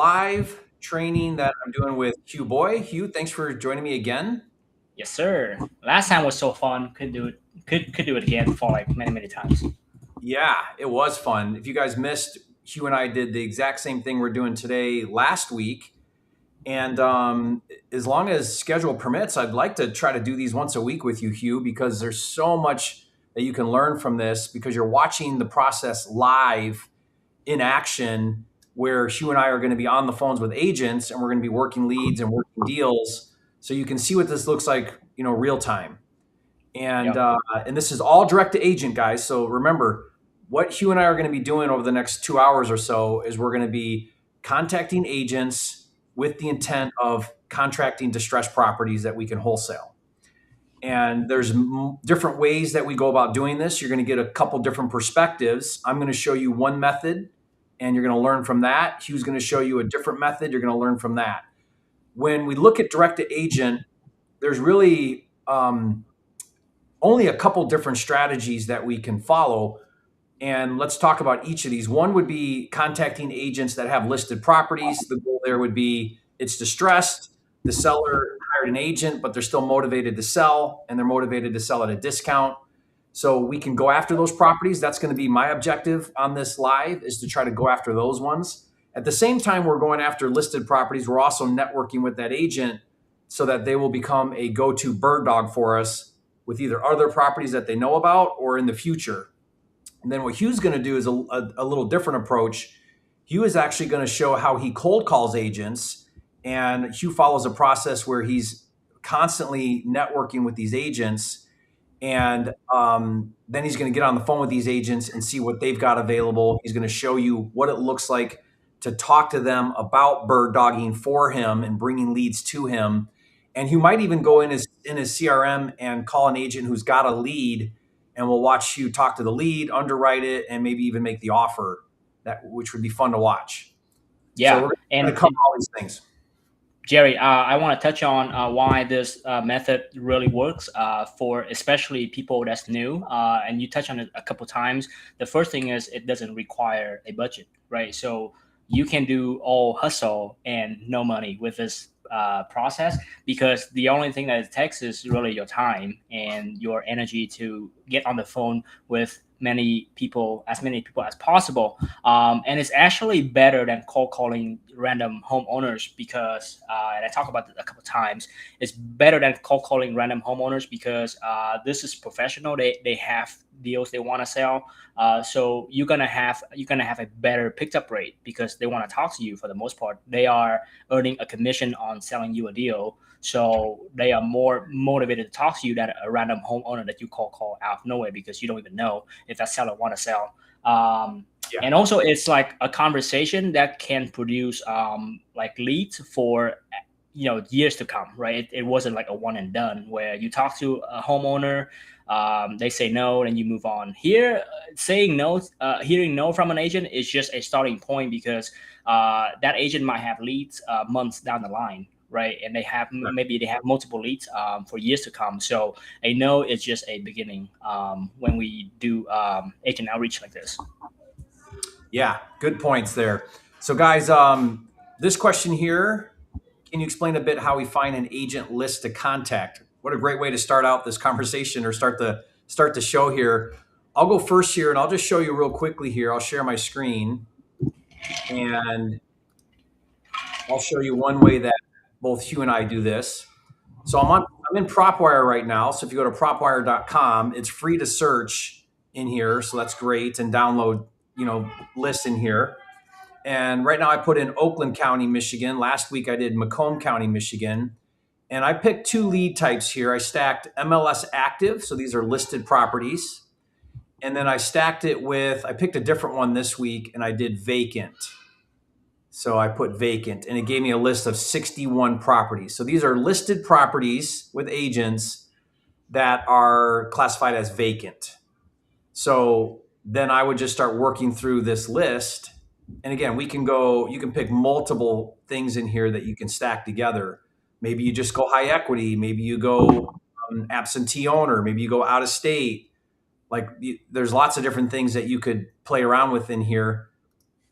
live training that I'm doing with Hieu Bui. Hieu, thanks for joining me again. Yes, sir. Last time was so fun. Could do it. Could do it again for like many times. Yeah, it was fun. If you guys missed, Hieu and I did the exact same thing we're doing today last week. And as long as schedule permits, I'd like to try to do these once a week with you, Hieu, because there's so much that you can learn from this because you're watching the process live in action where Hieu and I are going to be on the phones with agents and we're going to be working leads and working deals. So you can see what this looks like, real time. And Yep. uh, and this is all direct to agent, guys. So remember, what Hieu and I are going to be doing over the next 2 hours or so is we're going to be contacting agents with the intent of contracting distressed properties that we can wholesale. And there's different ways that we go about doing this. You're going to get a couple different perspectives. I'm going to show you one method, and you're going to learn from that. Hieu's going to show you a different method. You're going to learn from that. When we look at direct to agent, there's really only a couple different strategies that we can follow. And let's talk about each of these. One would be contacting agents that have listed properties. The goal there would be it's distressed. The seller hired an agent, but they're still motivated to sell, and they're motivated to sell at a discount. So we can go after those properties. That's going to be my objective on this live, is to try to go after those ones. At the same time, we're going after listed properties. We're also networking with that agent so that they will become a go-to bird dog for us with either other properties that they know about or in the future. And then what Hieu's going to do is a little different approach. Hieu is actually going to show how he cold calls agents, and Hieu follows a process where he's constantly networking with these agents, and then he's going to get on the phone with these agents and see what they've got available. He's going to show you what it looks like to talk to them about bird dogging for him and bringing leads to him. And Hieu might even go in his CRM and call an agent who's got a lead, and we'll watch you talk to the lead, underwrite it, and maybe even make the offer, which would be fun to watch. So Yeah. we're going to And cover all these things. Jerry, I want to touch on why this method really works for especially people that's new. And you touch on it a couple times. The first thing is it doesn't require a budget, right? So you can do all hustle and no money with this process because the only thing that it takes is really your time and your energy to get on the phone with many people as possible. And it's actually better than cold calling random homeowners because, and I talk about it a couple times, it's better than cold calling random homeowners because this is professional. They have deals they want to sell. So you're gonna have a better picked up rate because they want to talk to you for the most part. They are earning a commission on selling you a deal. So they are more motivated to talk to you than a random homeowner that you call out of nowhere because you don't even know if that seller want to sell. Yeah. And also, it's like a conversation that can produce like leads for years to come, right? It wasn't like a one and done where you talk to a homeowner, they say no, and you move on. Here, saying no, hearing no from an agent is just a starting point because that agent might have leads months down the line, right? And maybe they have multiple leads for years to come. So a no is just a beginning when we do agent outreach like this. Yeah, good points there. So, guys, this question here, can you explain a bit how we find an agent list to contact? What a great way to start out this conversation or start the show here. I'll go first here, and I'll just show you real quickly here. I'll share my screen, and I'll show you one way that both Hieu and I do this. So I'm in PropWire right now. So if you go to propwire.com, it's free to search in here. So that's great, and download, lists in here. And right now I put in Oakland County, Michigan. Last week I did Macomb County, Michigan. And I picked two lead types here. I stacked MLS active. So these are listed properties. And then I picked a different one this week and I did vacant. So I put vacant and it gave me a list of 61 properties. So these are listed properties with agents that are classified as vacant. So then I would just start working through this list. And again, you can pick multiple things in here that you can stack together. Maybe you just go high equity. Maybe you go absentee owner. Maybe you go out of state. There's lots of different things that you could play around with in here.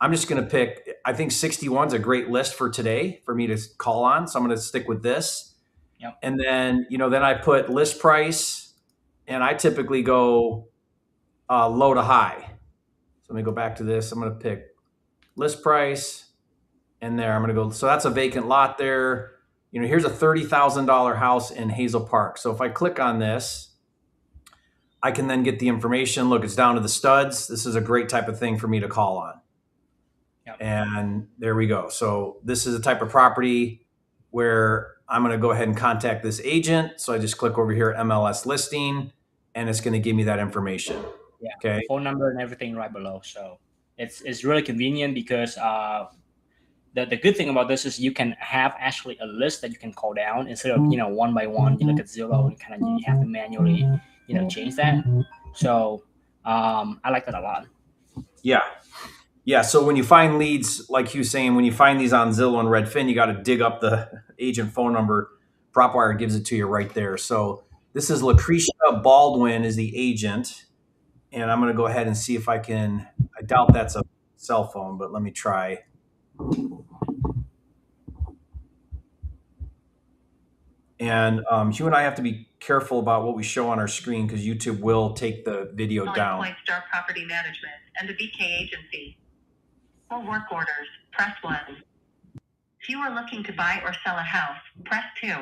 I'm just going to pick, I think 61 is a great list for today for me to call on. So I'm going to stick with this. Yep. And then, then I put list price, and I typically go low to high. So let me go back to this. I'm going to pick list price, and there I'm going to go. So that's a vacant lot there. Here's a $30,000 house in Hazel Park. So if I click on this, I can then get the information. Look, it's down to the studs. This is a great type of thing for me to call on. Yep. And there we go. So this is a type of property where I'm going to go ahead and contact this agent. So I just click over here, MLS listing, and it's going to give me that information. Yeah. Okay. Phone number and everything right below. So it's really convenient because the good thing about this is you can have actually a list that you can call down instead of one by one. You look at Zillow and kind of you have to manually change that. So I like that a lot. Yeah. So when you find leads, like you saying, when you find these on Zillow and Redfin, you got to dig up the agent phone number. PropWire gives it to you right there. So this is Lucretia Baldwin is the agent, and I'm going to go ahead and see if I can. I doubt that's a cell phone, but let me try. And Hugh and I have to be careful about what we show on our screen because YouTube will take the video down. Quickstart Property Management and the VK agency. For work orders, press 1. If you are looking to buy or sell a house, press 2.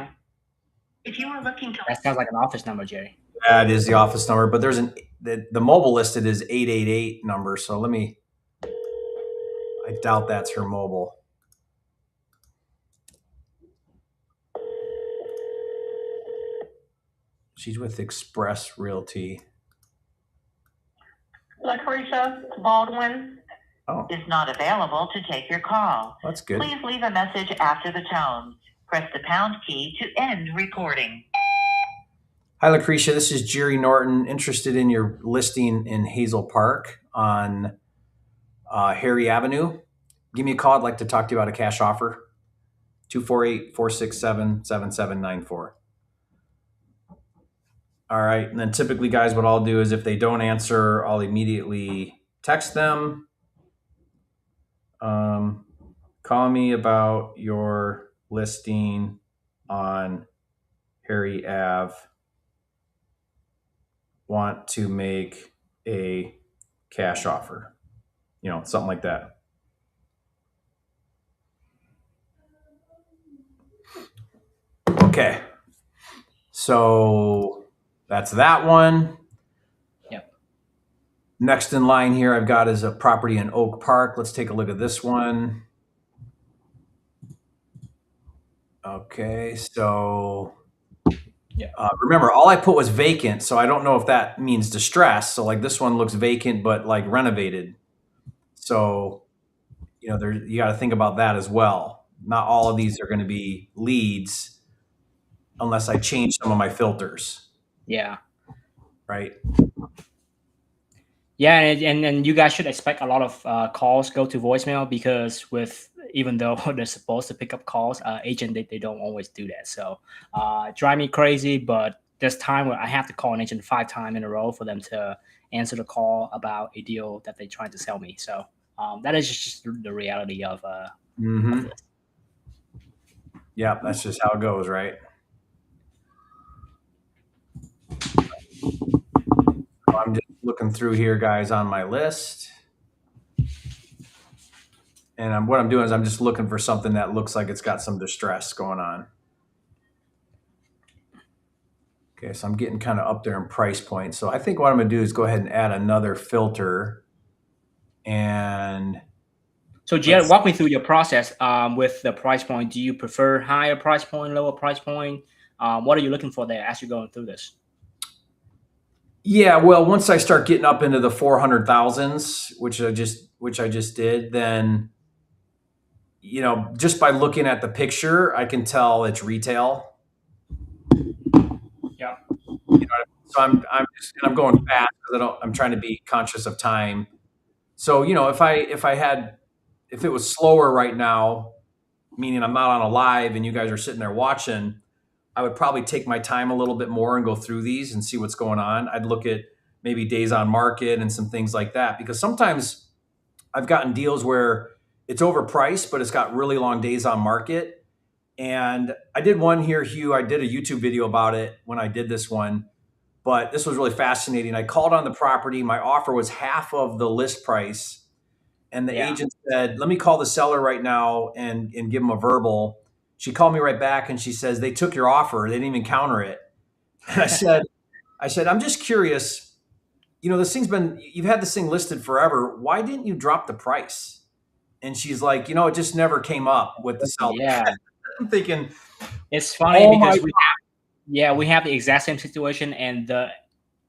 If you are looking to... That sounds like an office number, Jerry. Yeah, it is the office number, but there's the mobile listed is 888 number. So I doubt that's her mobile. She's with Express Realty. Lucretia Baldwin is not available to take your call. That's good. Please leave a message after the tone. Press the pound key to end recording. Hi, Lucretia. This is Jerry Norton, interested in your listing in Hazel Park on Harry Avenue. Give me a call. I'd like to talk to you about a cash offer. 248-467-7794. All right. And then typically, guys, what I'll do is if they don't answer, I'll immediately text them. Call me about your listing on Harry Ave. Want to make a cash offer. Something like that. Okay. So that's that one. Yep. Next in line here I've got is a property in Oak Park. Let's take a look at this one. Okay, so remember, all I put was vacant, so I don't know if that means distress. So like this one looks vacant, but like renovated. So, you got to think about that as well. Not all of these are going to be leads unless I change some of my filters. Yeah. Right. Yeah, and you guys should expect a lot of calls go to voicemail because even though they're supposed to pick up calls, agent they don't always do that. So drive me crazy, but there's time where I have to call an agent 5 times in a row for them to answer the call about a deal that they're trying to sell me. So that is just the reality of this. Yeah, that's just how it goes, right? I'm just looking through here, guys, on my list. And what I'm doing is I'm just looking for something that looks like it's got some distress going on. Okay, so I'm getting kind of up there in price point. So I think what I'm going to do is go ahead and add another filter. And so, Jerry, walk me through your process with the price point. Do you prefer higher price point, lower price point? What are you looking for there as you're going through this? Yeah, well, once I start getting up into the 400,000s, which I just did, then just by looking at the picture, I can tell it's retail. Yeah. So I'm going fast because I'm trying to be conscious of time. So if it was slower right now, meaning I'm not on a live and you guys are sitting there watching, I would probably take my time a little bit more and go through these and see what's going on. I'd look at maybe days on market and some things like that, because sometimes I've gotten deals where it's overpriced, but it's got really long days on market. And I did one here, Hugh. I did a YouTube video about it when I did this one, but this was really fascinating. I called on the property. My offer was half of the list price. And the agent said, let me call the seller right now and give them a verbal. She called me right back and she says, they took your offer. They didn't even counter it. And I said, I'm just curious, you've had this thing listed forever. Why didn't you drop the price? And she's like, it just never came up with the seller. Yeah. I'm thinking, it's funny because we have the exact same situation, and the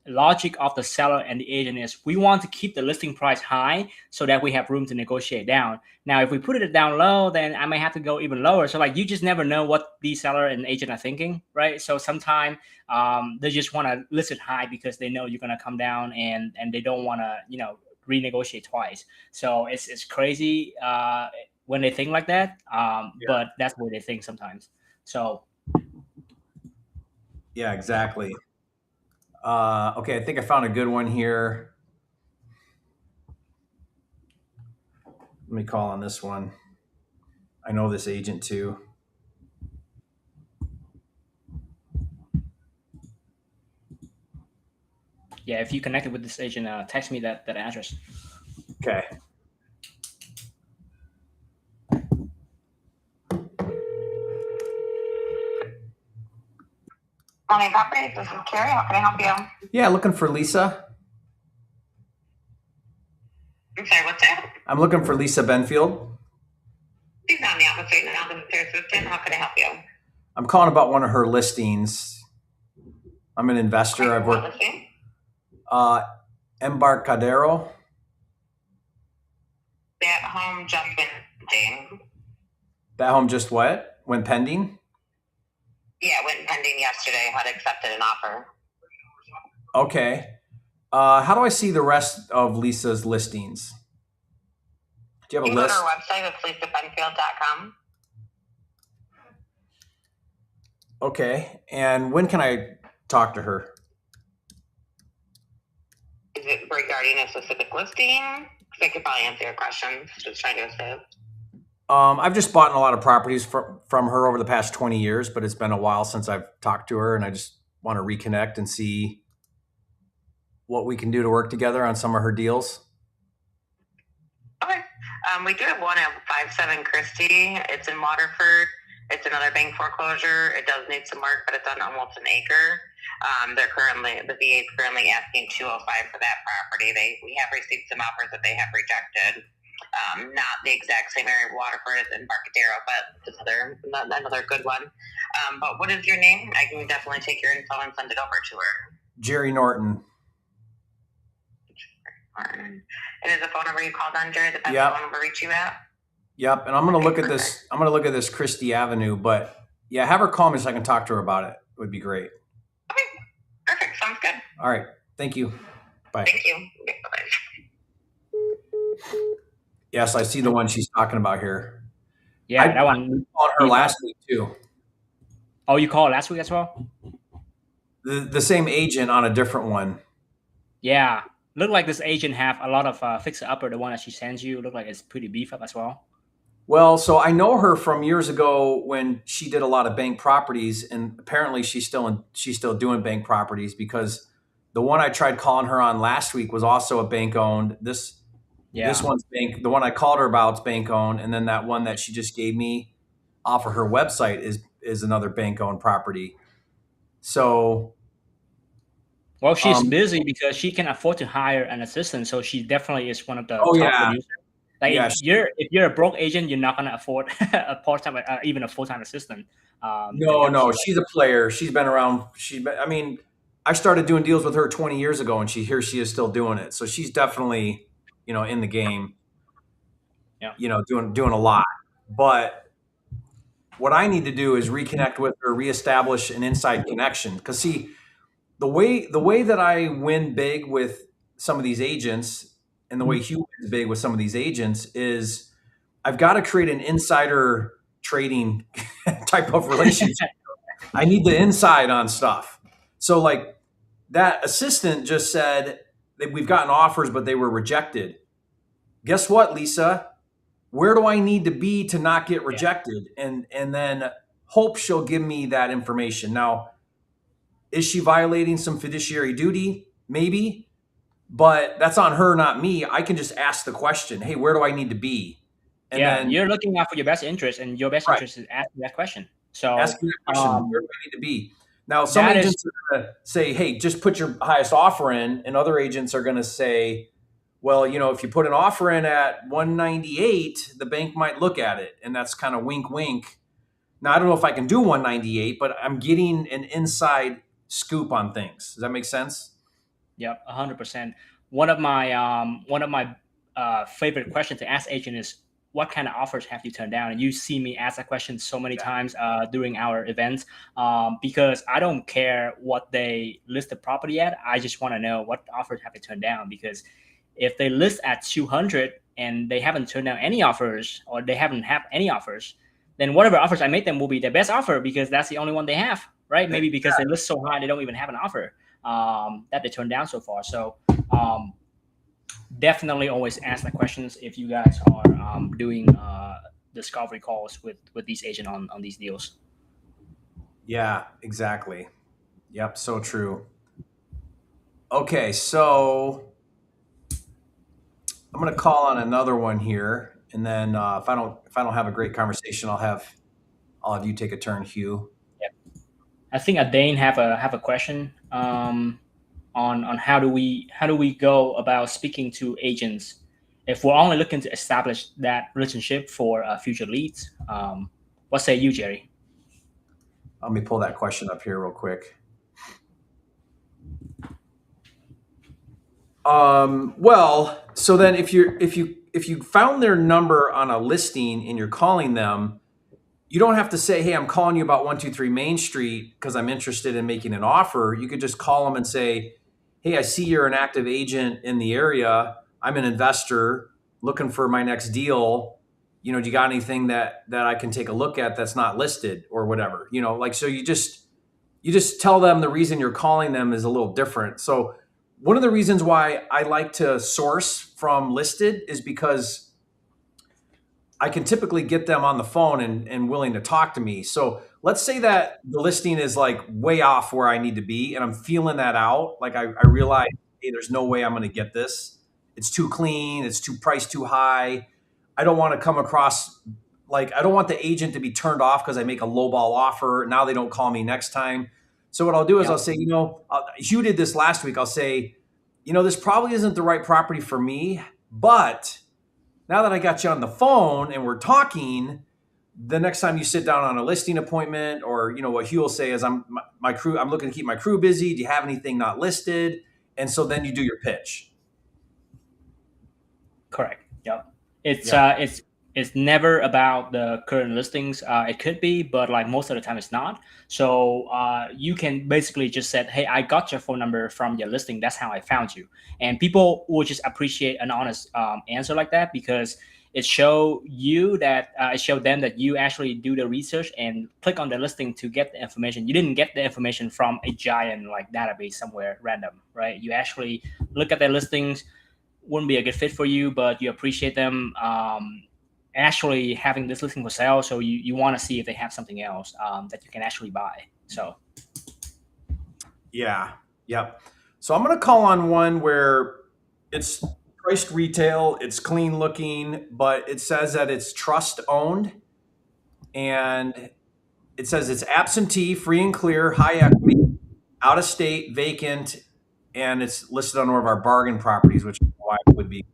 logic of the seller and the agent is we want to keep the listing price high so that we have room to negotiate down. Now, if we put it down low, then I may have to go even lower. So you just never know what the seller and agent are thinking, right? So sometimes they just want to list it high because they know you're going to come down, and they don't want to, renegotiate twice. So it's crazy when they think like that. But that's the way they think sometimes. So. Yeah, exactly. Okay, I think I found a good one here. Let me call on this one. I know this agent too. Yeah, if you connected with this agent, text me that address. Okay. Morning, property. This is Carrie. How can I help you? Yeah, looking for Lisa. I'm sorry, what's that? I'm looking for Lisa Benfield. She's not in the office right now. I'm the assistant. How can I help you? I'm calling about one of her listings. I'm an investor. I've What worked listing? Embarcadero. That home just went pending. That home just what? Went pending? Yeah, it went pending yesterday. Had accepted an offer. Okay. How do I see the rest of Lisa's listings? Do you have a You can list? go to our website. It's lisabenfield.com. Okay. And when can I talk to her? Is it regarding a specific listing? Because I could probably answer your questions. Just trying to assist. I've just bought a lot of properties from her over the past 20 years, but it's been a while since I've talked to her, and I just want to reconnect and see what we can do to work together on some of her deals. Okay. We do have one at 57 Christie. It's in Waterford. It's another bank foreclosure. It does need some work, but it's on almost an acre. The VA is currently asking $205 for that property. We have received some offers that they have rejected. Not the exact same area of Waterford as in Embarcadero, but another good one. But what is your name? I can definitely take your info and send it over to her. Jerry Norton. And is the phone number you called on, Jerry, the best Yep. phone number to reach you at? Yep. And I'm going to look at this. I'm going to look at this Christie Avenue, but yeah, have her call me so I can talk to her about it. It would be great. Okay. Perfect. Sounds good. All right. Thank you. Bye. Thank you. Okay, bye-bye. Yes, I see the one she's talking about here. Yeah, that one. I called her last week too. Oh, you called last week as well? The same agent on a different one. Yeah. Look like this agent have a lot of fixer-upper. The one that she sends you look like it's pretty beef up as well. Well, so I know her from years ago when she did a lot of bank properties, and apparently she's still doing bank properties, because the one I tried calling her on last week was also a bank owned. This one's bank. The one I called her about is bank owned, and then that one that she just gave me off of her website is another bank owned property. So, well, she's busy because she can afford to hire an assistant, so she definitely is one of the top producers. Like if you're a broke agent, you're not gonna afford a part-time, even a full-time assistant. No, she's a player. She's been around. I started doing deals with her 20 years ago, and here she is still doing it. So she's definitely, in the game. Yeah. Doing a lot. But what I need to do is reconnect with her, reestablish an inside connection. Because see, the way that I win big with some of these agents, and the way Hieu wins big with some of these agents, is I've got to create an insider trading type of relationship. I need the inside on stuff. So like that assistant just said that we've gotten offers, but they were rejected. guess what, Lisa? Where do I need to be to not get rejected? And then hope she'll give me that information. Now, is she violating some fiduciary duty? Maybe, but that's on her, not me. I can just ask the question, hey, where do I need to be? And Yeah, then you're looking out for your best interest, and your best right, interest is asking that question. So asking that question, where do I need to be? Now, some that is agents are going to say, hey, just put your highest offer in, and other agents are going to say, well, if you put an offer in at 198, the bank might look at it, and that's kind of wink, wink. Now, I don't know if I can do 198, but I'm getting an inside scoop on things. Does that make sense? Yep, 100%. One of my favorite questions to ask agent is, what kind of offers have you turned down? And you see me ask that question so many times during our events, because I don't care what they list the property at. I just want to know what offers have they turned down, because if they list at 200 and they haven't turned down any offers, or they haven't had any offers, then whatever offers I make them will be their best offer, because that's the only one they have, right? Maybe because they list so high they don't even have an offer that they turned down so far. So definitely always ask the questions if you guys are doing discovery calls with these agents on these deals. Yeah, exactly. Yep, so true. Okay, so I'm going to call on another one here, and then if I don't have a great conversation, I'll have you take a turn, Hieu. Yep. I think Dane have a question on how do we go about speaking to agents if we're only looking to establish that relationship for future leads. What say you, Jerry? Let me pull that question up here real quick. Well, so then if you found their number on a listing and you're calling them, you don't have to say, hey, I'm calling you about 123 Main Street because I'm interested in making an offer. You could just call them and say, hey, I see you're an active agent in the area. I'm an investor looking for my next deal. Do you got anything that I can take a look at that's not listed or whatever? So you just tell them the reason you're calling them is a little different. So one of the reasons why I like to source from listed is because I can typically get them on the phone and willing to talk to me. So let's say that the listing is like way off where I need to be, and I'm feeling that out. Like I realize, hey, there's no way I'm going to get this. It's too clean. It's too priced too high. I don't want to come across like I don't want the agent to be turned off because I make a lowball offer. Now they don't call me next time. So what I'll do is I'll say, Hieu did this last week. I'll say, this probably isn't the right property for me, but now that I got you on the phone and we're talking, the next time you sit down on a listing appointment, or what Hieu will say is, I'm looking to keep my crew busy. Do you have anything not listed? And so then you do your pitch. Correct. Yep. It's never about the current listings. It could be, but like most of the time it's not. So you can basically just say, hey, I got your phone number from your listing. That's how I found you. And people will just appreciate an honest answer like that, because it show them that you actually do the research and click on the listing to get the information. You didn't get the information from a giant like database somewhere random, right? You actually look at their listings. Wouldn't be a good fit for you, but you appreciate them actually having this listing for sale. So you want to see if they have something else that you can actually buy. So. Yeah. Yep. So I'm going to call on one where it's priced retail, it's clean looking, but it says that it's trust owned, and it says it's absentee, free and clear, high equity, out of state, vacant, and it's listed on one of our bargain properties, which is why it would be.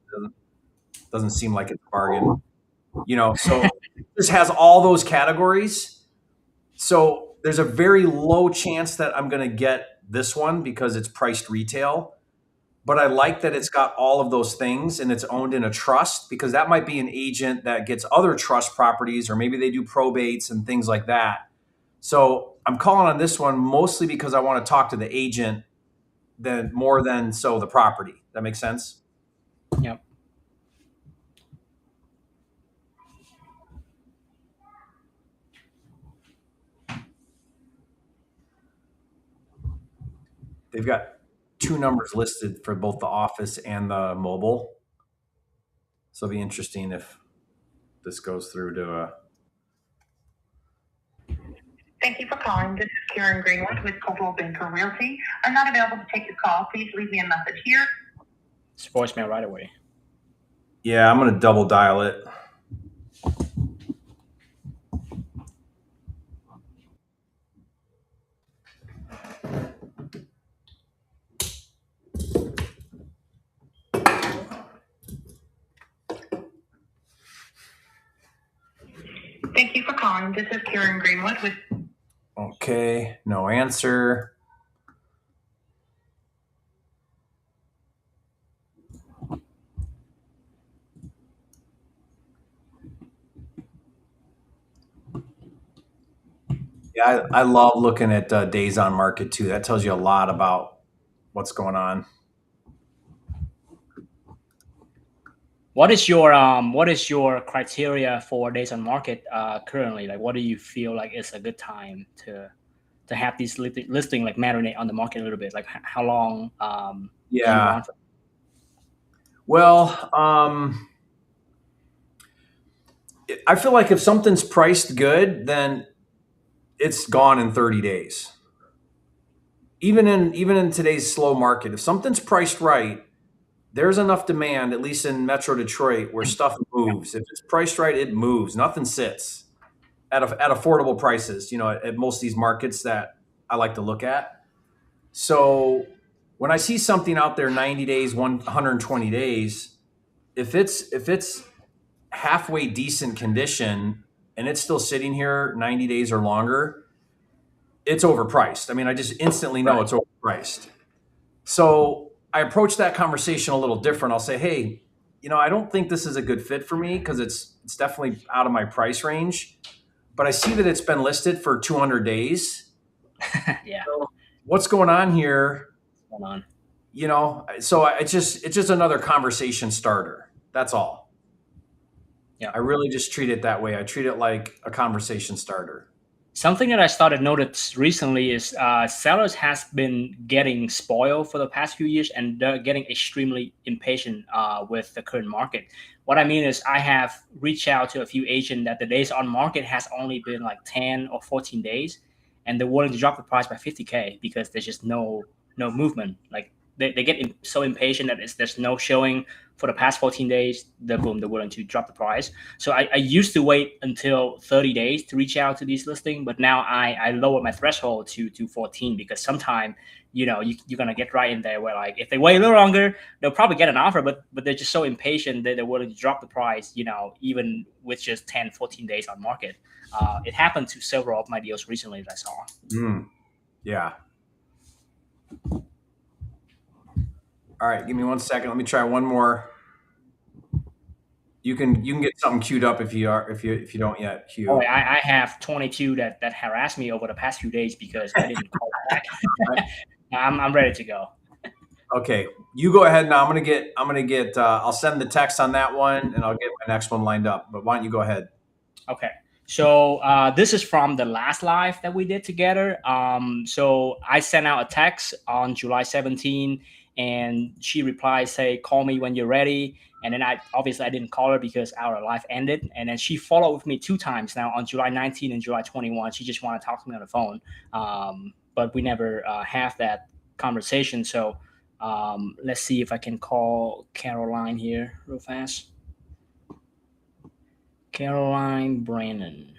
Doesn't seem like it's a bargain, so this has all those categories. So there's a very low chance that I'm going to get this one because it's priced retail. But I like that it's got all of those things and it's owned in a trust, because that might be an agent that gets other trust properties, or maybe they do probates and things like that. So I'm calling on this one mostly because I want to talk to the agent more than the property. That makes sense? Yep. They've got two numbers listed for both the office and the mobile. So it'll be interesting if this goes through to a. Thank you for calling. This is Karen Greenwood with Coldwell Banker Realty. I'm not available to take your call. Please leave me a message here. It's voicemail right away. Yeah, I'm going to double dial it. Thank you for calling. This is Karen Greenwood with. Okay, no answer. Yeah, I love looking at days on market too. That tells you a lot about what's going on. What is your criteria for days on market currently? Like, what do you feel like is a good time to have these listing like marinate on the market a little bit? Like, how long do you Yeah. want? Well, I feel like if something's priced good, then it's gone in 30 days. Even in today's slow market, if something's priced right, there's enough demand, at least in Metro Detroit, where stuff moves. If it's priced right, it moves. Nothing sits at affordable prices. At most of these markets that I like to look at. So when I see something out there 90 days, 120 days, if it's halfway decent condition and it's still sitting here 90 days or longer, it's overpriced. I mean, I just instantly know it's overpriced. So I approach that conversation a little different. I'll say, hey, I don't think this is a good fit for me because it's definitely out of my price range. But I see that it's been listed for 200 days. Yeah. So what's going on here? Hold on. So it's just another conversation starter. That's all. Yeah. I really just treat it that way. I treat it like a conversation starter. Something that I started notice recently is sellers has been getting spoiled for the past few years, and they're getting extremely impatient with the current market. What I mean is, I have reached out to a few agents that the days on market has only been like 10 or 14 days, and they're willing to drop the price by 50K because there's just no movement. Like they get so impatient that there's no showing for the past 14 days. They're willing to drop the price. So I used to wait until 30 days to reach out to these listings, but now I lower my threshold to 14 because sometimes you're gonna get right in there where, like, if they wait a little longer, they'll probably get an offer, but they're just so impatient that they're willing to drop the price, even with just 10, 14 days on market. It happened to several of my deals recently that I saw. Yeah. All right, give me 1 second. Let me try one more. You can get something queued up if you don't yet, Hieu. Oh, I have 22 that harassed me over the past few days because I didn't call back. I'm ready to go. Okay, you go ahead now. I'm gonna get. I'll send the text on that one, and I'll get my next one lined up. But why don't you go ahead? Okay. So this is from the last live that we did together. So I sent out a text on July 17, and she replied, say, call me when you're ready. And then I didn't call her because our live ended. And then she followed with me 2 times now on July 19 and July 21. She just wanted to talk to me on the phone. But we never have that conversation. So let's see if I can call Caroline here real fast. Caroline Brannon.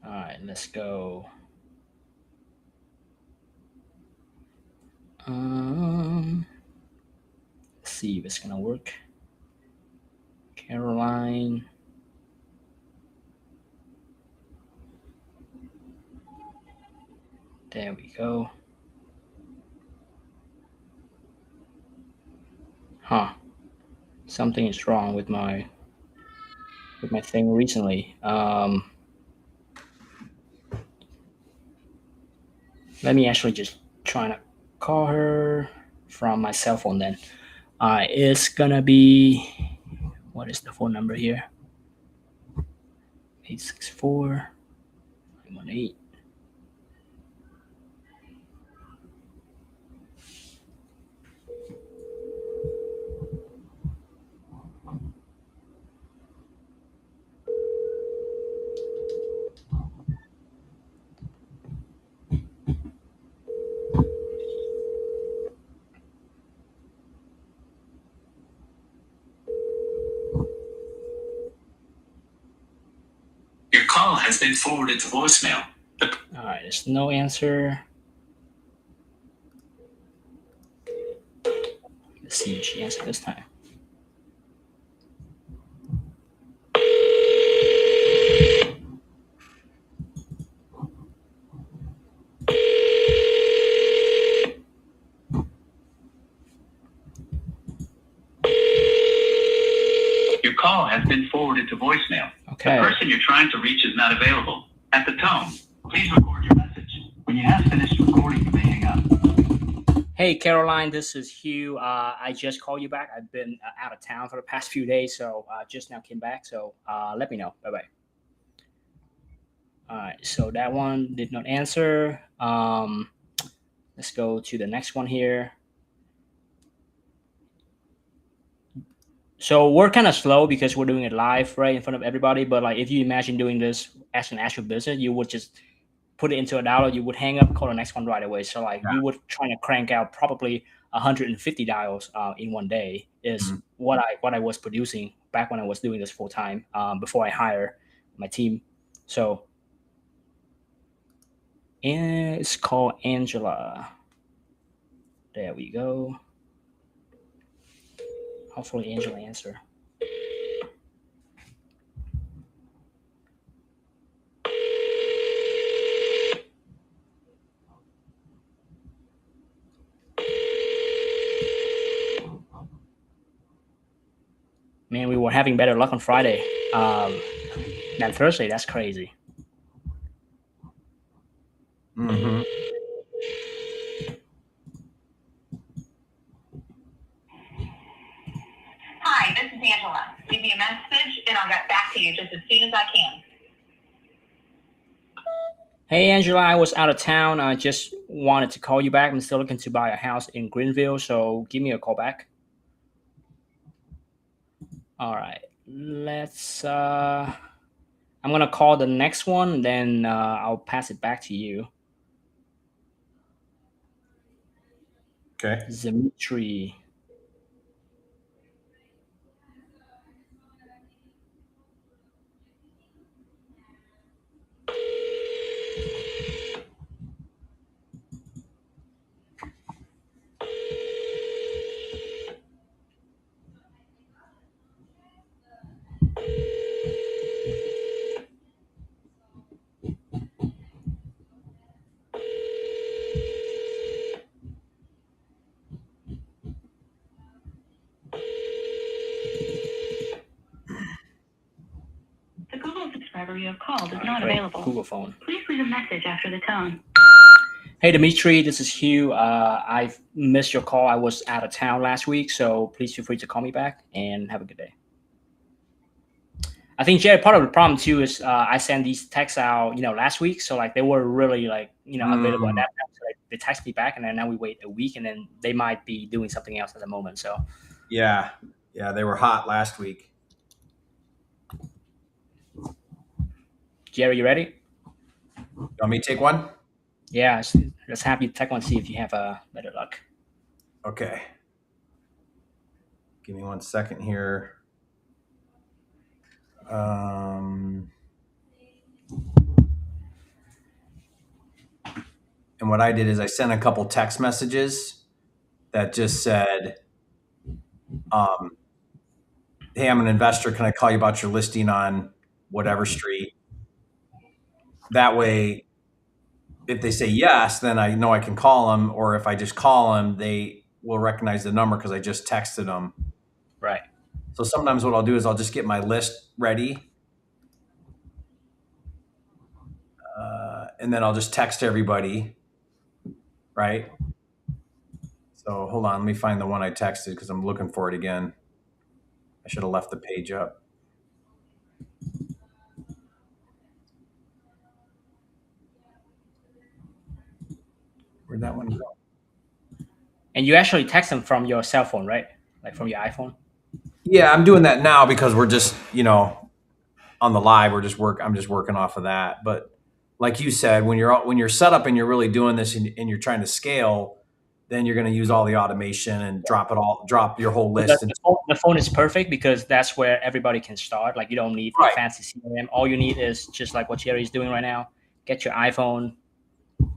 All right, let's go. Let's see if it's gonna work. Caroline. There we go. Huh. Something is wrong with my thing recently. Let me actually just try to call her from my cell phone then. It's gonna be, what is the phone number here? 864-918. has been forwarded to voicemail. All right, there's no answer. Let's see if she answered this time. Your call has been forwarded to voicemail. Okay. The person you're trying to reach is not available. At the tone, please record your message. When you have finished recording, you may hang up. Hey, Caroline, this is Hieu. I just called you back. I've been out of town for the past few days, so just now came back. So let me know. Bye-bye. All right, so that one did not answer. Let's go to the next one here. So we're kind of slow because we're doing it live, right, in front of everybody. But like, if you imagine doing this as an actual business, you would just put it into a dialer. You would hang up, call the next one right away. So like, you would try to crank out probably 150 dials in one day. Is what I was producing back when I was doing this full time before I hire my team. So it's called Angela. There we go. Hopefully Angela answer. Man, we were having better luck on Friday than Thursday. That's crazy. Mm-hmm. Hi, this is Angela. Leave me a message and I'll get back to you just as soon as I can. Hey, Angela, I was out of town. I just wanted to call you back. I'm still looking to buy a house in Greenville, so give me a call back. All right, let's. I'm gonna call the next one, then I'll pass it back to you. Okay. Dimitri. The Google subscriber you have called is not available. Google phone. Please leave a message after the tone. Hey, Dimitri, this is Hieu. I've missed your call. I was out of town last week, so please feel free to call me back and have a good day. I think, Jerry, part of the problem too is I sent these texts out, last week. So like they were really available at that time. So they text me back, and then now we wait a week, and then they might be doing something else at the moment. So Yeah, they were hot last week. Jerry, you ready? You want me to take one? Yeah, let's have you take one, see if you have better luck. Okay. Give me 1 second here. And what I did is I sent a couple text messages that just said, hey, I'm an investor. Can I call you about your listing on whatever street? That way, if they say yes, then I know I can call them. Or if I just call them, they will recognize the number because I just texted them. Right. So sometimes what I'll do is I'll just get my list ready. And then I'll just text everybody. Right. So hold on. Let me find the one I texted because I'm looking for it again. I should have left the page up. Where'd that one go? And you actually text them from your cell phone, right? Like from your iPhone? Yeah, I'm doing that now because we're just, on the live. I'm just working off of that. But like you said, when you're set up and you're really doing this and you're trying to scale, then you're going to use all the automation and drop your whole list. The phone is perfect because that's where everybody can start. Like you don't need a fancy CRM. All you need is just like what Jerry's doing right now. Get your iPhone,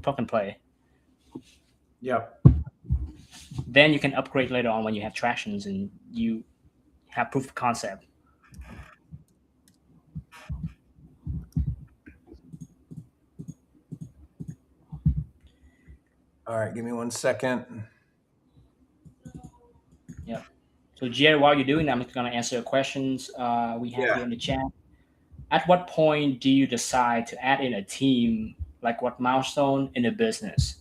plug and play. Yep. Then you can upgrade later on when you have tractions and you have proof of concept. All right, give me 1 second. Yep. So Jerry, while you're doing that, I'm just going to answer questions we have here in the chat. At what point do you decide to add in a team? Like what milestone in the business?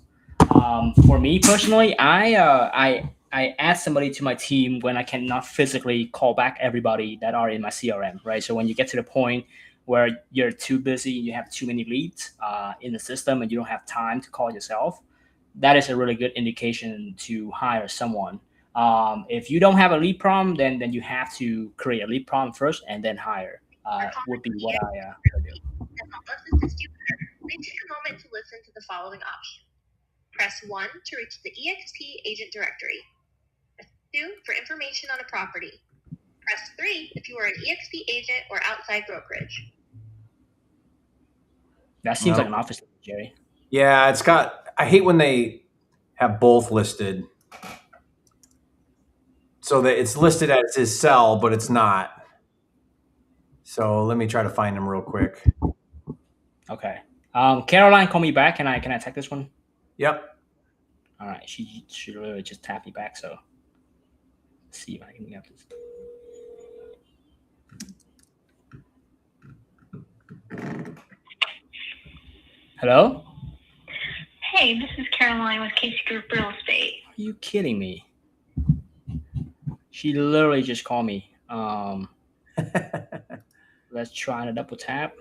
For me personally, I add somebody to my team when I cannot physically call back everybody that are in my CRM, right? So when you get to the point where you're too busy, you have too many leads in the system, and you don't have time to call yourself, that is a really good indication to hire someone. If you don't have a lead problem, then you have to create a lead problem first and then hire. Would be what I would do. Please take a moment to listen to the following options. Press 1 to reach the EXP agent directory. Press 2 for information on a property. Press 3 if you are an EXP agent or outside brokerage. That seems like an office, Jerry. Yeah, I hate when they have both listed. So that it's listed as his cell, but it's not. So let me try to find him real quick. Okay. Caroline, call me back. Can I take this one? Yep. All right. She should really just tap me back. So let's see if I can get this. Hello? Hey, this is Caroline with Casey Group Real Estate. Are you kidding me? She literally just called me. Let's try a double tap.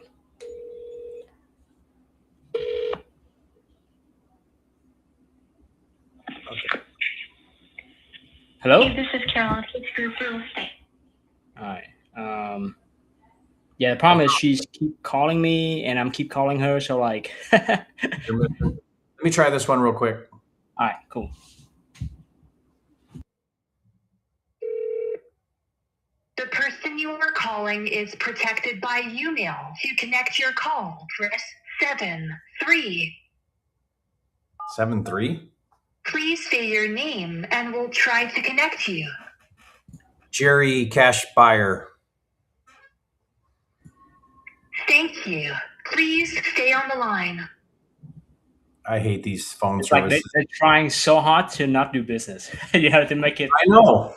Okay. Hello? Hey, this is Caroline with Casey Group Real Estate. All right. Yeah, the problem is she's keep calling me and I'm keep calling her. So like, Let me try this one real quick. All right, cool. The person you are calling is protected by UMail. To connect your call, press 7-3. 7-3? Please say your name and we'll try to connect you. Jerry, cash buyer. Thank you. Please stay on the line. I hate these phone It's services. like they're trying so hard to not do business. You have to make it I know.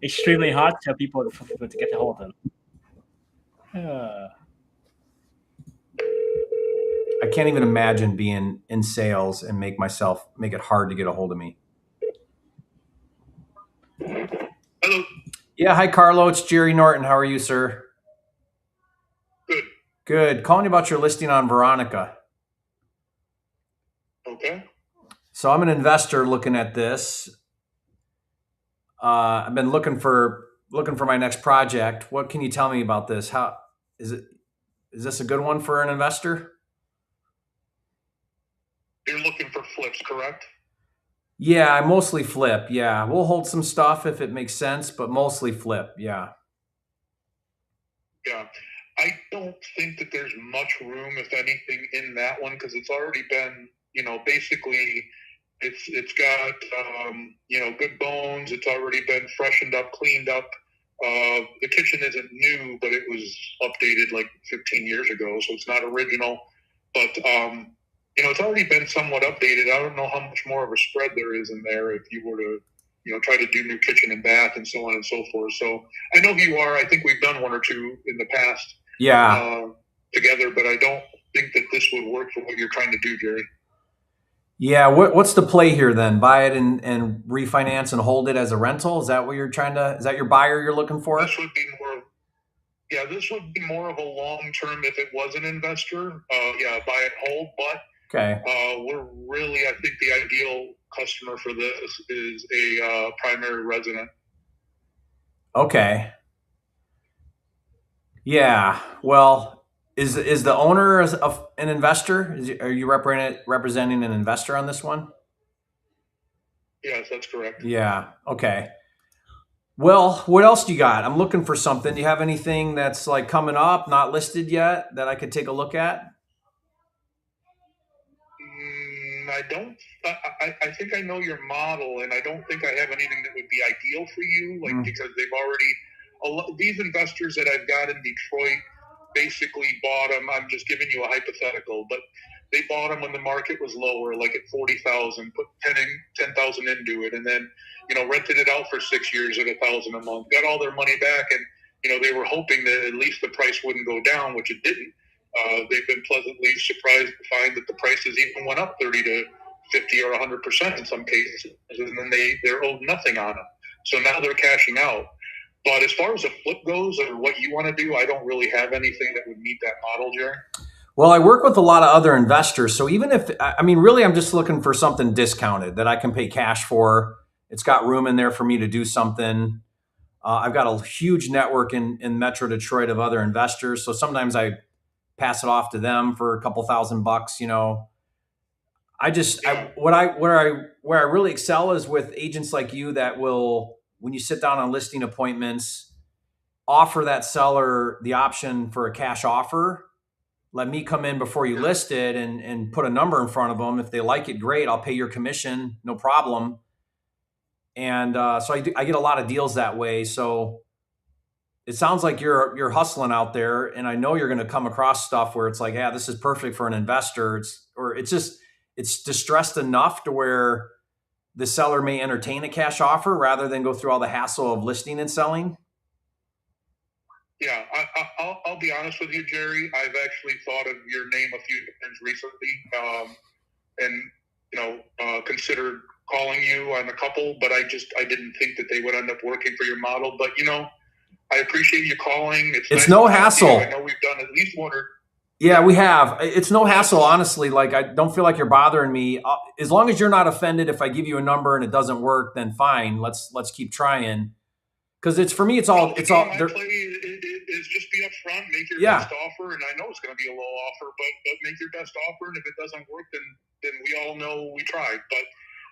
extremely hard to people to get a hold of them. I can't even imagine being in sales and make it hard to get a hold of me. Hello. Yeah, hi Carlo. It's Jerry Norton. How are you, sir? Good. Good. Calling you about your listing on Veronica. Okay. So I'm an investor looking at this. I've been looking for my next project. What can you tell me about this? How is it? Is this a good one for an investor? You're looking for flips, correct? Yeah, I mostly flip. Yeah, we'll hold some stuff if it makes sense, but mostly flip. Yeah. Yeah. I don't think that there's much room, if anything, in that one because it's already been, basically it's got, good bones. It's already been freshened up, cleaned up. The kitchen isn't new, but it was updated like 15 years ago, so it's not original. But, it's already been somewhat updated. I don't know how much more of a spread there is in there if you were to, try to do new kitchen and bath and so on and so forth. So I know who you are. I think we've done one or two in the past together, but I don't think that this would work for what you're trying to do, Jerry. Yeah. What's the play here then? Buy it and refinance and hold it as a rental? Is that what you're is that your buyer you're looking for? This would be more of a long-term if it was an investor. Buy and hold, but okay. We're really, I think the ideal customer for this is a primary resident. Okay. Yeah. Well, is the owner an investor? Are you representing an investor on this one? Yes, that's correct. Yeah. Okay. Well, what else do you got? I'm looking for something. Do you have anything that's like coming up, not listed yet, that I could take a look at? I don't. I think I know your model, and I don't think I have anything that would be ideal for you. Like because they've already these investors that I've got in Detroit basically bought them. I'm just giving you a hypothetical, but they bought them when the market was lower, like at 40,000, put 10,000 into it, and then rented it out for 6 years at 1,000 a month. Got all their money back, and they were hoping that at least the price wouldn't go down, which it didn't. They've been pleasantly surprised to find that the prices even went up 30 to 50 or 100% in some cases, and then they're owed nothing on them. So now they're cashing out. But as far as a flip goes or what you want to do, I don't really have anything that would meet that model, Jerry. Well, I work with a lot of other investors. So even if, I mean, really, I'm just looking for something discounted that I can pay cash for. It's got room in there for me to do something. I've got a huge network in Metro Detroit of other investors. So sometimes I pass it off to them for a couple $1,000. Where I really excel is with agents like you that will, when you sit down on listing appointments, offer that seller the option for a cash offer. Let me come in before you list it and put a number in front of them. If they like it, great. I'll pay your commission, no problem. And so I get a lot of deals that way. So it sounds like you're hustling out there, and I know you're going to come across stuff where it's like, yeah, this is perfect for an investor. It's distressed enough to where the seller may entertain a cash offer rather than go through all the hassle of listing and selling. Yeah, I'll be honest with you, Jerry. I've actually thought of your name a few times recently, and considered calling you on a couple, but I didn't think that they would end up working for your model. But I appreciate you calling. It's nice no hassle. I know we've done at least one or. Yeah, we have. It's no hassle, honestly. Like, I don't feel like you're bothering me. As long as you're not offended if I give you a number and it doesn't work, then fine. Let's keep trying. Because it's My play is just be upfront, make your best offer, and I know it's going to be a low offer, but make your best offer, and if it doesn't work, then we all know we tried. But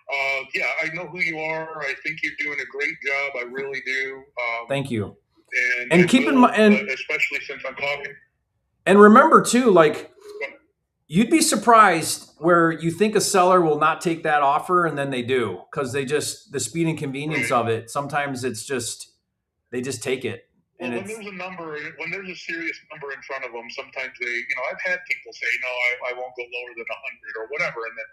I know who you are. I think you're doing a great job. I really do. Thank you. And keep in mind, especially since I'm talking. And remember too, like, you'd be surprised where you think a seller will not take that offer and then they do, because the speed and convenience of it. Sometimes it's just, they just take it. And when there's a serious number in front of them, sometimes I've had people say, no, I won't go lower than 100 or whatever. And then,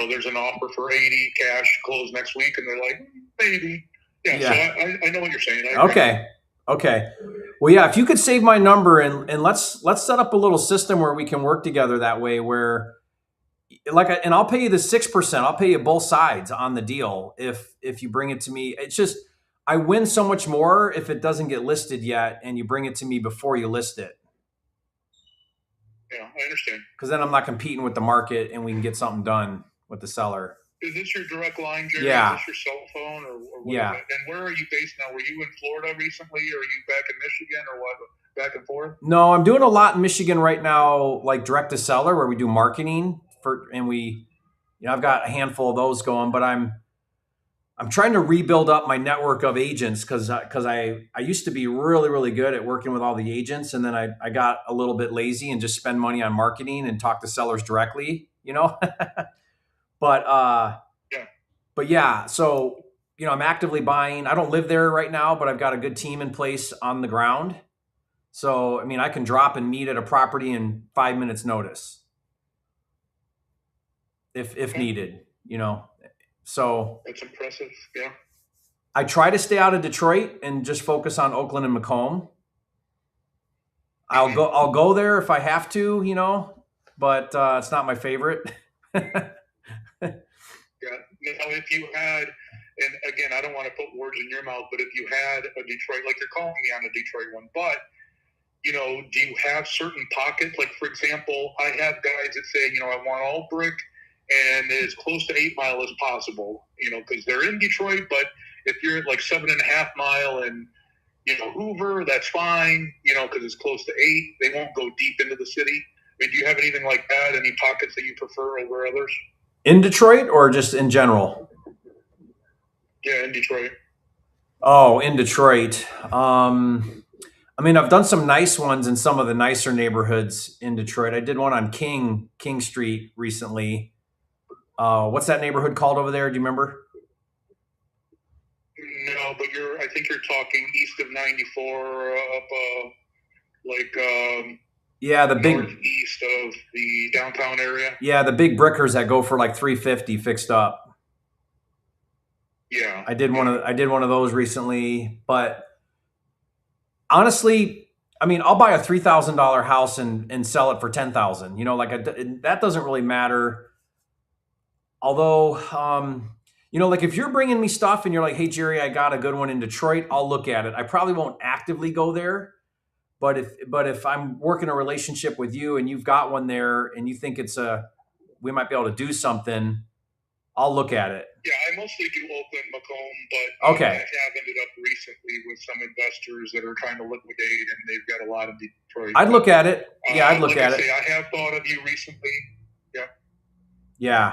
there's an offer for 80 cash close next week. And they're like, maybe. Yeah. So I know what you're saying. Okay. Well, yeah, if you could save my number and let's set up a little system where we can work together that way, where and I'll pay you the 6%. I'll pay you both sides on the deal if you bring it to me. It's just, I win so much more if it doesn't get listed yet and you bring it to me before you list it. Yeah, I understand. Because then I'm not competing with the market and we can get something done with the seller. Is this your direct line, Jerry? Yeah. Is this your cell phone or what? Yeah. And where are you based now? Were you in Florida recently, or are you back in Michigan, or what? Back and forth? No, I'm doing a lot in Michigan right now, like direct to seller, where we do marketing I've got a handful of those going, but I'm trying to rebuild up my network of agents because I used to be really, really good at working with all the agents, and then I got a little bit lazy and just spend money on marketing and talk to sellers directly, But so, I'm actively buying. I don't live there right now, but I've got a good team in place on the ground. So, I mean, I can drop and meet at a property in 5 minutes notice if needed, So that's impressive. Yeah. I try to stay out of Detroit and just focus on Oakland and Macomb. I'll go there if I have to, but it's not my favorite. Yeah. If you had, and again, I don't want to put words in your mouth, but if you had a Detroit, like you're calling me on a Detroit one, but, do you have certain pockets? Like, for example, I have guys that say, I want all brick and as close to 8 Mile as possible, because they're in Detroit, but if you're at like 7.5 Mile and, Hoover, that's fine, because it's close to 8. They won't go deep into the city. I mean, do you have anything like that? Any pockets that you prefer over others? In Detroit or just in general? Yeah, in Detroit. Oh, in Detroit. I mean, I've done some nice ones in some of the nicer neighborhoods in Detroit. I did one on King Street recently. What's that neighborhood called over there? Do you remember? No, but I think you're talking east of 94, Yeah, the big northeast of the downtown area. yeah, the big brickers that go for like 350 fixed up. Yeah, I did one of those recently, but honestly, I mean, I'll buy a $3,000 house and sell it for 10,000. You know, like that doesn't really matter. Although, you know, like if you're bringing me stuff and you're like, "Hey Jerry, I got a good one in Detroit," I'll look at it. I probably won't actively go there, but if I'm working a relationship with you and you've got one there and you think we might be able to do something, I'll look at it. Yeah, I mostly do Oakland, Macomb, but Okay. I have ended up recently with some investors that are trying to liquidate, and they've got a lot of Detroit. I'd look at it. Yeah, I'd look at it. I have thought of you recently. Yeah. Yeah.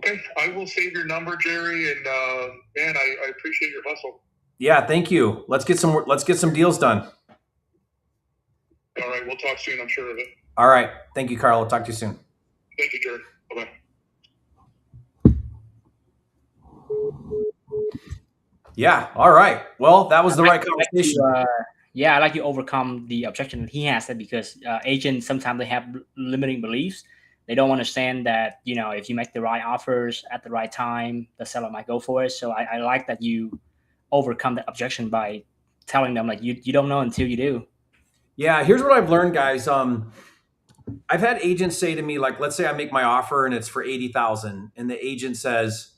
Okay, I will save your number, Jerry, and man, I appreciate your hustle. Yeah, thank you. Let's get some deals done. All right, we'll talk soon. I'm sure of it. All right. Thank you, Carl. I'll talk to you soon. Thank you, Jerry. Bye-bye. Yeah. All right. Well, that was the right conversation. I like to overcome the objection that he has, that because agents sometimes they have limiting beliefs. They don't understand that, you know, if you make the right offers at the right time, the seller might go for it. So I like that you overcome the objection by telling them, like, you don't know until you do. Yeah. Here's what I've learned, guys. I've had agents say to me, like, let's say I make my offer and it's for 80,000, and the agent says,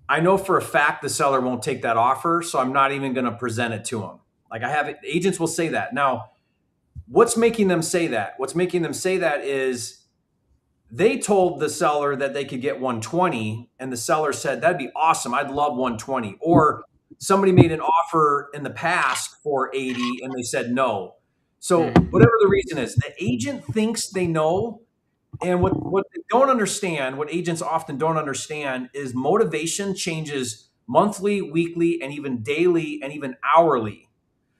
"I know for a fact the seller won't take that offer, so I'm not even going to present it to them." Like agents will say that. Now, what's making them say that? What's making them say that is they told the seller that they could get 120, and the seller said, "That'd be awesome. I'd love 120." Or somebody made an offer in the past for 80 and they said no. So whatever the reason is, the agent thinks they know. And what they don't understand, what agents often don't understand, is motivation changes monthly, weekly, and even daily, and even hourly.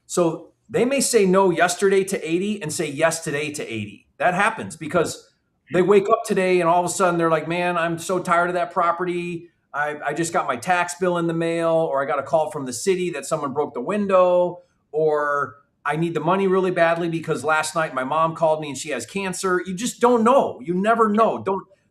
So they may say no yesterday to 80 and say yes today to 80. That happens because they wake up today and all of a sudden they're like, "Man, I'm so tired of that property. I just got my tax bill in the mail," or "I got a call from the city that someone broke the window," or "I need the money really badly because last night my mom called me and she has cancer." You just don't know. You never know.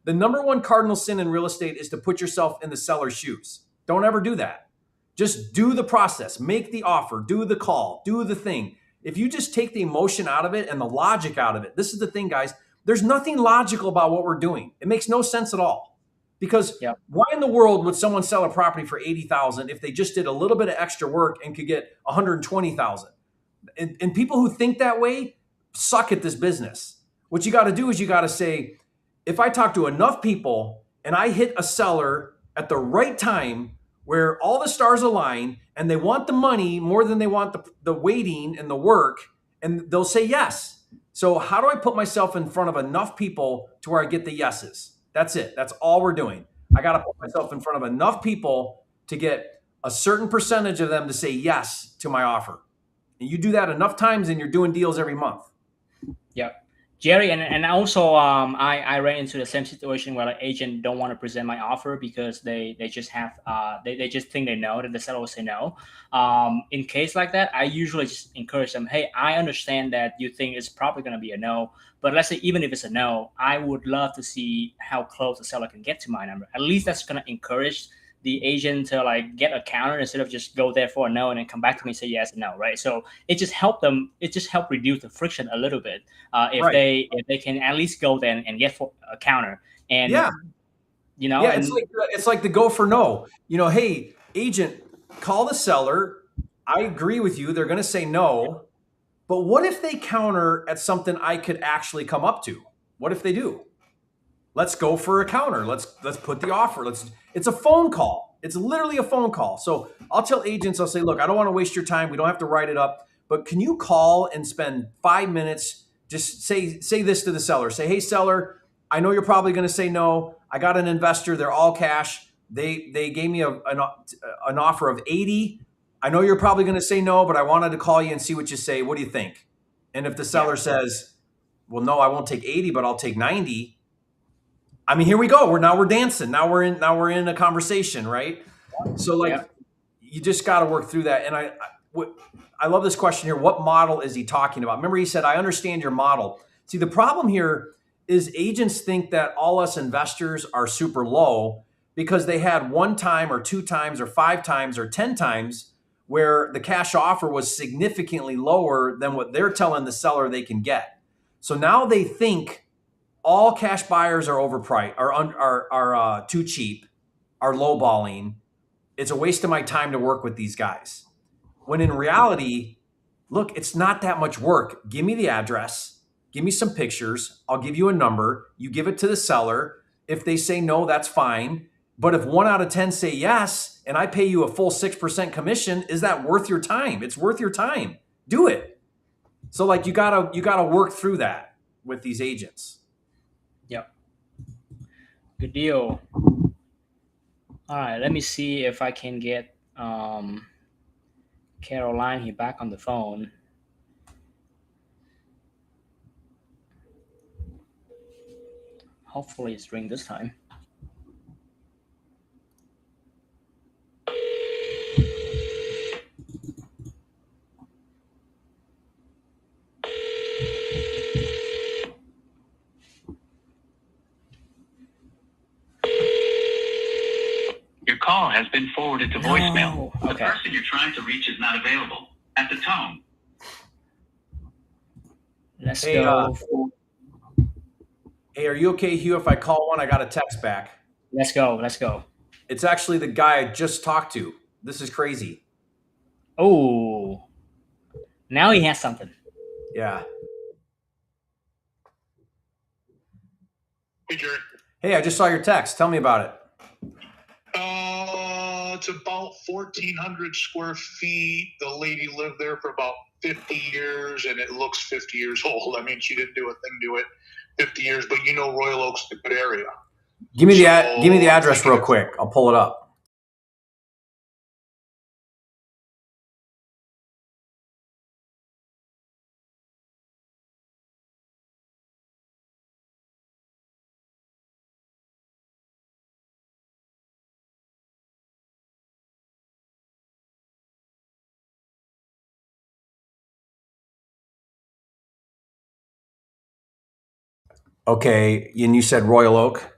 The number one cardinal sin in real estate is to put yourself in the seller's shoes. Don't ever do that. Just do the process, make the offer, do the call, do the thing. If you just take the emotion out of it and the logic out of it, this is the thing, guys. There's nothing logical about what we're doing. It makes no sense at all. Because why in the world would someone sell a property for 80,000 if they just did a little bit of extra work and could get 120,000? And people who think that way suck at this business. What you got to do is you got to say, if I talk to enough people and I hit a seller at the right time where all the stars align and they want the money more than they want the waiting and the work, and they'll say yes. So how do I put myself in front of enough people to where I get the yeses? That's it. That's all we're doing. I got to put myself in front of enough people to get a certain percentage of them to say yes to my offer. And you do that enough times and you're doing deals every month. Yeah. Jerry, and also I ran into the same situation where an agent don't want to present my offer because they just have they just think they know that the seller will say no. In case like that, I usually just encourage them, "Hey, I understand that you think it's probably going to be a no, but let's say even if it's a no, I would love to see how close the seller can get to my number. At least that's going to encourage the agent to like get a counter instead of just go there for a no and then come back to me and say yes and no, right? So it just helped them. It just helped reduce the friction a little bit if they can at least go there and get for a counter. And you know, it's like the go for no. You know, "Hey, agent, call the seller. I agree with you. They're going to say no, but what if they counter at something I could actually come up to? What if they do? Let's go for a counter. Let's put the offer. It's a phone call. It's literally a phone call." So I'll tell agents, I'll say, "Look, I don't want to waste your time. We don't have to write it up, but can you call and spend 5 minutes? Just say this to the seller. Say, 'Hey seller, I know you're probably going to say no. I got an investor. They're all cash. they gave me an offer of 80. I know you're probably going to say no, but I wanted to call you and see what you say. What do you think? And if the seller says, well, no, I won't take 80, but I'll take 90. I mean, here we go. We're dancing. Now we're in a conversation, right? So like, you just got to work through that. And I love this question here. What model is he talking about? Remember, he said, I understand your model. See, the problem here is agents think that all us investors are super low because they had 1 time or 2 times or 5 times or 10 times where the cash offer was significantly lower than what they're telling the seller they can get. So now they think all cash buyers are overpriced, are too cheap, are lowballing. It's a waste of my time to work with these guys. When in reality, look, it's not that much work. Give me the address, give me some pictures. I'll give you a number. You give it to the seller. If they say no, that's fine. But if 1 out of 10 say yes, and I pay you a full 6% commission, is that worth your time? It's worth your time. Do it. So like you gotta work through that with these agents. Yep. Good deal. All right, let me see if I can get Caroline here back on the phone. Hopefully it's ring this time. Your call has been forwarded to voicemail. The Okay. person you're trying to reach is not available. At the tone. Let's Hey, go. Hey, are you okay, Hugh? If I call one, I got a text back. Let's go. Let's go. It's actually the guy I just talked to. This is crazy. Oh, now he has something. Yeah. Hey, Jerry. Hey, I just saw your text. Tell me about it. It's about 1,400 square feet. The lady lived there for about 50 years, and it looks 50 years old. I mean, she didn't do a thing to it 50 years, but you know Royal Oak's a good area. Give me the address real quick. I'll pull it up. Okay, and you said Royal Oak.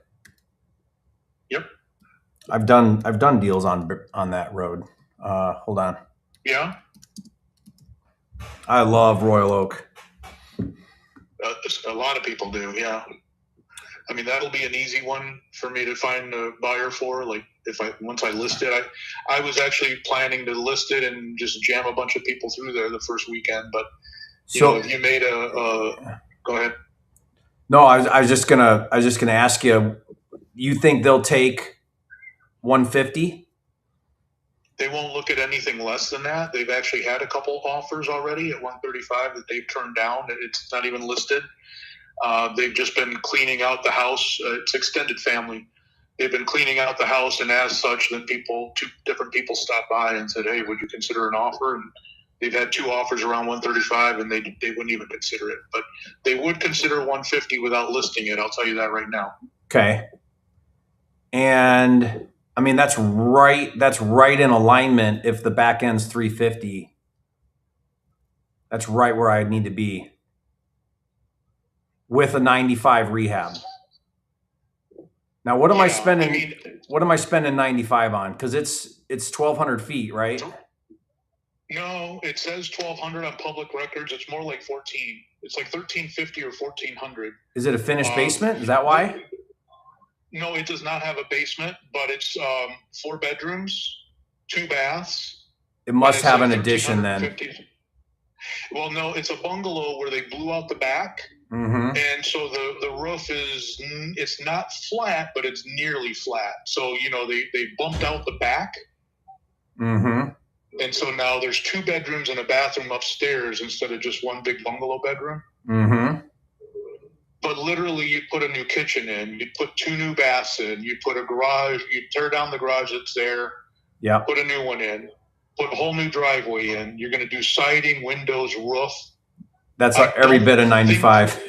Yep. I've done deals on that road. Hold on. Yeah. I love Royal Oak. A lot of people do. Yeah. I mean, that'll be an easy one for me to find a buyer for. Like once I list it, I was actually planning to list it and just jam a bunch of people through there the first weekend. But if you made go ahead. No, I was just gonna ask you. You think they'll take 150? They won't look at anything less than that. They've actually had a couple offers already at 135 that they've turned down. It's not even listed. They've just been cleaning out the house. It's extended family. They've been cleaning out the house, and as such, then two different people stopped by and said, "Hey, would you consider an offer?" And they've had 2 offers around 135, and they wouldn't even consider it. But they would consider 150 without listing it. I'll tell you that right now. Okay. And I mean, that's right in alignment. If the back end's 350, that's right where I need to be with a 95 rehab. Now, what am I spending? What am I spending 95 on? Because it's 1,200 feet, right? No, it says 1,200 on public records. It's more like 14. It's like 1,350 or 1,400. Is it a finished basement? Is that why? No, it does not have a basement, but it's 4 bedrooms, 2 baths. It must have an addition then. Well, no, it's a bungalow where they blew out the back. Mm-hmm. And so the roof it's not flat, but it's nearly flat. So, they bumped out the back. Mm-hmm. And so now there's 2 bedrooms and a bathroom upstairs instead of just one big bungalow bedroom. Mm-hmm. But literally, you put a new kitchen in, you put 2 new baths in, you put a garage, you tear down the garage that's there, Yeah. put a new one in, put a whole new driveway in. You're going to do siding, windows, roof. That's every bit of 95.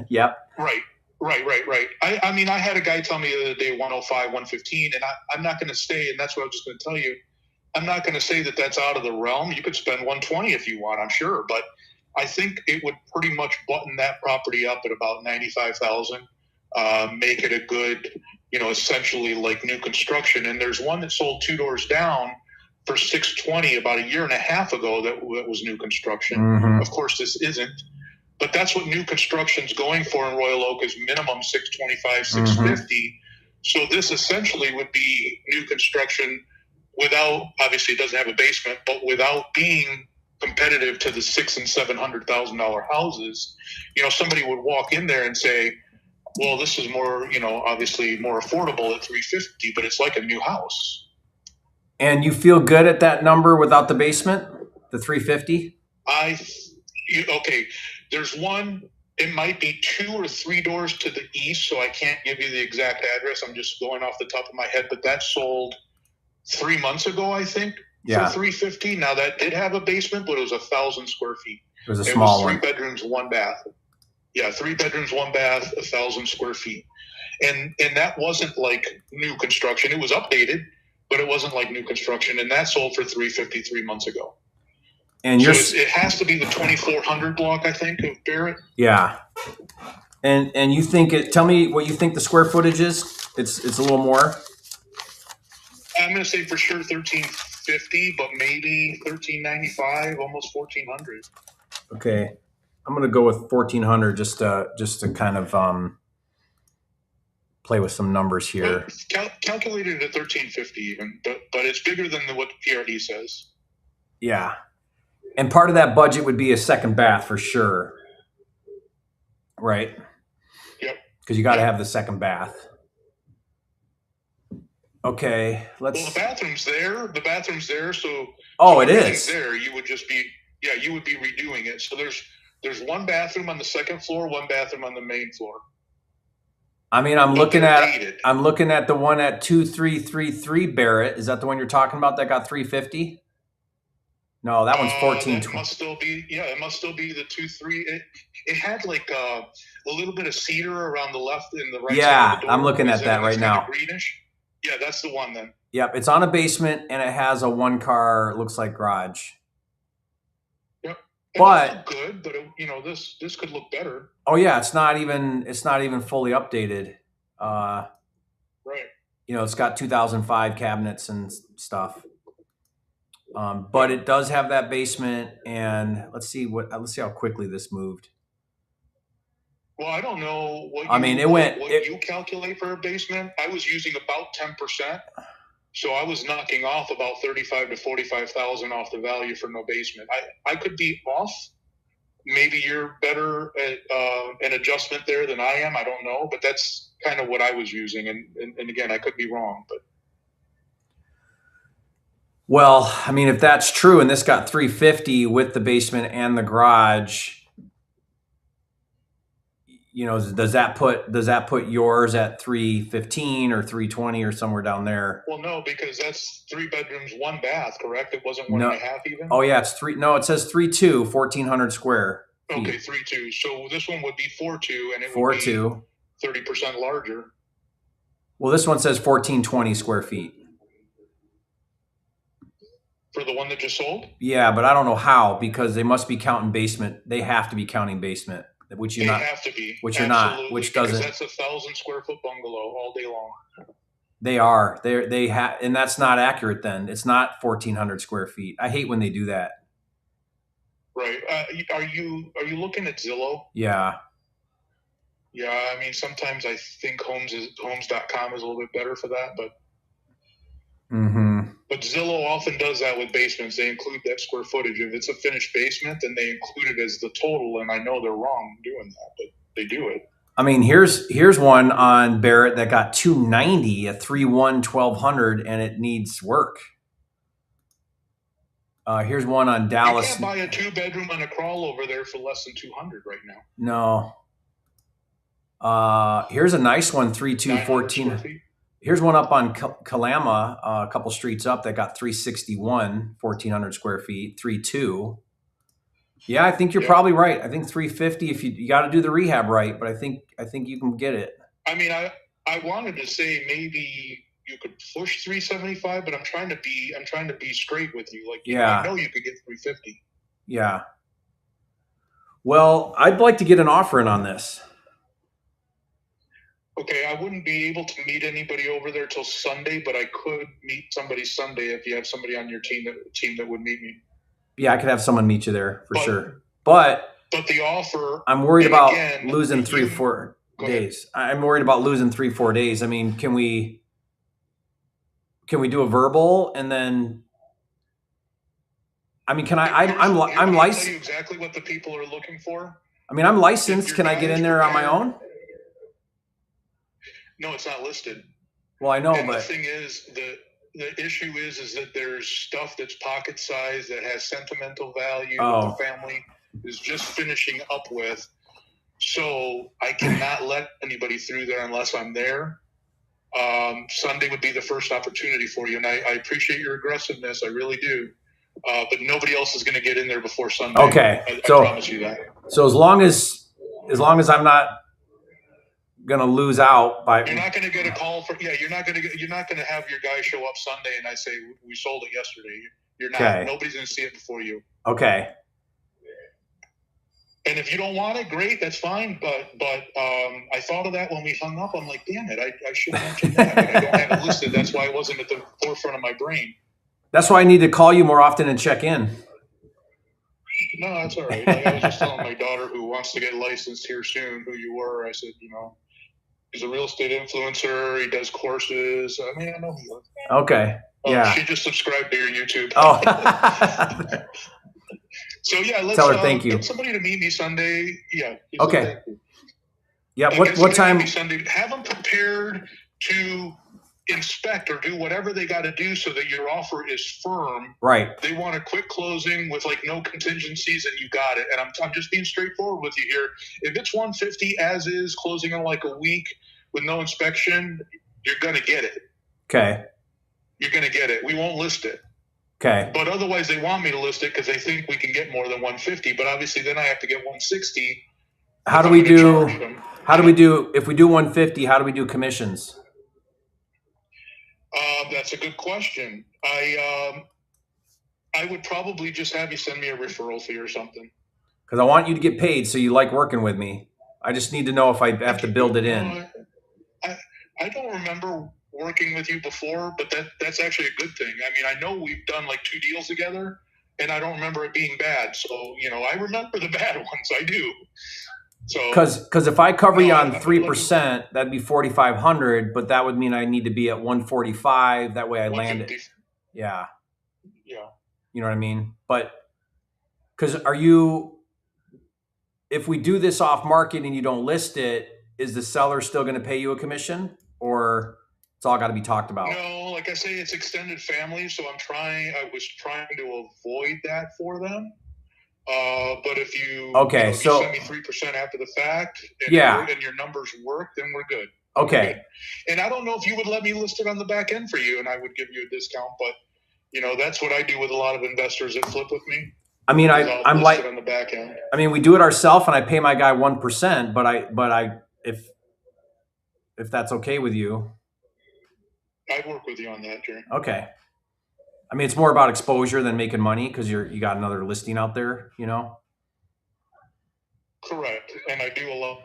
Yep. Right. I mean, I had a guy tell me the other day 105, 115, and I'm not going to say, and that's what I was just going to tell you. I'm not going to say that that's out of the realm. You could spend 120 if you want, I'm sure, but I think it would pretty much button that property up at about 95,000, make it a good, essentially like new construction. And there's one that sold 2 doors down for 620 about a year and a half ago that was new construction. Mm-hmm. Of course, this isn't. But that's what new construction's going for in Royal Oak is minimum 625, 650. Mm-hmm. So this essentially would be new construction without, obviously it doesn't have a basement, but without being competitive to the $600,000 and $700,000 houses. Somebody would walk in there and say, well, this is more, obviously more affordable at 350, but it's like a new house. And you feel good at that number without the basement, the 350? Okay. There's one, it might be 2 or 3 doors to the east, so I can't give you the exact address. I'm just going off the top of my head, but that sold 3 months ago, I think, for 350. Now that did have a basement, but it was 1,000 square feet. It was a small one. 3 bedrooms, 1 bath. Yeah, 3 bedrooms, 1 bath, 1,000 square feet. And that wasn't like new construction. It was updated, but it wasn't like new construction. And that sold for 350 3 months ago. And so it has to be the 2400 block, I think, of Barrett. Yeah. And you think tell me what you think the square footage is. It's a little more. I'm going to say for sure 1350, but maybe 1395, almost 1400. Okay. I'm going to go with 1400 just to kind of play with some numbers here. Calculated at 1350 even, but it's bigger than what the PRD says. Yeah. And part of that budget would be a second bath for sure. Right? Yep. Because you got to have the second bath. Okay, let's. Well, the bathroom's there. So. Oh, it is. There, you would just be. Yeah, you would be redoing it. So there's 1 bathroom on the second floor, 1 bathroom on the main floor. I mean, I'm looking at the one at 2333 Barrett. Is that the one you're talking about that got 350? No, that one's 1420. It must still be the 2-3. It had like a little bit of cedar around the left and the right side of the door. I'm looking at that right now. Greenish. Yeah, that's the one then. Yep, it's on a basement and it has a 1-car, looks like garage. Yep. But good, but this could look better. Oh yeah, it's not even fully updated. Right. It's got 2005 cabinets and stuff. But it does have that basement, and let's see how quickly this moved. Well, I don't know what you calculate for a basement. I was using about 10%, so I was knocking off about 35 to 45,000 off the value for no basement. I could be off. Maybe you're better at an adjustment there than I am. I don't know, but that's kind of what I was using, and again, I could be wrong, but. Well, I mean, if that's true, and this got 350 with the basement and the garage, does that put yours at 315 or 320 or somewhere down there? Well, no, because that's 3 bedrooms, 1 bath, correct? It wasn't 1.5 even. Oh yeah, it's 3. No, it says 3.2, 1400 square feet. Okay, 3.2. So this one would be 4.2, and it 4.2, 30% larger. Well, this one says 1420 square feet. For the one that just sold? Yeah, but I don't know how, because they must be counting basement. They have to be counting basement, which you're not. They have to be. Which you're not. Which doesn't. That's 1,000 square foot bungalow all day long. They are. They have, and that's not accurate. Then it's not 1,400 square feet. I hate when they do that. Right. Are you looking at Zillow? Yeah. Yeah. I mean, sometimes I think homes.com is a little bit better for that, but. Mm-hmm. But Zillow often does that with basements. They include that square footage. If it's a finished basement, then they include it as the total. And I know they're wrong doing that, but they do it. I mean, here's one on Barrett that got 290 at 3.1 1,200, and it needs work. Here's one on Dallas. You can't buy a 2-bedroom on a crawl over there for less than 200 right now. No. Here's a nice one, 3.2, 900 square 14. feet? Here's one up on Kalama, a couple streets up that got 361, 1,400 square feet, 3.2. Yeah, I think you're probably right. I think 350 if you got to do the rehab right, but I think you can get it. I mean, I wanted to say maybe you could push 375, but I'm trying to be straight with you. Like, Yeah. I know you could get 350. Yeah. Well, I'd like to get an offer in on this. Okay, I wouldn't be able to meet anybody over there till Sunday, but I could meet somebody Sunday if you have somebody on your team that would meet me. Yeah, I could have someone meet you there for sure. But the offer, I'm worried about again, losing 3-4 days. I'm worried about losing 3-4 days. I mean, can we do a verbal and then? I mean, can I'm licensed. Tell you exactly what the people are looking for. I mean, I'm licensed. Can I get in there on my own? No, it's not listed. Well, I know, and but the thing is, the issue is that there's stuff that's pocket size that has sentimental value that the family is just finishing up with. So I cannot let anybody through there unless I'm there. Sunday would be the first opportunity for you, and I appreciate your aggressiveness. I really do. But nobody else is going to get in there before Sunday. Okay, I promise you that. So as long as I'm not going to lose out by, you're not going to get a call for. Yeah, you're not going to have your guy show up Sunday and I say we sold it yesterday. You're not. Okay. Nobody's going to see it before you. Okay. And if you don't want it, great, that's fine. But I thought of that when we hung up. I'm like, damn it, I should have mentioned that. But I don't have it listed. That's why it wasn't at the forefront of my brain. That's why I need to call you more often and check in. No, that's all right. I was just telling my daughter who wants to get licensed here soon who you were. I said, he's a real estate influencer. He does courses. I mean, I know he is. Okay. Yeah. She just subscribed to your YouTube. Oh. So yeah, let's tell her thank you. Get somebody to meet me Sunday. Yeah. Okay. Yeah. What time? Sunday. Have them prepared to inspect or do whatever they got to do so that your offer is firm. Right. They want a quick closing with like no contingencies, and you got it. And I'm just being straightforward with you here. If it's 150 as is, closing in like a week with no inspection, you're gonna get it. Okay. You're gonna get it. We won't list it. Okay. But otherwise, they want me to list it because they think we can get more than 150. But obviously, then I have to get 160. How do we do? If we do 150? How do we do commissions? That's a good question. I would probably just have you send me a referral fee or something. Because I want you to get paid, so you like working with me. I just need to know if I have to build it in. I don't remember working with you before, but that's actually a good thing. I mean, I know we've done like 2 deals together, and I don't remember it being bad. So, I remember the bad ones. I do. So, because if I cover you on 3%, that'd be 4,500, but that would mean I need to be at 145. That way I land it. Yeah. Yeah. You know what I mean? But because if we do this off market and you don't list it, is the seller still going to pay you a commission, or it's all got to be talked about? No, like I say, it's extended family. So I was trying to avoid that for them. But if you, so send me 3% after the fact and your numbers work, then we're good. Okay. We're good. And I don't know if you would let me list it on the back end for you and I would give you a discount, but that's what I do with a lot of investors that flip with me. I mean, I'm like, on the back end. I mean, we do it ourselves and I pay my guy 1%, but if that's okay with you. I'd work with you on that, Jerry. Okay. I mean, it's more about exposure than making money because you got another listing out there, Correct, and I do a lot.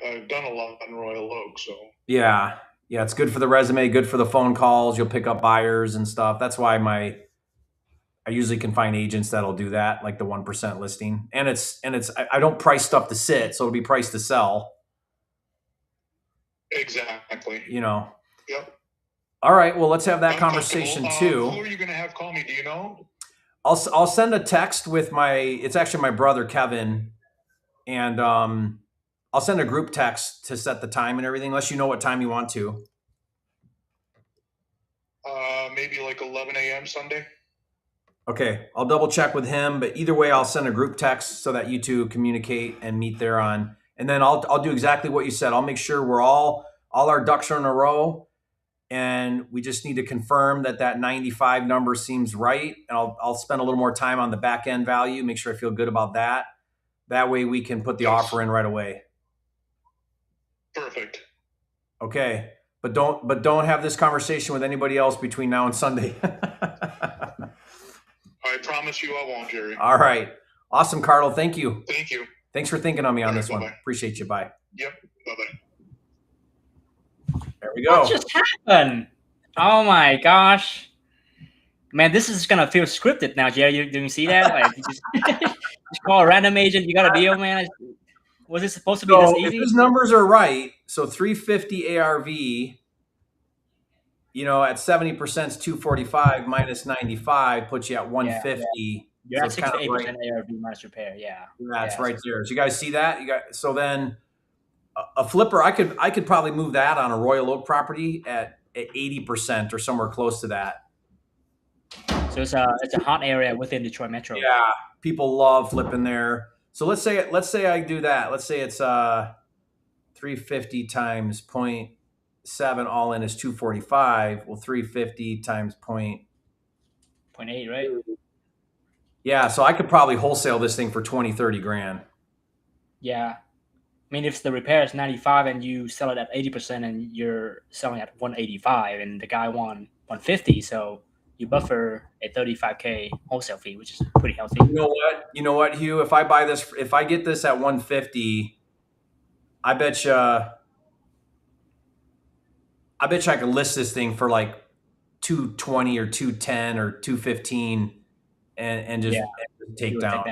I've done a lot on Royal Oak, so yeah, it's good for the resume, good for the phone calls. You'll pick up buyers and stuff. That's why I usually can find agents that'll do that, like the 1% listing, and I don't price stuff to sit, so it'll be priced to sell. Exactly. Yep. All right. Well, let's have that conversation too. Who are you going to have call me? Do you know? I'll send a text with it's actually my brother, Kevin. And I'll send a group text to set the time and everything, unless you know what time you want to. Maybe like 11 a.m. Sunday. Okay. I'll double check with him, but either way, I'll send a group text so that you two communicate and meet there and and then I'll do exactly what you said. I'll make sure we're all our ducks are in a row, and we just need to confirm that 95 number seems right. And I'll spend a little more time on the back end value, make sure I feel good about that. That way we can put the offer in right away. Perfect. Okay. But don't have this conversation with anybody else between now and Sunday. I promise you I won't, Jerry. All right. Awesome, Carlo. Thank you. Thank you. Thanks for thinking on me on this bye-bye. one. Appreciate you. Bye. Yep. Bye-bye. There we go. What just happened? Oh my gosh. Man, this is going to feel scripted now, Jerry. Do you see that? Like, you just call a random agent. You got a deal, man. Was it supposed to be this easy? If his numbers are right, so 350 ARV, at 70% is 245 minus 95 puts you at 150. You're at so 68% ARV minus repair. Yeah. That's right there. So you guys see that? So then a flipper, I could probably move that on a Royal Oak property at 80% or somewhere close to that. So it's a hot area within Detroit Metro. Yeah, people love flipping there. So let's say I do that. Let's say it's 350 times 0.7 all in is 245. Well, 350 times 0.8, right? Yeah, so I could probably wholesale this thing for 20-30 grand. Yeah. I mean, if the repair is 95 and you sell it at 80% and you're selling at 185 and the guy won 150, so you buffer a 35K wholesale fee, which is pretty healthy. You know what, Hugh? If I get this at 150, I bet you I could list this thing for like 220 or 210 or 215 and just take down.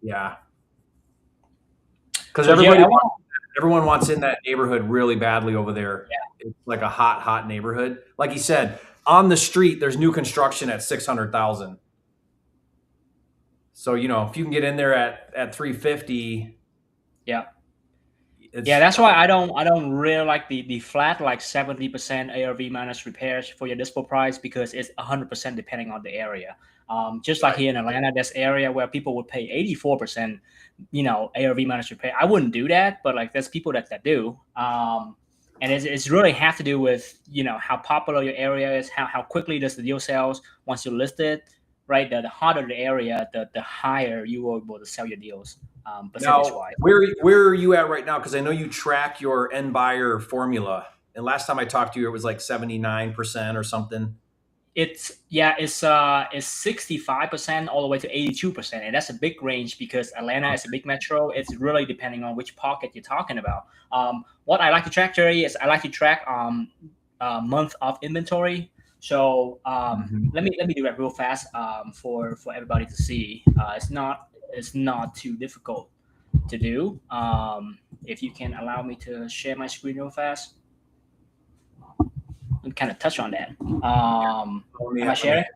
Yeah. Because everyone wants in that neighborhood really badly over there. Yeah. It's like a hot neighborhood. Like you said, on the street, there's new construction at 600,000. So, if you can get in there at 350. Yeah. That's why I don't really like the flat, like 70% ARV minus repairs for your dispo price, because it's 100% depending on the area. Just like here in Atlanta, there's area where people would pay 84%, ARV minus repair. I wouldn't do that, but like there's people that do. And it's really have to do with, how popular your area is, how quickly does the deal sells once you list it, right? The hotter the area, the higher you will be able to sell your deals, percentage-wise. Now, where are you at right now? Because I know you track your end buyer formula. And last time I talked to you, it was like 79% or something. It's 65% all the way to 82%. And that's a big range because Atlanta is a big metro. It's really depending on which pocket you're talking about. What I like to track, Jerry, is I like to track month of inventory. So let me do that real fast for everybody to see. It's not too difficult to do. If you can allow me to share my screen real fast. And kind of touch on that. Am I sharing? There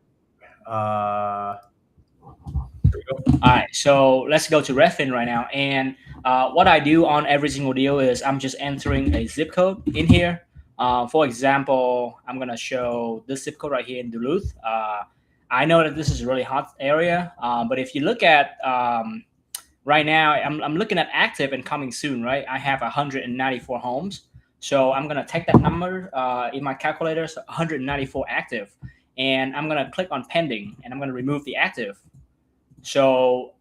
you go. All right, so let's go to Redfin right now. And what I do on every single deal is I'm just entering a zip code in here. For example, I'm going to show this zip code right here in Duluth. I know that this is a really hot area, but if you look at right now, I'm looking at active and coming soon, right? I have 194 homes. So I'm going to take that number in my calculator, so 194 active, and I'm going to click on pending, and I'm going to remove the active. So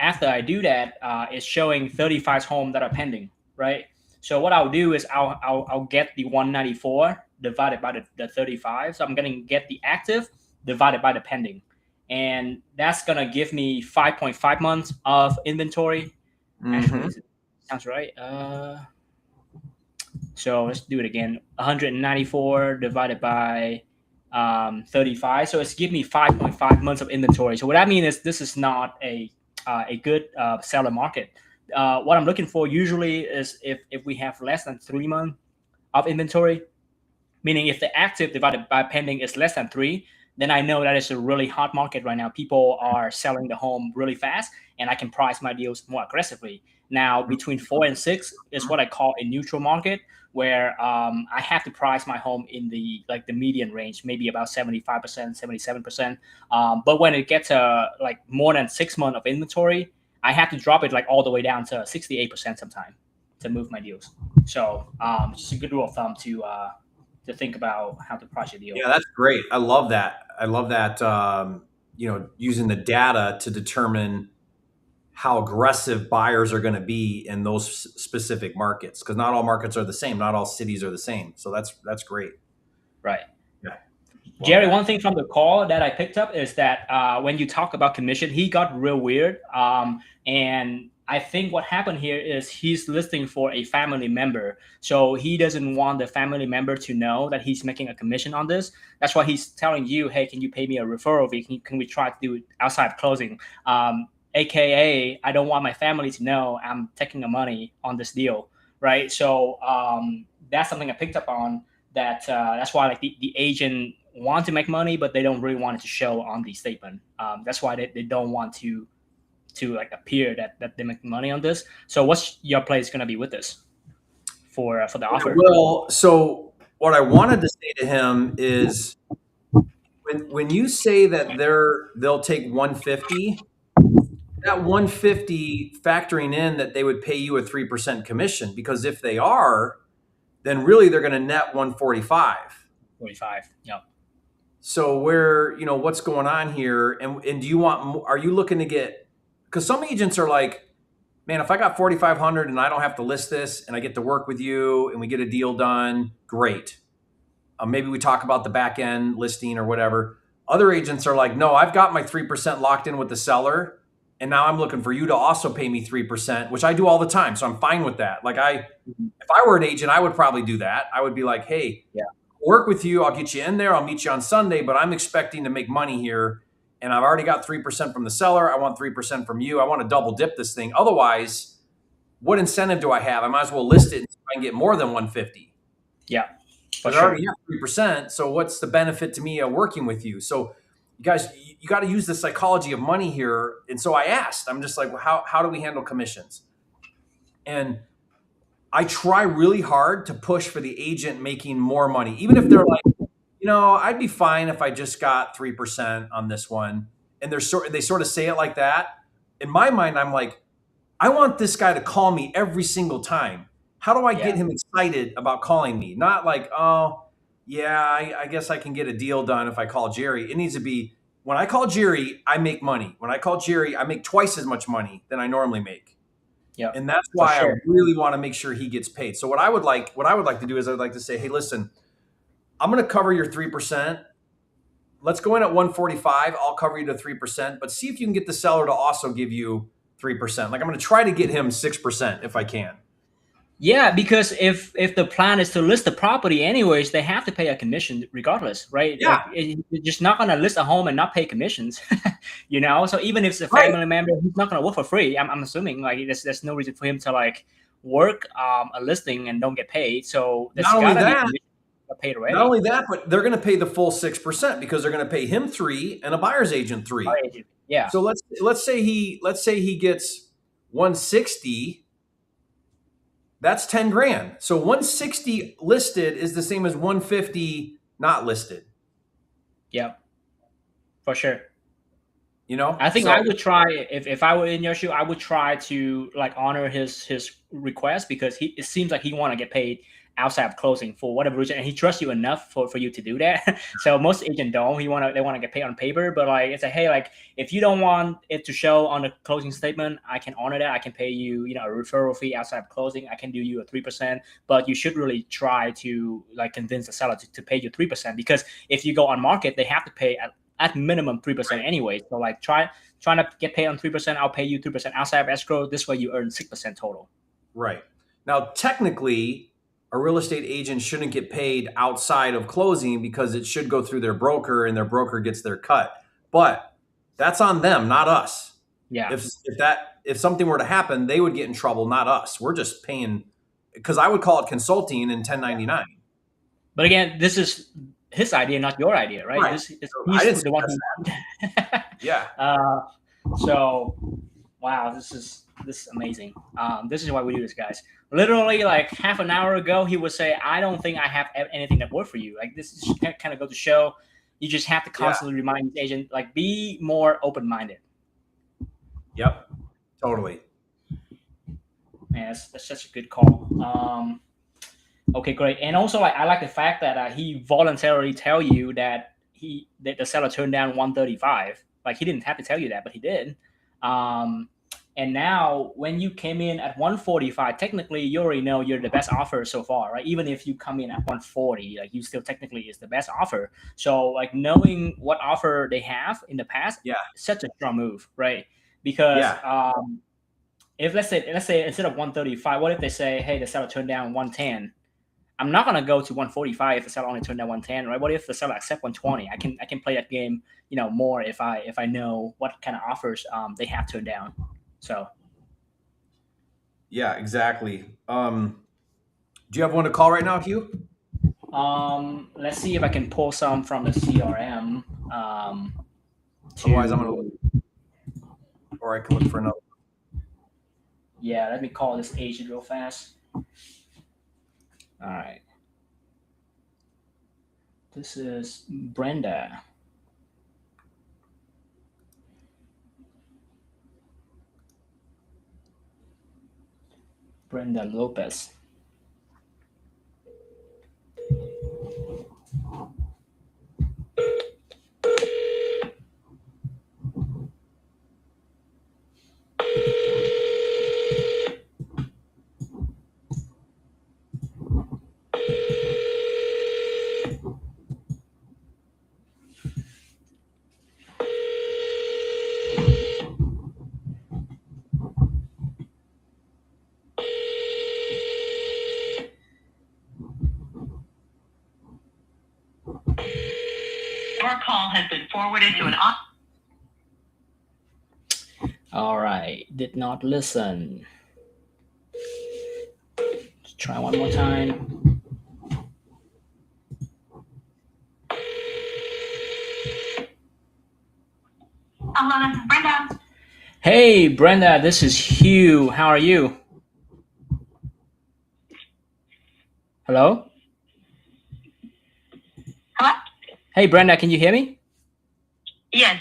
after I do that, it's showing 35 homes that are pending, right? So what I'll do is I'll get the 194 divided by the 35. So I'm going to get the active divided by the pending, and that's going to give me 5.5 months of inventory. Actually, sounds right. So let's do it again. 194 divided by 35. So it's giving me 5.5 months of inventory. So what I mean is this is not a good seller market. What I'm looking for usually is if we have less than 3 months of inventory, meaning if the active divided by pending is less than 3, then I know that it's a really hot market right now. People are selling the home really fast, and I can price my deals more aggressively. Now, between 4 and 6 is what I call a neutral market, where I have to price my home in the median range, maybe about 75%, 77%. But when it gets like more than 6 months of inventory, I have to drop it like all the way down to 68% sometime to move my deals. So just a good rule of thumb to think about how to price your deal. Yeah, that's great. I love that. Using the data to determine how aggressive buyers are going to be in those specific markets, because not all markets are the same. Not all cities are the same. So that's great. Right. Yeah. Jerry, one thing from the call that I picked up is that when you talk about commission, he got real weird. And I think what happened here is he's listing for a family member. So he doesn't want the family member to know that he's making a commission on this. That's why he's telling you, hey, can you pay me a referral fee? Can we try to do it outside of closing? AKA, I don't want my family to know I'm taking the money on this deal, right? So that's something I picked up on. That's why like the agent want to make money, but they don't really want it to show on the statement. That's why they don't want to like appear that they make money on this. So what's your place going to be with this for the offer? Well, so what I wanted to say to him is when you say that they'll take 150, that 150 factoring in that they would pay you a 3% commission, because if they are, then really they're going to net 145. 45. Yep. So what's going on here? And do are you looking to get, because some agents are like, man, if I got 4,500 and I don't have to list this and I get to work with you and we get a deal done, great. Maybe we talk about the back end listing or whatever. Other agents are like, no, I've got my 3% locked in with the seller. And now I'm looking for you to also pay me 3%, which I do all the time. So I'm fine with that. Like if I were an agent, I would probably do that. I would be like, hey, work with you. I'll get you in there. I'll meet you on Sunday, but I'm expecting to make money here. And I've already got 3% from the seller. I want 3% from you. I want to double dip this thing. Otherwise, what incentive do I have? I might as well list it and see if I can get more than 150. Yeah. But I already have 3%. So what's the benefit to me of working with you? So you guys, you got to use the psychology of money here. And so I asked, I'm just like, well, how do we handle commissions? And I try really hard to push for the agent making more money, even if they're like, I'd be fine if I just got 3% on this one. And they sort of say it like that. In my mind, I'm like, I want this guy to call me every single time. How do I get him excited about calling me? Not like, oh, yeah, I guess I can get a deal done if I call Jerry. It needs to be, when I call Jerry, I make money. When I call Jerry, I make twice as much money than I normally make. Yeah. And that's why I really want to make sure he gets paid. So what I would like to do is I'd like to say, hey, listen, I'm going to cover your 3%. Let's go in at 145. I'll cover you to 3%, but see if you can get the seller to also give you 3%. Like I'm going to try to get him 6% if I can. Yeah, because if the plan is to list the property anyways, they have to pay a commission regardless, right? Yeah. Like, you're just not going to list a home and not pay commissions, So even if it's a family member, he's not going to work for free. I'm assuming like there's no reason for him to like work a listing and don't get paid. So there's got to be paid already. Not only that, but they're going to pay the full 6% because they're going to pay him 3% and a buyer's agent 3%. Yeah. So let's say he gets 160. That's 10 grand. So 160 listed is the same as 150 not listed. Yeah, for sure. I think I would try, if I were in your shoe, I would try to like honor his request, because it seems like he want to get paid outside of closing for whatever reason, and he trusts you enough for you to do that. So most agents don't. They want to get paid on paper, but like it's like, hey, like if you don't want it to show on the closing statement, I can honor that. I can pay you, a referral fee outside of closing. I can do you a 3%, but you should really try to like convince the seller to pay you 3%, because if you go on market, they have to pay at minimum 3% anyway. So like trying to get paid on 3%, I'll pay you 3% outside of escrow. This way you earn 6% total. Right. Now, technically, a real estate agent shouldn't get paid outside of closing because it should go through their broker and their broker gets their cut. But that's on them, not us. Yeah. If something were to happen, they would get in trouble, not us. We're just paying, because I would call it consulting and 1099. But again, this is his idea, not your idea, right? He's the one who Yeah. So, wow, this is amazing. This is why we do this, guys. Literally, like half an hour ago, he would say, "I don't think I have anything that works for you." Like this is kind of go to show. You just have to constantly remind the agent, like, be more open-minded. Yep. Totally. Man, that's such a good call. Okay, great. And also, I like the fact that he voluntarily tell you that that the seller turned down 135. Like he didn't have to tell you that, but he did. Um, and now, when you came in at 145, technically you already know you're the best offer so far, right? Even if you come in at 140, like you still technically is the best offer. So, like knowing what offer they have in the past, Yeah. such a strong move, right? Because Yeah. if let's say instead of 135, what if they say, hey, the seller turned down 110? I'm not gonna go to 145 if the seller only turned down 110, right? What if the seller accept 120? I can play that game, more if I know what kind of offers they have turned down. So Yeah, exactly. Do you have one to call right now, Hugh? let's see if I can pull some from the CRM. Otherwise, I'm gonna look, or I can look for another. Yeah, let me call this agent real fast. All right. This is Brenda. Brenda Lopez. Your call has been forwarded to an All right, did not listen. Let's try one more time. Hello, this is Brenda. Hey, Brenda, this is Hugh. How are you? Hello? Hello? Hey, Brenda, can you hear me? Yes.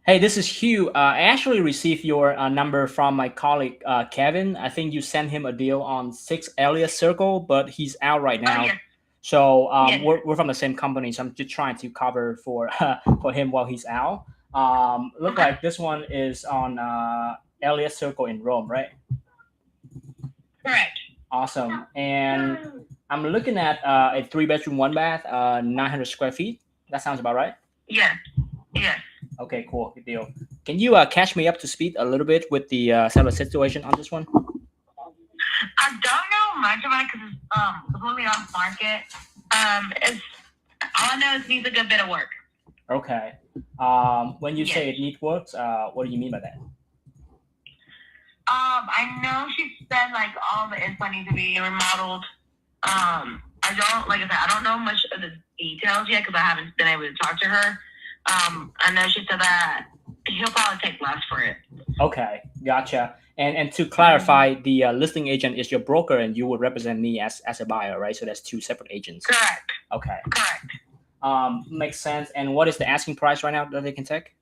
Hey, this is Hugh. I actually received your number from my colleague Kevin. I think you sent him a deal on 6 Elliott Circle, but he's out right now. yes. So Yes. we're from the same company, so I'm just trying to cover for for him while he's out. Look Okay. like this one is on Elliott Circle in Rome, right? Correct. Awesome. And I'm looking at a 3-bedroom, 1 bath, 900 square feet. That sounds about right. Yes. Yes. Okay, cool. Good deal. Can you catch me up to speed a little bit with the seller situation on this one? I don't know much about it because it's completely off market. It's all I know is it needs a good bit of work. Okay. When you say it needs work, what do you mean by that? I know she said like all the inside needs to be remodeled. I don't know much of the details yet because I haven't been able to talk to her. I know she said that he'll probably take less for it. Okay, gotcha. And to clarify, the listing agent is your broker, and you would represent me as a buyer, right? So that's 2 separate agents. Correct. Okay. Correct. Makes sense. And what is the asking price right now that they can take?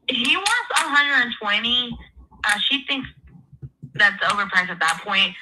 He wants 120. She thinks that's overpriced at that point.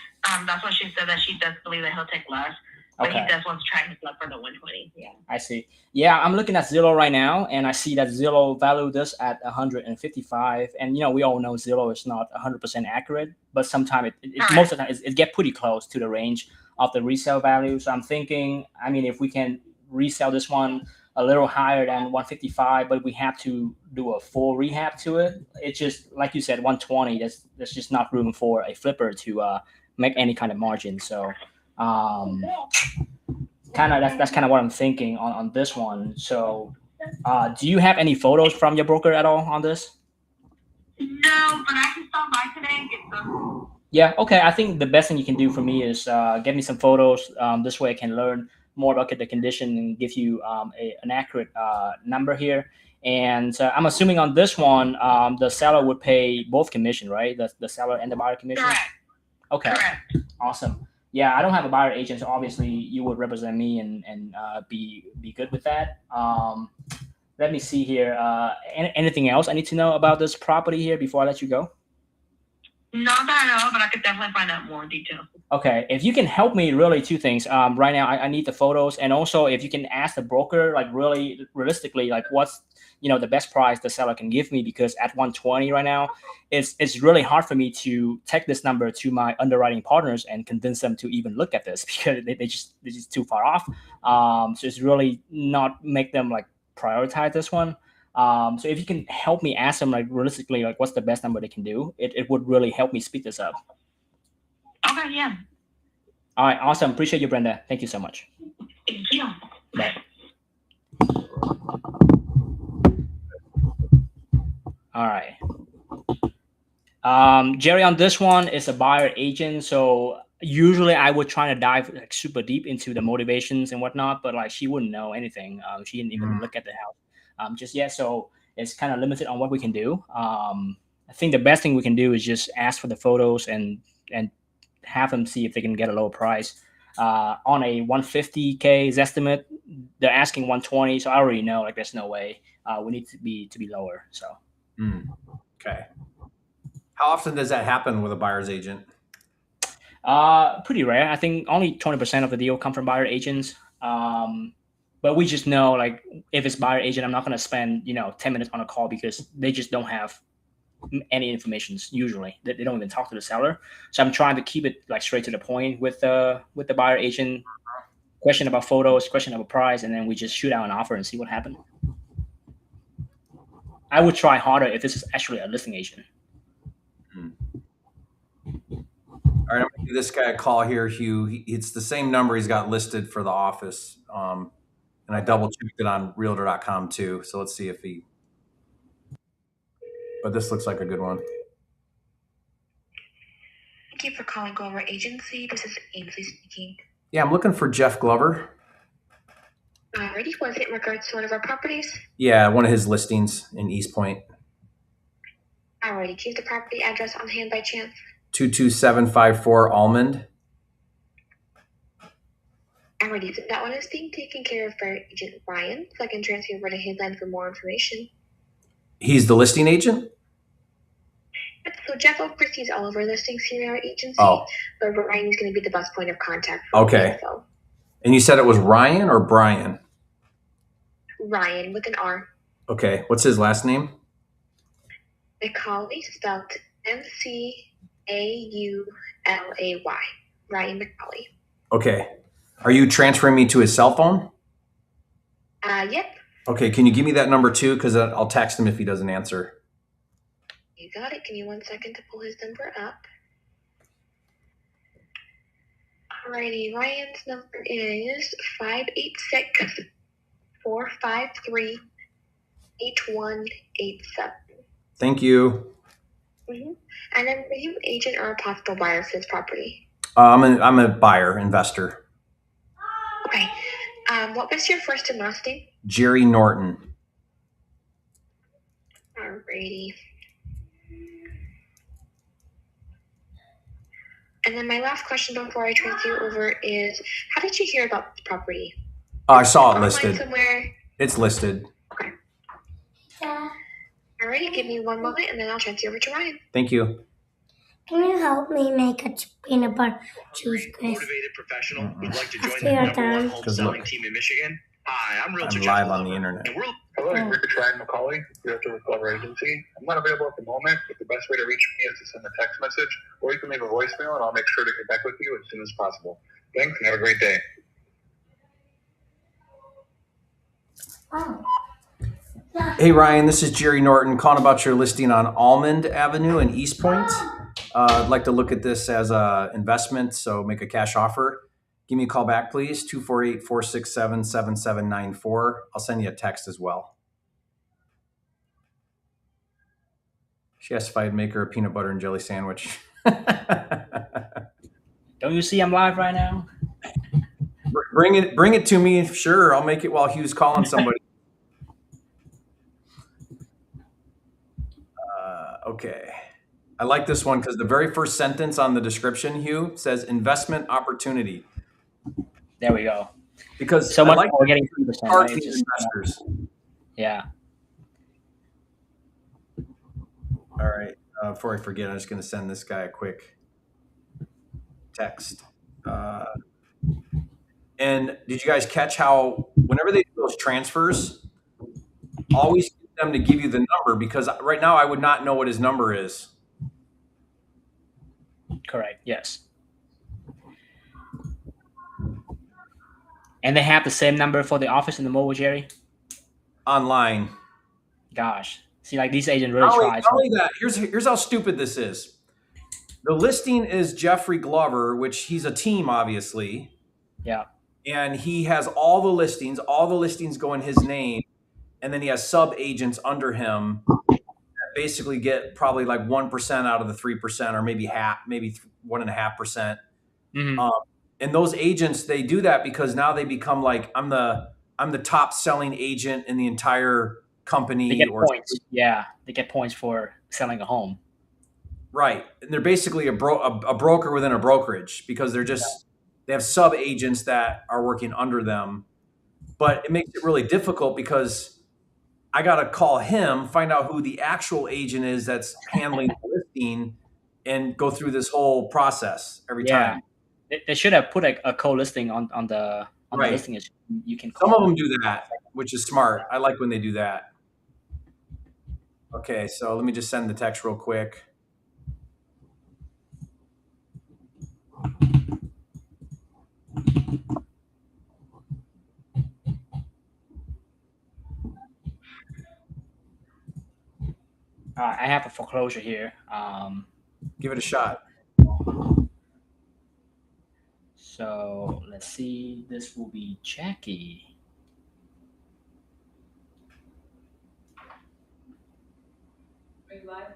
That's what she said, that she does believe that he'll take less. But Okay. he does want to try his luck for the 120. Yeah. I see. Yeah, I'm looking at Zillow right now, and I see that Zillow valued this at 155. And we all know Zillow is not 100% accurate, but sometimes most of the time it get pretty close to the range of the resale value. So I'm thinking, if we can resell this one a little higher than 155, but we have to do a full rehab to it. It's just like you said, 120. There's just not room for a flipper to make any kind of margin. So. That's kind of what I'm thinking on this one. So, do you have any photos from your broker at all on this? No, but I can stop by today and get some. Yeah, okay. I think the best thing you can do for me is get me some photos. This way I can learn more about the condition and give you an accurate number here. And I'm assuming on this one, the seller would pay both commission, right? The seller and the buyer commission? Correct. Okay. Correct. Awesome. Yeah, I don't have a buyer agent, so obviously you would represent me and be good with that. Let me see here. Anything else I need to know about this property here before I let you go? Not that I know, but I could definitely find out more details. Okay, if you can help me, really two things. Right now, I need the photos, and also if you can ask the broker, like really realistically, like what's the best price the seller can give me, because at 120 right now, it's really hard for me to take this number to my underwriting partners and convince them to even look at this because they're just too far off. So it's really not make them like prioritize this one. So if you can help me ask them like realistically, like what's the best number they can do, it would really help me speed this up. Okay, yeah. All right, awesome. Appreciate you, Brenda. Thank you so much. Thank you. Bye. All right. Jerry, on this one is a buyer agent. So usually I would try to dive like super deep into the motivations and whatnot, but like she wouldn't know anything. She didn't even look at the house just yet. So it's kind of limited on what we can do. I think the best thing we can do is just ask for the photos and have them see if they can get a lower price. On a 150K estimate, they're asking 120, so I already know like there's no way. We need to be lower. So Okay. How often does that happen with a buyer's agent? Pretty rare. I think only 20% of the deal come from buyer agents. But we just know like if it's buyer agent, I'm not going to spend 10 minutes on a call because they just don't have any information. Usually they don't even talk to the seller. So I'm trying to keep it like straight to the point with the buyer agent. Question about photos, question about price, and then we just shoot out an offer and see what happens. I would try harder if this is actually a listing agent. All right, I'm gonna give this guy a call here, Hugh. It's the same number he's got listed for the office, and I double checked it on Realtor.com too. So let's see if he. But this looks like a good one. Thank you for calling Glover Agency. This is Ainsley speaking. Yeah, I'm looking for Jeff Glover. Alrighty, was it in regards to one of our properties? Yeah, one of his listings in East Point. Alrighty, do you have the property address on hand by chance? 22754 Almond. Alrighty, so that one is being taken care of by Agent Ryan, so I can transfer over to his line for more information. He's the listing agent? Yep, so Jeff oversees all of our listings here at our agency, Oh. but Ryan is going to be the best point of contact for Okay. info. And you said it was Ryan or Brian? Ryan with an R. Okay, what's his last name? McCauley, spelled McAulay. Ryan McCauley. Okay. Are you transferring me to his cell phone? Yep. Okay, can you give me that number too? Because I'll text him if he doesn't answer. You got it. Give me 1 second to pull his number up. Alrighty, Ryan's number is 586-453-8187. Thank you. And then, are you an agent or a possible buyer for this property? I'm a buyer, investor. Okay. What was your first and last name? Jerry Norton. Alrighty. And then my last question before I transfer you over is, how did you hear about the property? I saw it Online listed. somewhere? It's listed. Okay. Alrighty, give me 1 moment and then I'll transfer you over to Ryan. Thank you. Can you help me make a peanut butter juice, Chris? Motivated professional would like to join See the your number turn. one Because wholesaling look, team in Michigan. Hi, I'm Realtor I'm Jeff live on the Glover, internet. and we're Hello, you're Ryan McCauley, Director with Glover Agency. I'm not available at the moment, but the best way to reach me is to send a text message, or you can leave a voicemail, and I'll make sure to get back with you as soon as possible. Thanks, and have a great day. Hey Ryan, this is Jerry Norton calling about your listing on Almond Avenue in East Point. I'd like to look at this as an investment, so make a cash offer. Give me a call back, please, 248-467-7794. I'll send you a text as well. She asked if I'd make her a peanut butter and jelly sandwich. Don't you see I'm live right now? Bring it to me. Sure, I'll make it while Hugh's calling somebody. Okay. I like this one because the very first sentence on the description, Hugh, says investment opportunity. There we go. Because So I much like for getting 3%. Right? targeting It's just, investors. yeah. All right. Before I forget, I'm just going to send this guy a quick text. And did you guys catch how whenever they do those transfers, always get them to give you the number, because right now I would not know what his number is. Correct. Yes. And they have the same number for the office and the mobile, Jerry? Online. Gosh. See, like these agents really try. Not only that, here's how stupid this is. The listing is Jeffrey Glover, which he's a team, obviously. Yeah. And he has all the listings. All the listings go in his name. And then he has sub agents under him that basically get probably like 1% out of the 3%, or maybe half, maybe 1.5%. Mm-hmm. And those agents, they do that because now they become like, I'm the top selling agent in the entire company. They get points. Yeah, they get points for selling a home. Right, and they're basically a broker within a brokerage, because they have sub agents that are working under them. But it makes it really difficult because I got to call him, find out who the actual agent is that's handling the listing, and go through this whole process every time. They should have put a co-listing on the listing. You can call Some of them do that, which is smart. I like when they do that. Okay, so let me just send the text real quick. I have a foreclosure here. Give it a shot. So let's see. This will be Jackie. Are you live?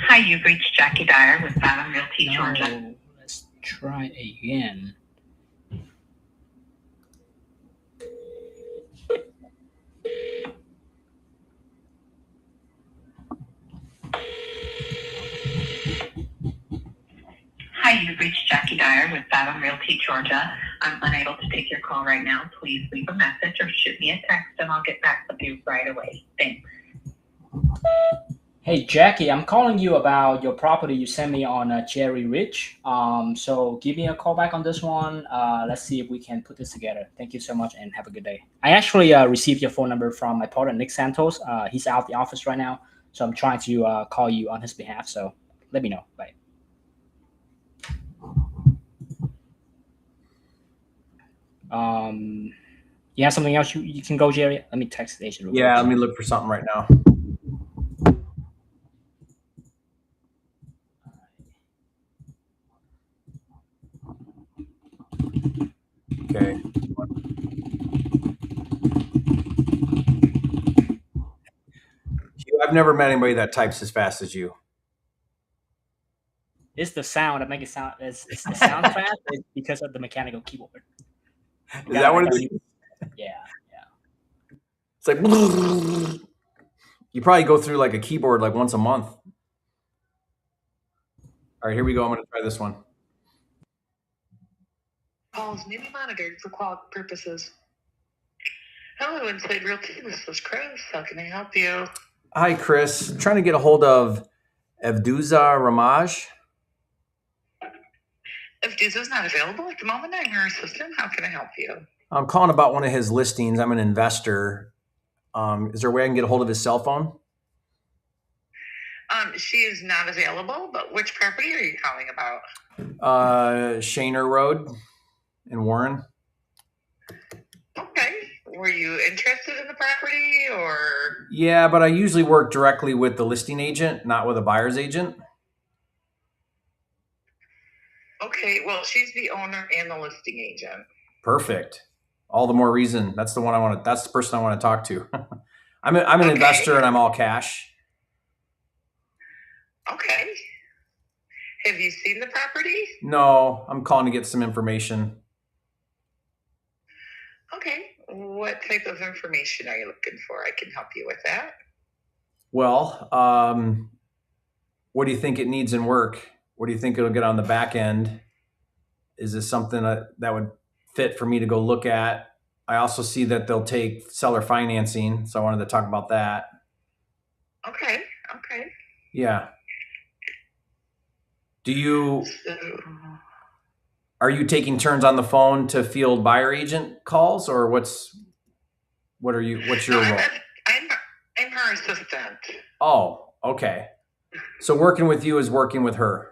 Hi, you've reached Jackie Dyer with Vacant Realty, Georgia. Let's try again. Hi, you've reached Jackie Dyer with Vacant Realty, Georgia. I'm unable to take your call right now. Please leave a message or shoot me a text and I'll get back with you right away. Thanks. Hey, Jackie, I'm calling you about your property you sent me on Jerry Ridge. So give me a call back on this one. Let's see if we can put this together. Thank you so much and have a good day. I actually received your phone number from my partner, Nick Santos. He's out of the office right now, so I'm trying to call you on his behalf. So let me know. Bye. You have something else you can go, Jerry? Let me text the agent. Yeah, let me look for something right now. Okay. I've never met anybody that types as fast as you. It's the sound that makes it sound. It sounds fast because of the mechanical keyboard. Is that what it is? Yeah. It's like you probably go through like a keyboard like once a month. All right, here we go. I'm going to try this one. Calls may be monitored for quality purposes. Hello, Inside Realty. This is Chris. How can I help you? Hi, Chris. I'm trying to get a hold of Evduza Ramaj. Evduza's not available at the moment. I'm your assistant. How can I help you? I'm calling about one of his listings. I'm an investor. Is there a way I can get a hold of his cell phone? She is not available, but which property are you calling about? Shaner Road in Warren. Okay. Were you interested in the property or? Yeah, but I usually work directly with the listing agent, not with a buyer's agent. Okay, well, she's the owner and the listing agent. Perfect. All the more reason. That's the one I want to. That's the person I want to talk to. I'm an investor and I'm all cash. Okay. Have you seen the property? No, I'm calling to get some information. Okay. What type of information are you looking for? I can help you with that. Well, what do you think it needs in work? What do you think it'll get on the back end? Is this something that would fit for me to go look at? I also see that they'll take seller financing, so I wanted to talk about that. Okay. Yeah. So, Are you taking turns on the phone to field buyer agent calls, or what's your role? I'm her assistant. Oh, okay. So working with you is working with her.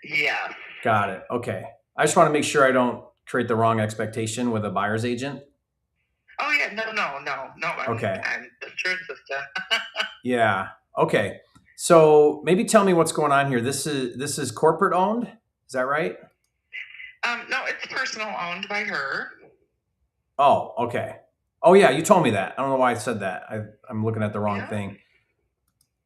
Yeah. Got it. Okay. I just want to make sure I don't create the wrong expectation with a buyer's agent. Oh yeah, no. Okay. I'm just her assistant. Yeah. Okay. So maybe tell me what's going on here. This is corporate owned. Is that right? No, it's personal owned by her. Oh, okay. Oh yeah, you told me that. I don't know why I said that. I'm looking at the wrong thing.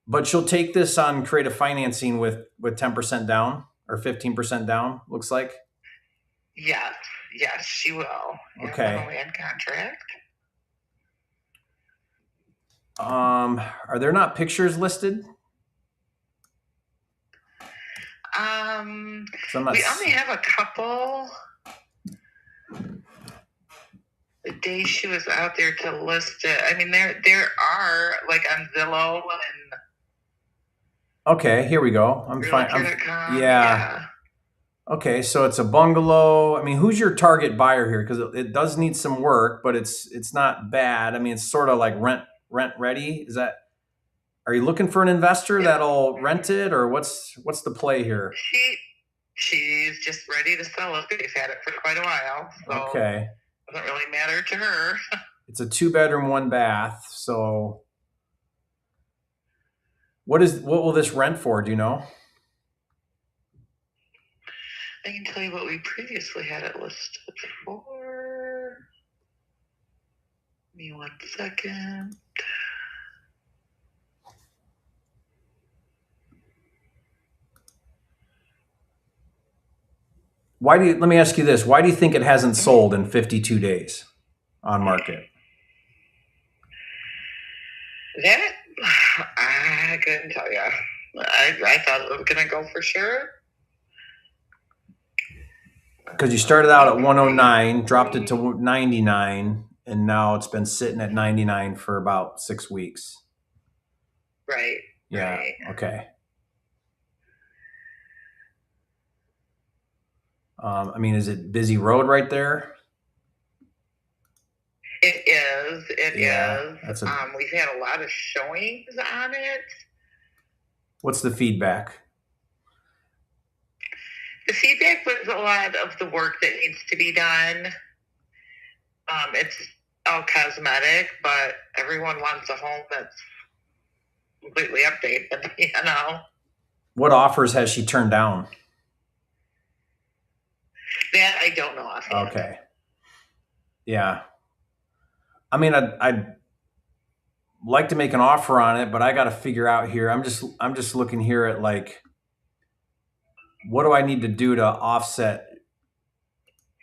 But she'll take this on creative financing with 10% down or 15% down, looks like. Yes, she will. Okay. Yeah, land contract. Are there not pictures listed? We only have a couple. The day she was out there to list it. I mean, there are like on Zillow and. Okay, here we go. I'm fine. Yeah. Okay, so it's a bungalow. I mean, who's your target buyer here? Because it does need some work, but it's not bad. I mean, it's sort of like rent ready. Are you looking for an investor that'll rent it, or what's the play here? She's just ready to sell it. They've had it for quite a while, so okay. It doesn't really matter to her. It's a 2-bedroom, 1-bath. So, what will this rent for? Do you know? I can tell you what we previously had it listed for. Give me 1 second. Let me ask you this. Why do you think it hasn't sold in 52 days on market? That, I couldn't tell you. I thought it was going to go for sure. Because you started out at 109, dropped it to 99, and now it's been sitting at 99 for about 6 weeks. Right. Yeah. Right. Okay. I mean, is it busy road right there? It is. It is. We've had a lot of showings on it. What's the feedback? The feedback was a lot of the work that needs to be done. It's all cosmetic, but everyone wants a home that's completely updated, you know. What offers has she turned down? That I don't know offhand. Okay. Yeah. I mean, I'd like to make an offer on it, but I got to figure out here. I'm just looking here at like, what do I need to do to offset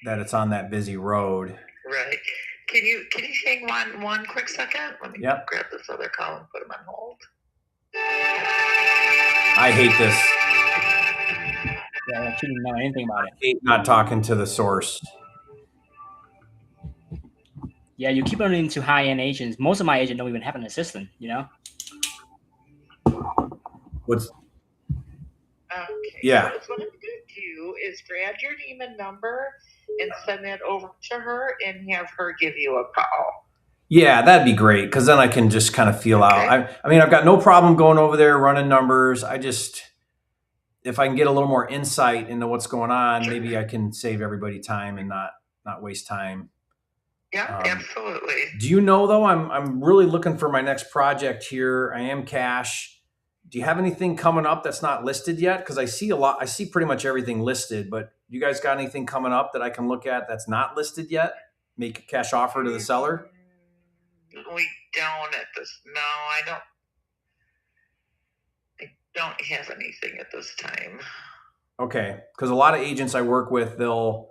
that it's on that busy road? Right. Can you hang one quick second? Let me grab this other call and put him on hold. I hate this. Yeah, I shouldn't know anything about it. I hate not talking to the source. Yeah, you keep running into high-end agents. Most of my agents don't even have an assistant, you know? Yeah. So what I'm going to do is grab your name and number and send that over to her and have her give you a call. Yeah, that'd be great, because then I can just kind of feel out. I mean, I've got no problem going over there, running numbers. If I can get a little more insight into what's going on, maybe I can save everybody time and not waste time. Yeah, absolutely. Do you know, though, I'm really looking for my next project here. I am cash. Do you have anything coming up that's not listed yet? Because I see pretty much everything listed, but you guys got anything coming up that I can look at that's not listed yet? Make a cash offer to the seller? We don't at this. No, I don't have anything at this time. Okay, because a lot of agents I work with, I'll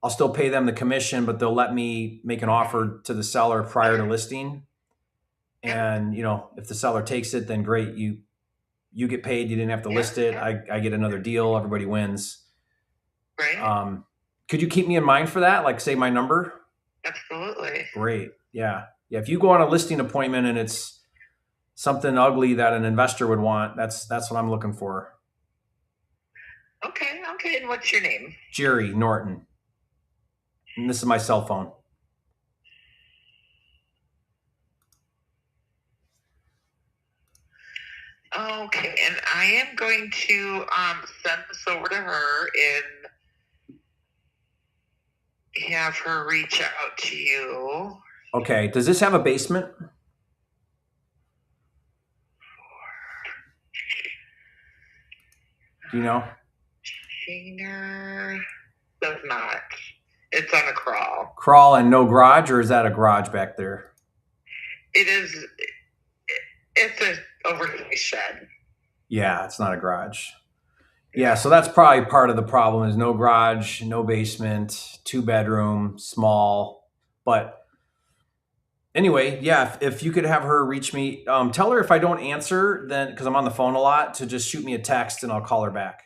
still pay them the commission, but they'll let me make an offer to the seller prior to listing. And, if the seller takes it, then great. You get paid. You didn't have to list it. I get another deal. Everybody wins. Right. Could you keep me in mind for that? Like, say my number? Absolutely. Great. Yeah. If you go on a listing appointment and it's something ugly that an investor would want, that's what I'm looking for. Okay. And what's your name? Jerry Norton. And this is my cell phone. Okay, and I am going to send this over to her and have her reach out to you. Okay. Does this have a basement? Do you know? Trainer does not. It's on a crawl. Crawl and no garage, or is that a garage back there? It is. It's an oversized shed. Yeah, it's not a garage. Yeah, so that's probably part of the problem is no garage, no basement, 2-bedroom, small. But anyway, yeah, if you could have her reach me, tell her if I don't answer, then because I'm on the phone a lot, to just shoot me a text and I'll call her back.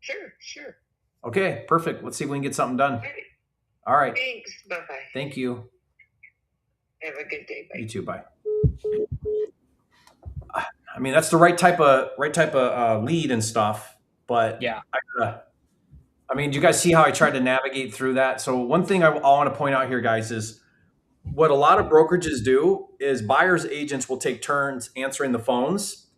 Sure. Okay, perfect. Let's see if we can get something done. Right. All right. Thanks. Bye-bye. Thank you. Have a good day. Bye. You too. Bye. I mean, that's the right type of lead and stuff. But Yeah. I mean, do you guys see how I tried to navigate through that? So one thing I want to point out here, guys, is what a lot of brokerages do is buyers agents will take turns answering the phones,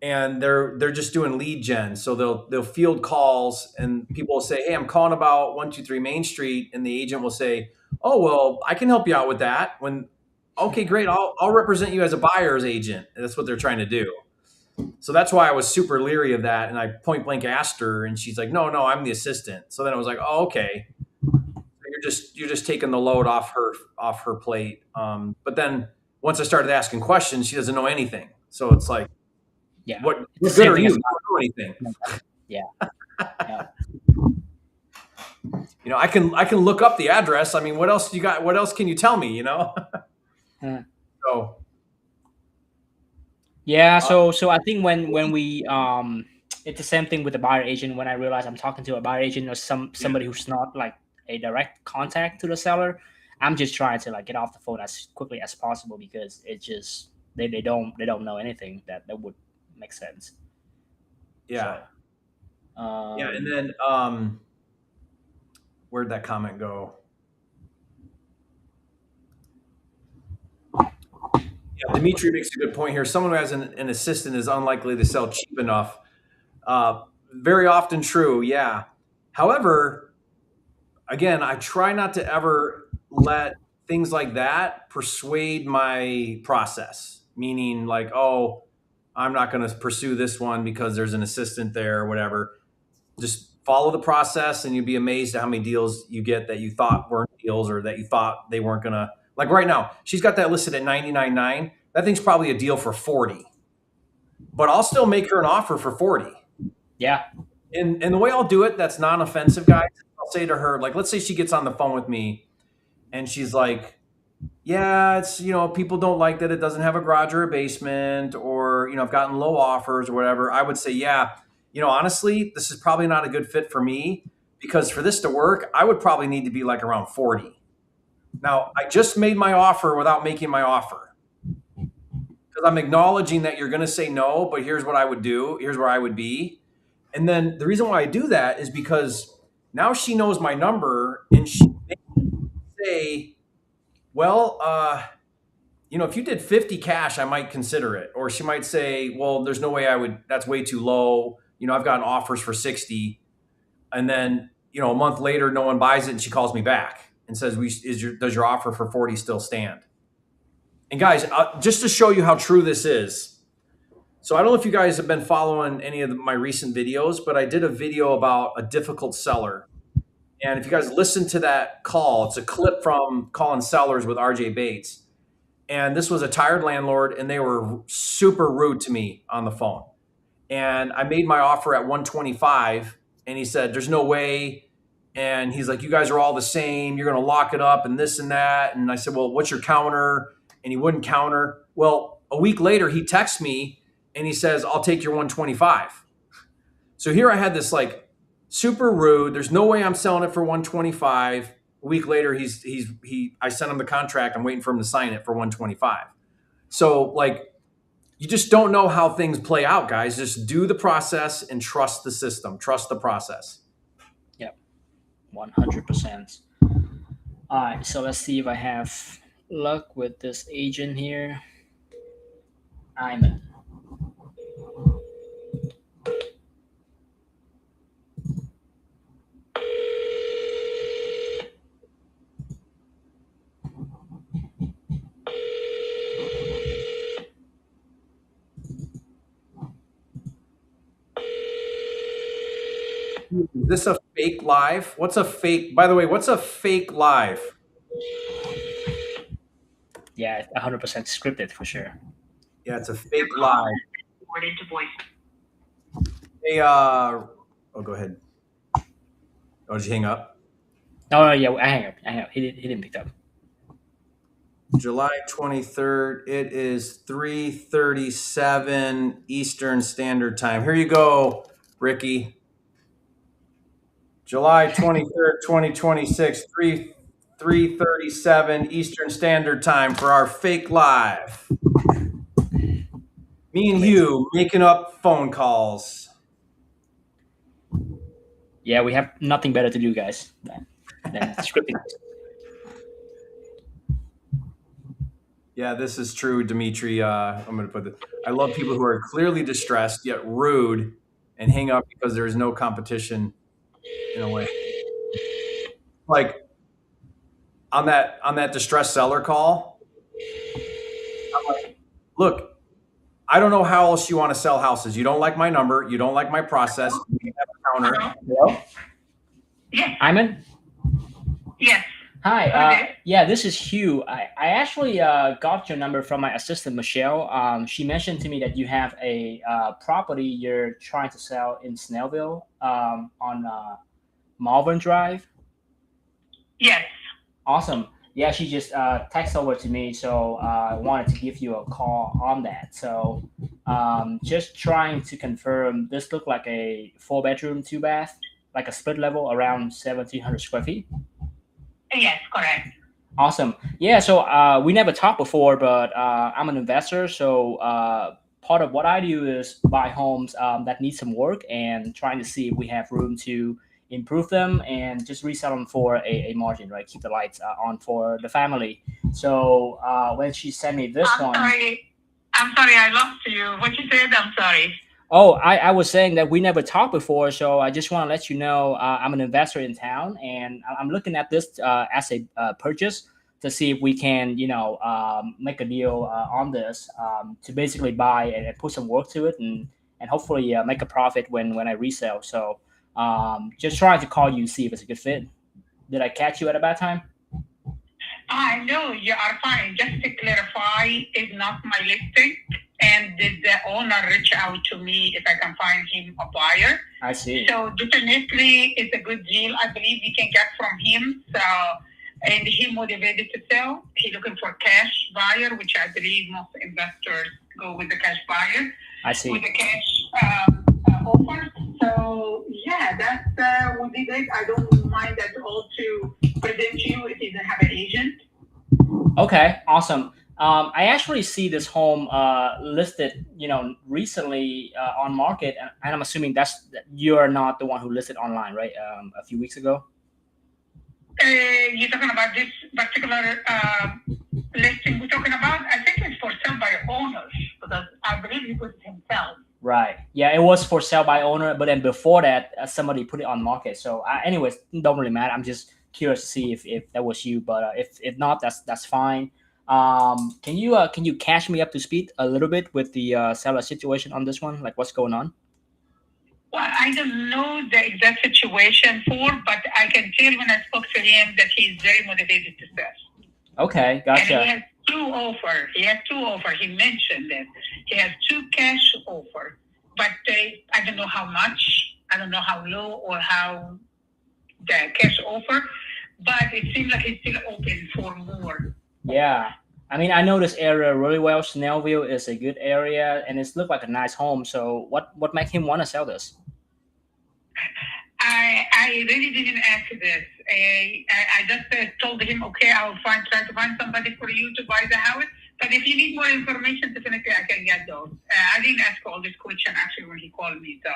and they're just doing lead gen. So they'll field calls, and people will say, "Hey, I'm calling about 123 Main Street," and the agent will say, "Oh, well, I can help you out with that." Okay, great, I'll represent you as a buyer's agent. And that's what they're trying to do. So that's why I was super leery of that, and I point blank asked her, and she's like, "No, I'm the assistant." So then I was like, "Oh, okay." You're just taking the load off her plate. But then once I started asking questions, she doesn't know anything. So it's like, Yeah. what good are you? You don't know anything. Yeah. I can look up the address. I mean, what else you got? What else can you tell me? So. Yeah, so I think when we it's the same thing with the buyer agent. When I realize I'm talking to a buyer agent or somebody who's not like a direct contact to the seller, I'm just trying to like get off the phone as quickly as possible because it just they don't know anything that would make sense. Yeah. So, Yeah, and then where'd that comment go? Yeah, Dimitri makes a good point here. Someone who has an assistant is unlikely to sell cheap enough. Very often true, yeah. However, again, I try not to ever let things like that persuade my process. Meaning like, oh, I'm not going to pursue this one because there's an assistant there or whatever. Just follow the process and you'd be amazed at how many deals you get that you thought weren't deals or that you thought they weren't going to. Like right now, she's got that listed at $99.9. That thing's probably a deal for $40. But I'll still make her an offer for $40. Yeah. And the way I'll do it, that's non-offensive, guys. I'll say to her, like, let's say she gets on the phone with me and she's like, yeah, it's, people don't like that it doesn't have a garage or a basement, or, I've gotten low offers or whatever. I would say, yeah, honestly, this is probably not a good fit for me because for this to work, I would probably need to be like around 40. Now, I just made my offer without making my offer because I'm acknowledging that you're going to say no, but here's what I would do. Here's where I would be. And then the reason why I do that is because now she knows my number and she may say, well, if you did 50 cash, I might consider it. Or she might say, well, there's no way that's way too low. I've gotten offers for 60. And then, a month later, no one buys it and she calls me back and says, does your offer for 40 still stand? And guys, just to show you how true this is. So I don't know if you guys have been following any of my recent videos, but I did a video about a difficult seller. And if you guys listen to that call, it's a clip from Calling Sellers with RJ Bates. And this was a tired landlord and they were super rude to me on the phone. And I made my offer at 125 and he said, there's no way. And he's like, you guys are all the same. You're going to lock it up and this and that. And I said, well, what's your counter? and he wouldn't counter. Well, a week later, he texts me and he says, I'll take your 125. So here I had this like super rude. There's no way I'm selling it for 125. A week later, I sent him the contract. I'm waiting for him to sign it for 125. So like, you just don't know how things play out, guys. Just do the process and trust the system. Trust the process. Yep, 100%. All right, so let's see if I have luck with this agent here. Iman. Is this a fake live? What's a fake? By the way, what's a fake live? Yeah, 100% scripted for sure. Yeah, it's a fake live. Into voice. Hey, oh, go ahead. Oh, did you hang up? Oh, yeah, I hang up. He didn't pick up. July 23rd. It is 3:37 Eastern Standard Time. Here you go, Ricky. July 23rd, 2026, 3:37 Eastern Standard Time for our fake live. Me and Hieu making up phone calls. Yeah, we have nothing better to do, guys, than scripting. Yeah, this is true, Dimitri. I'm going to put it. I love people who are clearly distressed yet rude and hang up because there is no competition. In a way, like on that distressed seller call, I'm like, look, I don't know how else you want to sell houses. You don't like my number. You don't like my process. You have a counter. Hello? Yes. Iman? Yes. Hi. Okay. Yeah, this is Hieu. I actually got your number from my assistant, Michelle. She mentioned to me that you have a property you're trying to sell in Snellville on Malvern Drive. Yes. Awesome. Yeah, she just texted over to me, so I wanted to give you a call on that. So just trying to confirm, this looked like a 4-bedroom, 2-bath, like a split level around 1,700 square feet. Yes, correct. Awesome. Yeah, so we never talked before, but I'm an investor. So part of what I do is buy homes that need some work and trying to see if we have room to improve them and just resell them for a margin, right? Keep the lights on for the family. So when she sent me this one. I'm sorry, I lost you. What you said, I'm sorry. Oh, I was saying that we never talked before, so I just want to let you know I'm an investor in town, and I'm looking at this as a purchase to see if we can, make a deal on this to basically buy and put some work to it, and hopefully make a profit when I resell. So just trying to call you, see if it's a good fit. Did I catch you at a bad time? I know you are fine. Just to clarify, it's not my listing. And did the owner reach out to me if I can find him a buyer? I see. So definitely it's a good deal. I believe we can get from him. So, and he motivated to sell. He's looking for cash buyer, which I believe most investors go with the cash buyer. I see. With the cash offer. So yeah, that's would be great. I don't mind at all to present you if he doesn't have an agent. Okay, awesome. I actually see this home listed, recently on market, and I'm assuming you're not the one who listed online, right? A few weeks ago. You're talking about this particular listing we're talking about? I think it's for sale by owners because I believe he put it himself. Right. Yeah, it was for sale by owner, but then before that, somebody put it on market. So, anyways, don't really matter. I'm just curious to see if that was you, but if not, that's fine. Can you catch me up to speed a little bit with the seller situation on this one? Like what's going on? Well, I don't know the exact situation but I can tell when I spoke to him that he's very motivated to sell. Okay, gotcha. And he has two offers. He mentioned that he has 2 cash offers, but I don't know how much. I don't know how low or how the cash offer, but it seems like he's still open for more. Yeah, I mean, I know this area really well. Snellville is a good area, and it's looked like a nice home. So, what made him want to sell this? I really didn't ask this. I just told him, okay, I'll try to find somebody for you to buy the house. But if you need more information, definitely I can get those. I didn't ask all this question actually when he called me. So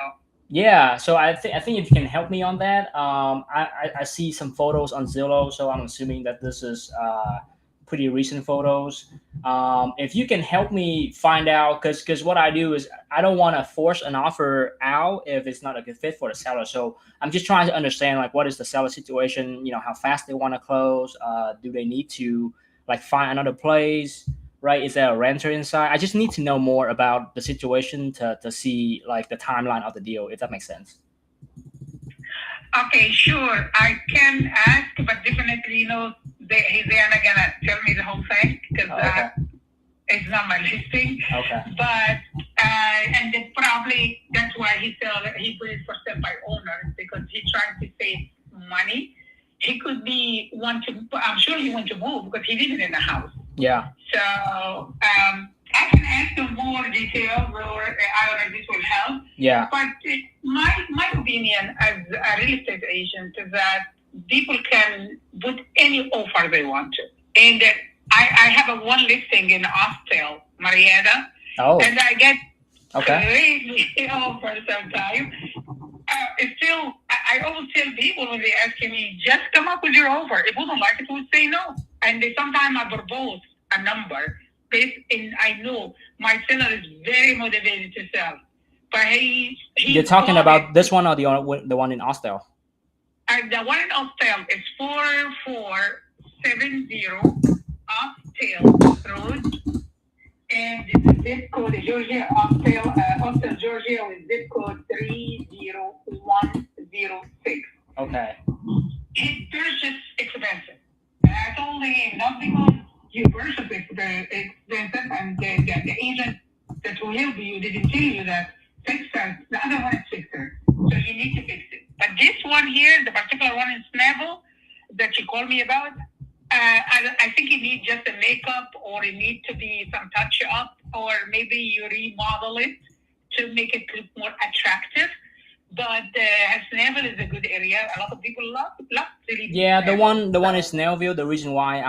Yeah, so I think if you can help me on that, I see some photos on Zillow, so I'm assuming that this is pretty recent photos. If you can help me find out, because what I do is I don't want to force an offer out if it's not a good fit for the seller. So I'm just trying to understand like what is the seller situation, how fast they want to close, do they need to like find another place, right? Is there a renter inside? I just need to know more about the situation to see like the timeline of the deal, if that makes sense. okay, sure, I can ask, but definitely, they're not gonna tell me the whole thing because Okay. it's not my listing. Okay. But and then probably that's why he put it for sale by owner because he's trying to save money. He could be I'm sure he want to move because he lives in a house. Yeah. So I can ask him more details, or I don't know if this will help. Yeah. But my opinion as a real estate agent is that people can put any offer they want to. And I have one listing in Austell, Marietta, Oh. and I get Okay. crazy offers sometimes. Still, I always tell people when they ask me, just come up with your offer. If we don't like it, we'll say no. And sometimes I propose a number based in, I know my seller is very motivated to sell. But You're talking about this one or the one in Austell? The one in Austell is 4470 Austell Road. And the zip code is Georgia, Austell, Georgia, with zip code 30106. Okay. It's just expensive. And I told him not because you purchased expensive, and the agent that will help you didn't tell you that fixer, the other one is fixer. So you need to fix it. But this one here, the particular one in Snellville that you called me about, I think it needs just a makeup, or it needs to be some touch up, or maybe you remodel it to make it look more attractive. But Snellville is a good area. A lot of people love city. Yeah, the one in Snellville. The reason why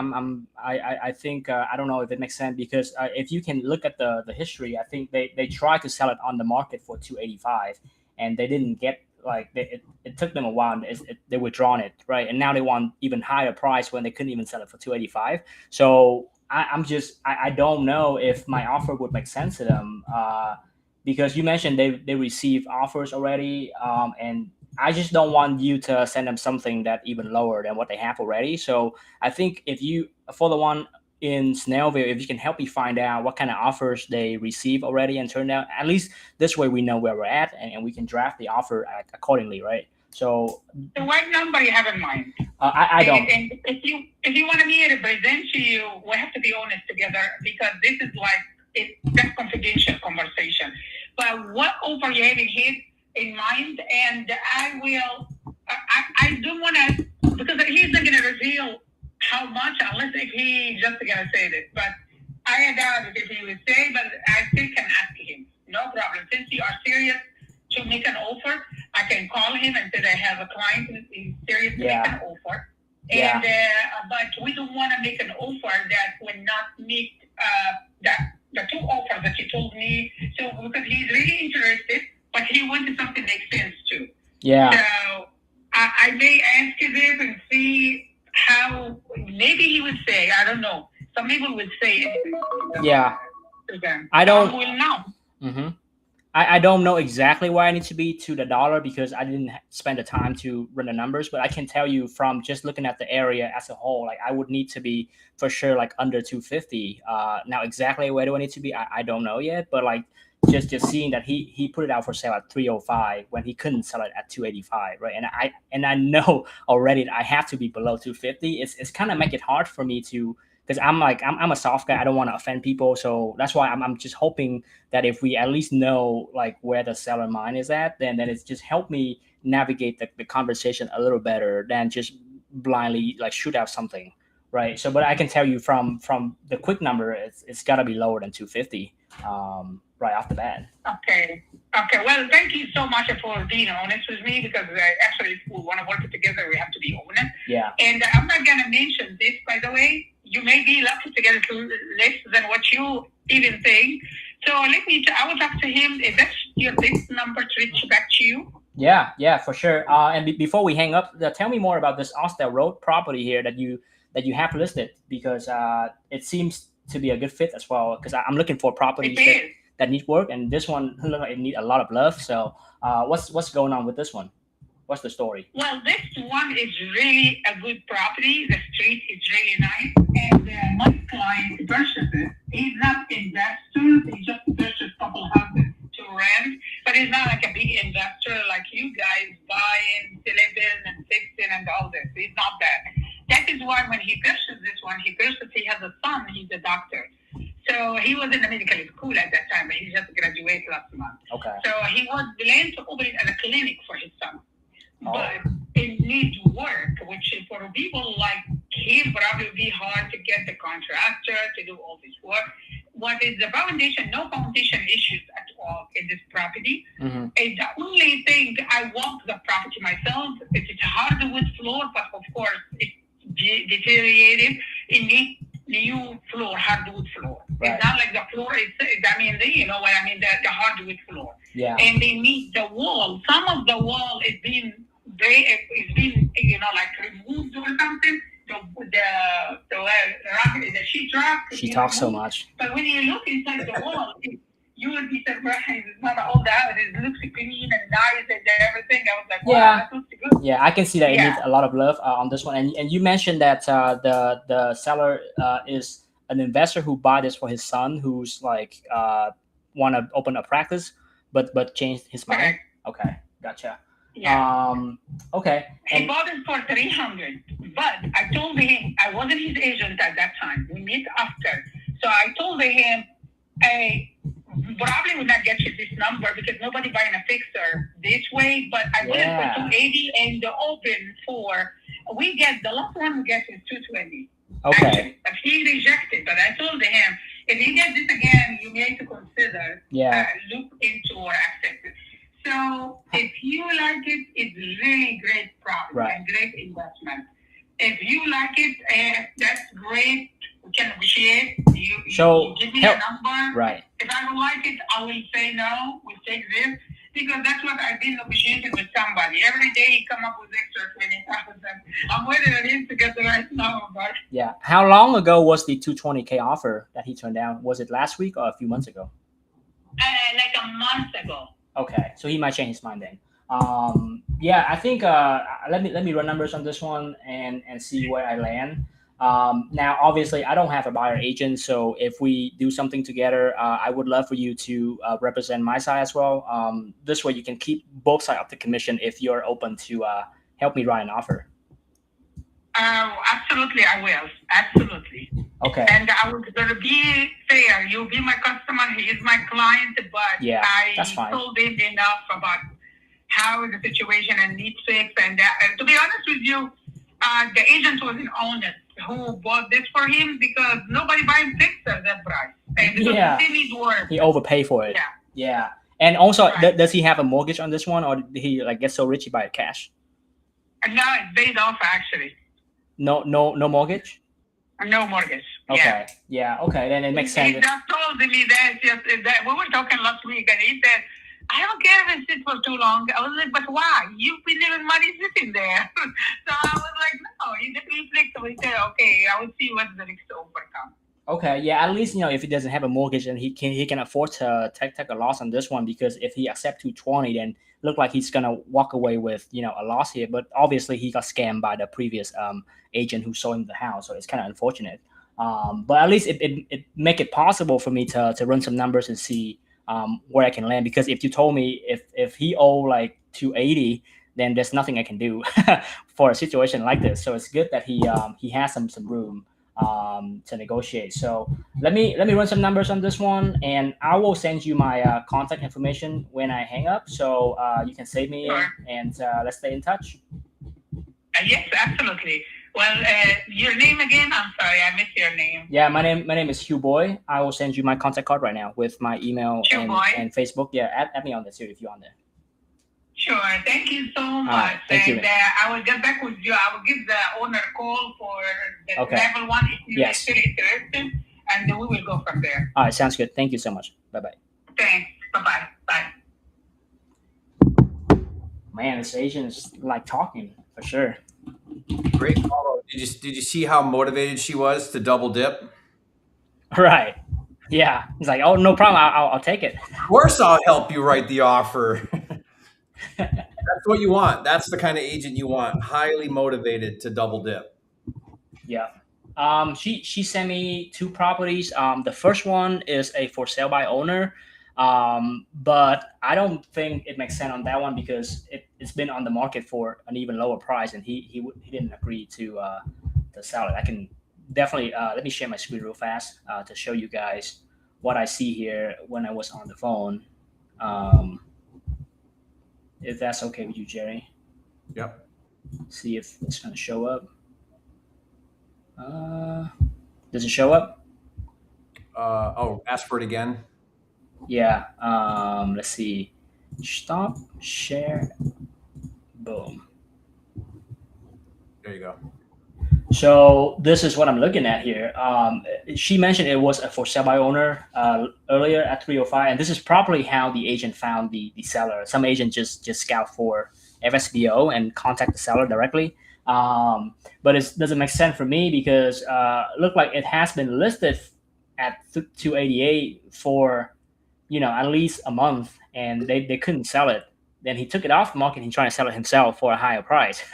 I think I don't know if it makes sense because if you can look at the history, I think they tried to sell it on the market for 285, and they didn't get like it took them a while. They withdrawn it, right, and now they want even higher price when they couldn't even sell it for 285. So I don't know if my offer would make sense to them. Because you mentioned they received offers already, and I just don't want you to send them something that even lower than what they have already. So I think if you, for the one in Snellville, if you can help me find out what kind of offers they receive already and turn out, at least this way we know where we're at and we can draft the offer accordingly, right? So what number you have in mind? I don't. And if you want me to present to you, we have to be honest together because this is like that's confidential conversation. But what offer you have in mind, and I don't want to, because he's not going to reveal how much unless if he just going to say this. But I doubt it if he would say, but I still can ask him. No problem. Since you are serious to make an offer, I can call him and say I have a client who is serious to make an offer. And but we don't want to make an offer that will not meet the two offers that he told me. So because he's really interested, but he wanted something that makes sense too. Yeah. So I may ask him and see how maybe he would say. I don't know. Some people would say anything. Yeah. I don't. Will know. Mm-hmm. I don't know exactly where I need to be to the dollar because I didn't spend the time to run the numbers, but I can tell you from just looking at the area as a whole, like I would need to be for sure like under 250. Now exactly where do I need to be? I don't know yet, but like just seeing that he put it out for sale at 305 when he couldn't sell it at 285, right? And I know already that I have to be below 250. It's kind of make it hard for me to. Because I'm a soft guy, I don't want to offend people, so that's why I'm just hoping that if we at least know like where the seller mind is at, then it's just help me navigate the conversation a little better than just blindly like shoot out something, Right. So, but I can tell you from the quick number, it's got to be lower than 250 right off the bat. Okay. Okay. Well, thank you so much for being honest with me, because actually, if we want to work together, we have to be honest. Yeah. And I'm not going to mention this, by the way. You may be lucky to get it less than what you even think. So I will talk to him. If that's your best number to reach back to you. Yeah, for sure. And before we hang up, tell me more about this Austell Road property here that you have listed, because it seems to be a good fit as well. Because I'm looking for properties that need work, and this one looks like it need a lot of love. So what's going on with this one? What's the story? Well, this one is really a good property. The street is really nice, and my client purchased it. He's not investor. He just purchased a couple houses to rent, but he's not like a big investor like you guys buying, living, and fixing and all this. He's not that. That is why when he purchased this one, he has a son. He's a doctor. So he was in the medical school at that time, but he just graduated last month. Okay. So he was planning to open it as a clinic for his son. Oh. But it needs work, which for people like him probably be hard to get the contractor to do all this work. What is the foundation? No foundation issues at all in this property. Mm-hmm. And the only thing, I walked the property myself. It's a hardwood floor, but of course it's deteriorated. It needs new floor, hardwood floor. Right. It's not like the floor is, I mean, you know what I mean, the hardwood floor. Yeah. And they need the wall. Some of the wall is being like removed or something. The sheet rock. She talks so much. But when you look inside the wall, you would be surprised. It's not all that. It looks clean and nice and everything. I was like, wow, that looks good. Yeah, I can see that it needs a lot of love on this one. And you mentioned that the seller is an investor who bought this for his son, who's like want to open a practice, but changed his mind. Okay, gotcha. Yeah. Okay. He bought it for $300, but I told him I wasn't his agent at that time. We meet after, so I told him, "Hey, probably would not get you this number because nobody buying a fixer this way." But I put it for 280, and the open for the last one we get is 220. Okay. Actually, but he rejected. But I told him, if you get this again, you may have to consider look into or accept it. So if you like it, it's really great property and great investment. If you like it, that's great. We can negotiate. You give me a number. Right. If I don't like it, I will say no. We'll take this. Because that's what I've been negotiating with somebody. Every day he come up with extra 20,000. I'm waiting on him to get the right number. Yeah. How long ago was the 220K offer that he turned down? Was it last week or a few months ago? Like a month ago. Okay, so he might change his mind then. Yeah, I think let me run numbers on this one and see where I land. Now, obviously, I don't have a buyer agent, so if we do something together, I would love for you to represent my side as well. This way, you can keep both sides of the commission if you're open to help me write an offer. Absolutely, I will. Absolutely. Okay. And I was going to be fair. You'll be my customer. He is my client, but that's fine. Told him enough about how the situation and needs fix. And to be honest with you, the agent wasn't honest who bought this for him because nobody buys fixers that price. And he needs work. He overpaid for it. Yeah. And also, does he have a mortgage on this one, or did he get so rich he buy it cash? No, it's paid off actually. No mortgage. No mortgage. Okay. Yeah. Okay. Then it makes sense. He just told me that we were talking last week, and he said, "I don't care if it sits for too long." I was like, "But why? You've been leaving money sitting there." So I was like, "No." He definitely flexible. He said, "Okay, I will see what the next offer comes." Okay. Yeah. At least if he doesn't have a mortgage, and he can afford to take a loss on this one, because if he accepts 220, then look like he's gonna walk away with a loss here. But obviously he got scammed by the previous agent who sold him the house, so it's kind of unfortunate. But at least it make it possible for me to run some numbers and see where I can land. Because if you told me if he owe like 280, then there's nothing I can do for a situation like this. So it's good that he has some room to negotiate. So let me run some numbers on this one, and I will send you my contact information when I hang up, so you can save me and let's stay in touch. Yes, absolutely. Well, your name again? I'm sorry, I missed your name. Yeah, my name is Hieu Bui. I will send you my contact card right now with my email Hieu Bui? and Facebook. Yeah, add me on there too if you're on there. Sure. Thank you so much. Right, thank you, I will get back with you. I will give the owner a call for the level 1 if you're Yes. still interested, and then we will go from there. All right, sounds good. Thank you so much. Bye-bye. Thanks. Bye-bye. Bye. Man, this agent is like talking for sure. Great follow. Did you see how motivated she was to double dip? Right. Yeah. He's like, oh, no problem. I'll take it. Of course, I'll help you write the offer. That's what you want. That's the kind of agent you want. Highly motivated to double dip. Yeah. She sent me 2 properties. The first one is a for sale by owner. But I don't think it makes sense on that one because it's been on the market for an even lower price, and he didn't agree to sell it. I can definitely let me share my screen real fast to show you guys what I see here when I was on the phone. If that's okay with you, Jerry. Yep. See if it's going to show up. Does it show up? Ask for it again. Yeah. Let's see. Stop, share, boom. There you go. So this is what I'm looking at here. She mentioned it was a for sale by owner earlier at 305, and this is probably how the agent found the seller. Some agent just scout for FSBO and contact the seller directly. But it doesn't make sense for me because look like it has been listed at 288 for at least a month, and they couldn't sell it. Then he took it off the market and he's trying to sell it himself for a higher price.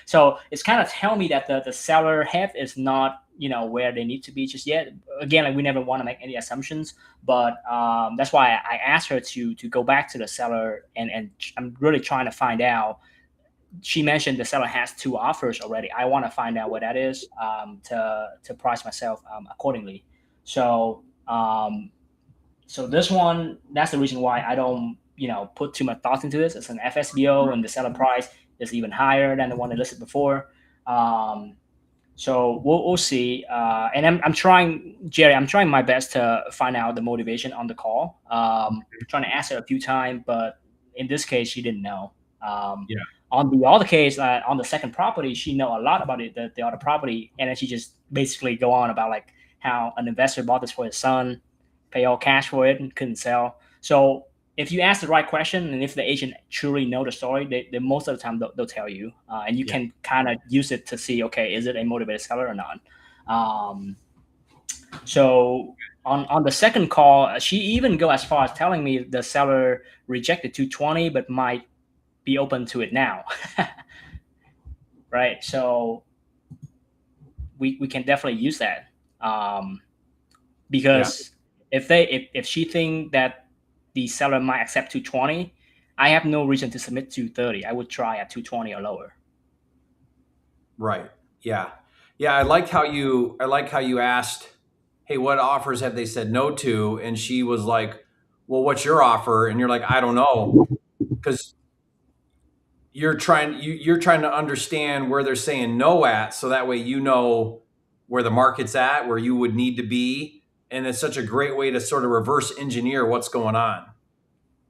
So it's kind of telling me that the seller head is not where they need to be just yet. Again, like we never want to make any assumptions, but that's why I asked her to go back to the seller, and I'm really trying to find out. She mentioned the seller has 2 offers already. I want to find out what that is to price myself accordingly. So so this one, that's the reason why I don't put too much thought into this. It's an FSBO, and the seller price is even higher than the one I listed before. So we'll see. And I'm trying, Jerry, I'm trying my best to find out the motivation on the call. Trying to ask her a few times, but in this case, she didn't know. On the other case, on the second property, she know a lot about it, the other property, and then she just basically go on about like how an investor bought this for his son, pay all cash for it, and couldn't sell. So if you ask the right question, and if the agent truly know the story, they most of the time they'll tell you, and you can kind of use it to see, okay, is it a motivated seller or not? So on the second call, she even go as far as telling me the seller rejected 220, but might be open to it now. Right. So we can definitely use that because if she think that the seller might accept 220, I have no reason to submit 230. I would try at 220 or lower. Right. Yeah. Yeah. I like how you asked, hey, what offers have they said no to? And she was like, well, what's your offer? And you're like, I don't know. Because you're trying to understand where they're saying no at. So that way, where the market's at, where you would need to be. And it's such a great way to sort of reverse engineer what's going on.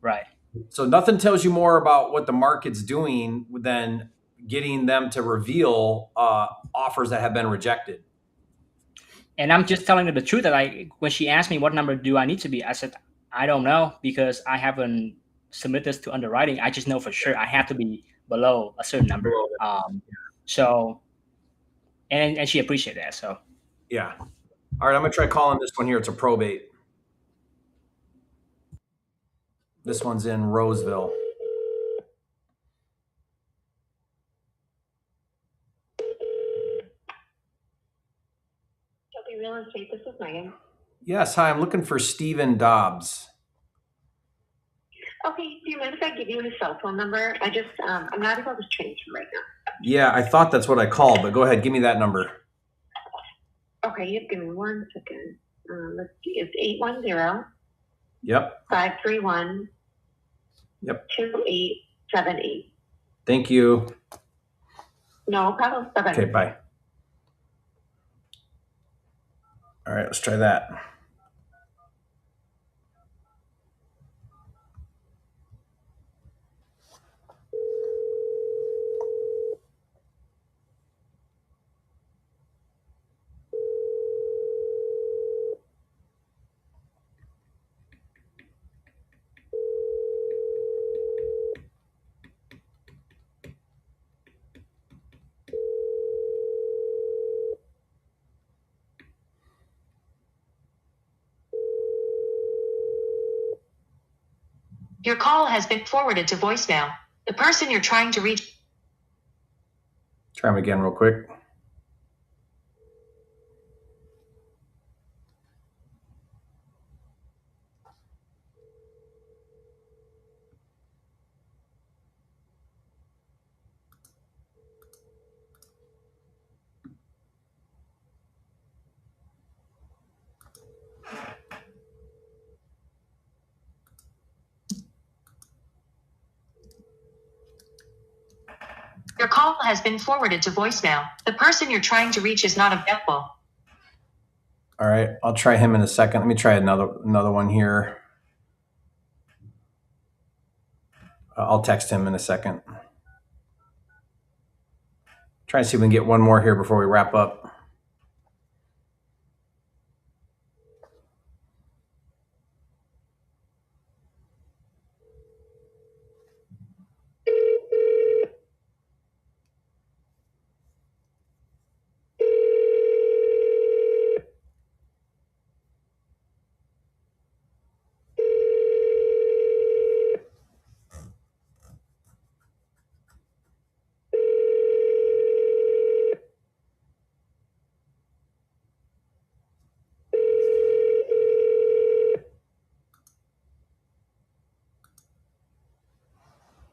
Right. So nothing tells you more about what the market's doing than getting them to reveal offers that have been rejected. And I'm just telling her the truth that when she asked me what number do I need to be, I said, I don't know because I haven't submitted this to underwriting. I just know for sure I have to be below a certain number. So, and she appreciated that. So, yeah. All right, I'm going to try calling this one here. It's a probate. This one's in Roseville. Real estate, this is Megan. Yes, hi, I'm looking for Stephen Dobbs. Okay, do you mind if I give you his cell phone number? I'm not able to change him right now. Yeah, I thought that's what I called, but go ahead, give me that number. Okay, give me 1 second. Let's see, it's 810. Yep. 531. Yep. 2878. Thank you. No problem. Bye-bye. Okay, bye. All right, let's try that. Your call has been forwarded to voicemail. The person you're trying to reach. Try them again real quick. Your call has been forwarded to voicemail. The person you're trying to reach is not available. All right, I'll try him in a second. Let me try another one here. I'll text him in a second. Try and see if we can get one more here before we wrap up.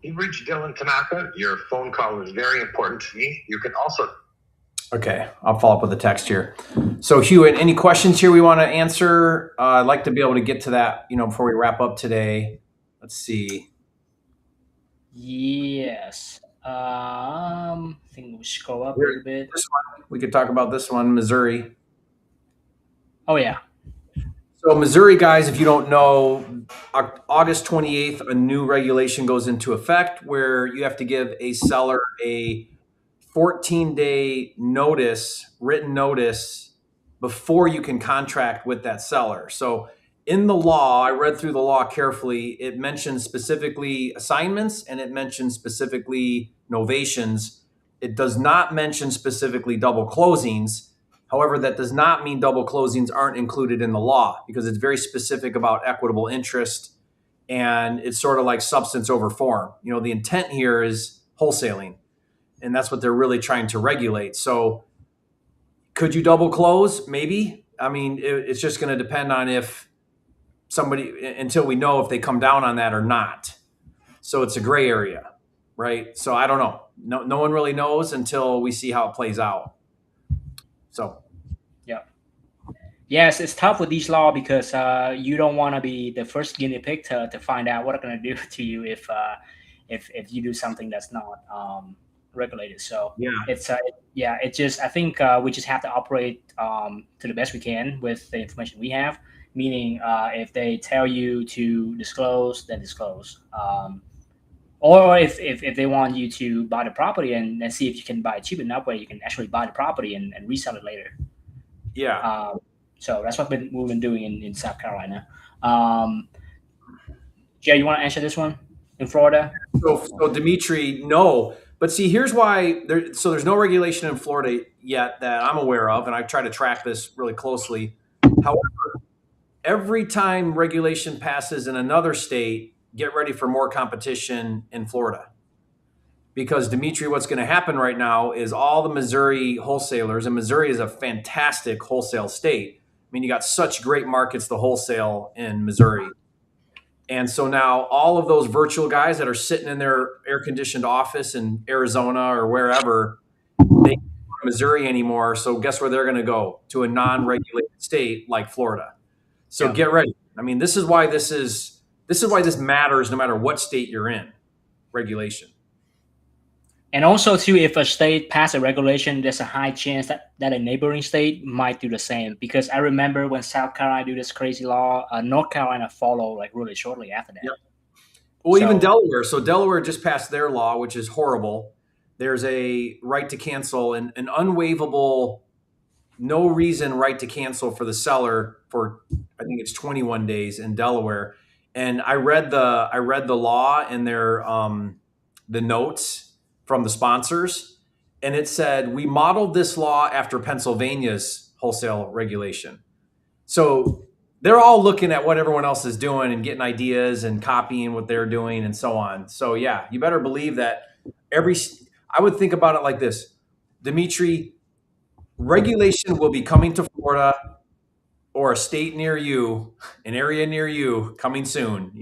You've reached Dylan Tanaka. Your phone call is very important to me. You can also... Okay, I'll follow up with a text here. So Hieu, any questions here we want to answer? I'd like to be able to get to that, before we wrap up today. Let's see. Yes. I think we should go up a little bit. This one, we could talk about this one, Missouri. Oh, yeah. So Missouri, guys, if you don't know, August 28th, a new regulation goes into effect where you have to give a seller a 14-day notice, written notice, before you can contract with that seller. So in the law, I read through the law carefully. It mentions specifically assignments and it mentions specifically novations. It does not mention specifically double closings. However, that does not mean double closings aren't included in the law because it's very specific about equitable interest and it's sort of like substance over form. The intent here is wholesaling and that's what they're really trying to regulate. So could you double close? Maybe. I mean, it's just going to depend on if somebody, until we know if they come down on that or not. So it's a gray area, right? So I don't know. No one really knows until we see how it plays out. So, yeah. Yes, it's tough with these laws because you don't want to be the first guinea pig to find out what they're going to do to you if you do something that's not regulated. So yeah, it's just I think we just have to operate to the best we can with the information we have. Meaning, if they tell you to disclose, then disclose. Or if they want you to buy the property and see if you can buy it cheap enough where you can actually buy the property and resell it later. Yeah. So that's what we've been doing in South Carolina. Jay, you want to answer this one in Florida? So Dimitri, no. But see, here's why. There's no regulation in Florida yet that I'm aware of, and I try to track this really closely. However, every time regulation passes in another state, get ready for more competition in Florida. Because Dimitri, what's going to happen right now is all the Missouri wholesalers, and Missouri is a fantastic wholesale state. I mean, you got such great markets to wholesale in Missouri. And so now all of those virtual guys that are sitting in their air-conditioned office in Arizona or wherever, they can't go to Missouri anymore. So guess where they're going to go? To a non-regulated state like Florida. So get ready. I mean, this is why this matters no matter what state you're in, regulation. And also, too, if a state passes a regulation, there's a high chance that a neighboring state might do the same. Because I remember when South Carolina do this crazy law, North Carolina follow like really shortly after that. Yep. Well, even So- Delaware. So Delaware just passed their law, which is horrible. There's a right to cancel, an unwaivable, no reason right to cancel for the seller for, I think it's 21 days in Delaware. And I read the law and their the notes from the sponsors, and it said we modeled this law after Pennsylvania's wholesale regulation. So they're all looking at what everyone else is doing and getting ideas and copying what they're doing and so on. So yeah, you better believe that I would think about it like this, Dimitri, regulation will be coming to Florida or a state near you, an area near you coming soon,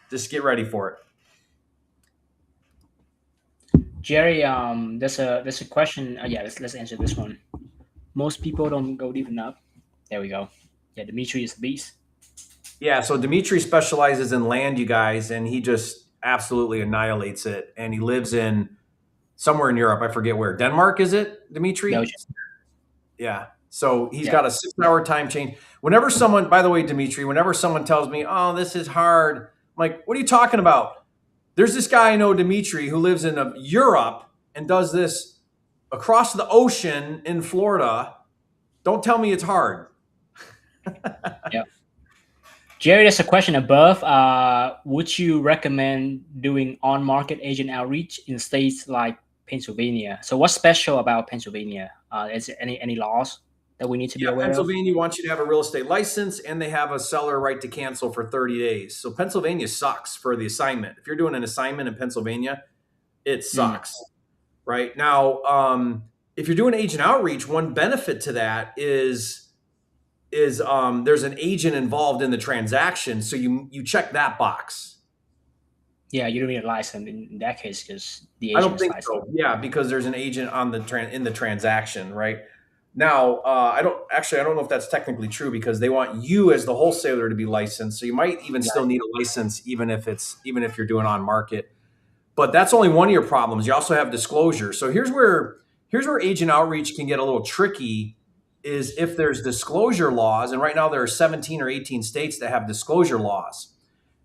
just get ready for it. Jerry, there's a question. Yeah, let's answer this one. Most people don't go deep enough. There we go. Yeah, Dimitri is a beast. Yeah, so Dimitri specializes in land, you guys, and he just absolutely annihilates it. And he lives in somewhere in Europe. I forget where. Denmark, is it, Dimitri? No. Yeah. So he's got a 6-hour time change. Whenever someone, by the way, Dimitri, whenever someone tells me, oh, this is hard, I'm like, what are you talking about? There's this guy I know, Dimitri, who lives in Europe and does this across the ocean in Florida. Don't tell me it's hard. Yeah. Jerry, there's a question above. Would you recommend doing on-market agent outreach in states like Pennsylvania? So what's special about Pennsylvania? Is there any laws that we need to be aware Pennsylvania wants you to have a real estate license, and they have a seller right to cancel for 30 days. So Pennsylvania sucks for the assignment. If you're doing an assignment in Pennsylvania, it sucks. Right? Now, if you're doing agent outreach, one benefit to that is there's an agent involved in the transaction, so you check that box. Yeah, you don't need a license in that case because the agent. I don't think so. Yeah, because there's an agent on in the transaction, right? Now, I don't know if that's technically true because they want you as the wholesaler to be licensed. So you might even still need a license, even if you're doing on market. But that's only one of your problems. You also have disclosure. So here's where agent outreach can get a little tricky. Is if there's disclosure laws, and right now there are 17 or 18 states that have disclosure laws.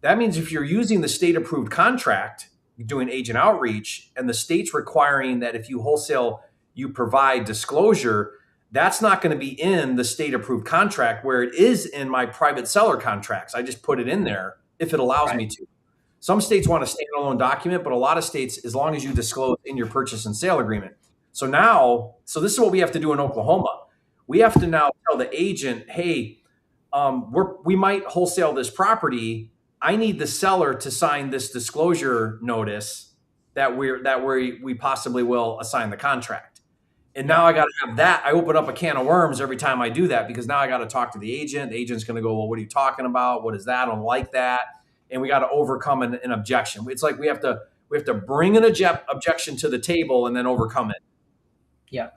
That means if you're using the state-approved contract, doing agent outreach, and the state's requiring that if you wholesale, you provide disclosure, that's not going to be in the state-approved contract where it is in my private seller contracts. I just put it in there if it allows me to. Some states want a standalone document, but a lot of states, as long as you disclose in your purchase and sale agreement. So this is what we have to do in Oklahoma. We have to now tell the agent, hey, we might wholesale this property. I need the seller to sign this disclosure notice that we possibly will assign the contract. And now I got to have that. I open up a can of worms every time I do that because now I got to talk to the agent. The agent's going to go, well, what are you talking about? What is that? I don't like that. And we got to overcome an objection. It's like we have to bring an objection to the table and then overcome it. Yeah.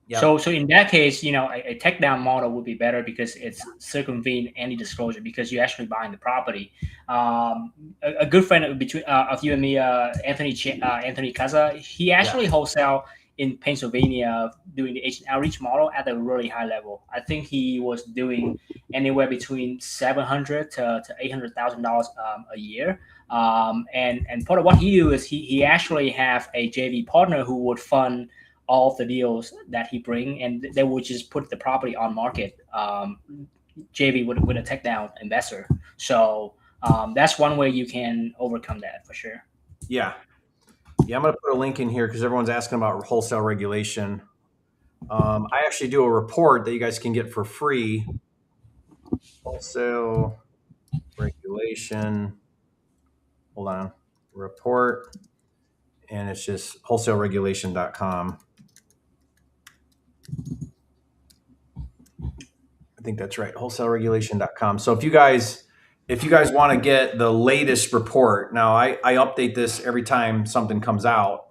Yep. So in that case, a takedown model would be better because it's circumvent any disclosure because you're actually buying the property. A good friend of you and me, Anthony Casa, he actually wholesale in Pennsylvania doing the agent outreach model at a really high level. I think he was doing anywhere between $700,000 to $800,000 a year. And part of what he do is he actually have a JV partner who would fund all of the deals that he bring, and they would just put the property on market. JV with a takedown investor. So that's one way you can overcome that for sure. Yeah. Yeah, I'm going to put a link in here because everyone's asking about wholesale regulation. I actually do a report that you guys can get for free. Wholesale regulation. Hold on. Report. And it's just wholesaleregulation.com. I think that's right. Wholesaleregulation.com. So if you guys want to get the latest report, now I update this every time something comes out.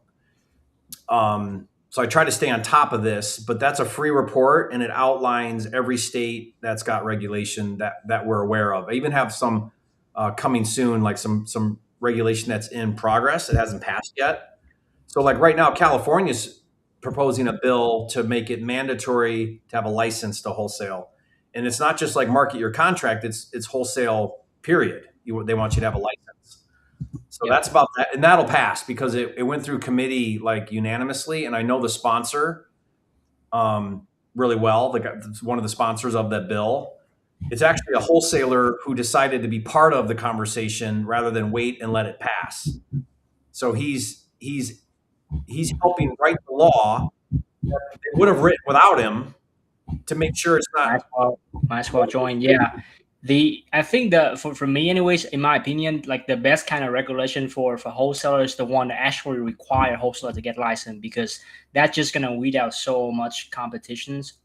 So I try to stay on top of this, but that's a free report and it outlines every state that's got regulation that we're aware of. I even have some coming soon, like some regulation that's in progress. It hasn't passed yet. So like right now, California's proposing a bill to make it mandatory to have a license to wholesale. And it's not just like market your contract, it's wholesale period. They want you to have a license. So Yep. that's about that. And that'll pass because it went through committee like unanimously. And I know the sponsor really well. One of the sponsors of that bill. It's actually a wholesaler who decided to be part of the conversation rather than wait and let it pass. So he's helping write the law that they would have written without him to make sure it's not. Might as well join. Yeah. I think for me anyways, in my opinion, like the best kind of regulation for wholesalers, the one that actually require wholesaler to get licensed, because that's just gonna weed out so much competitions.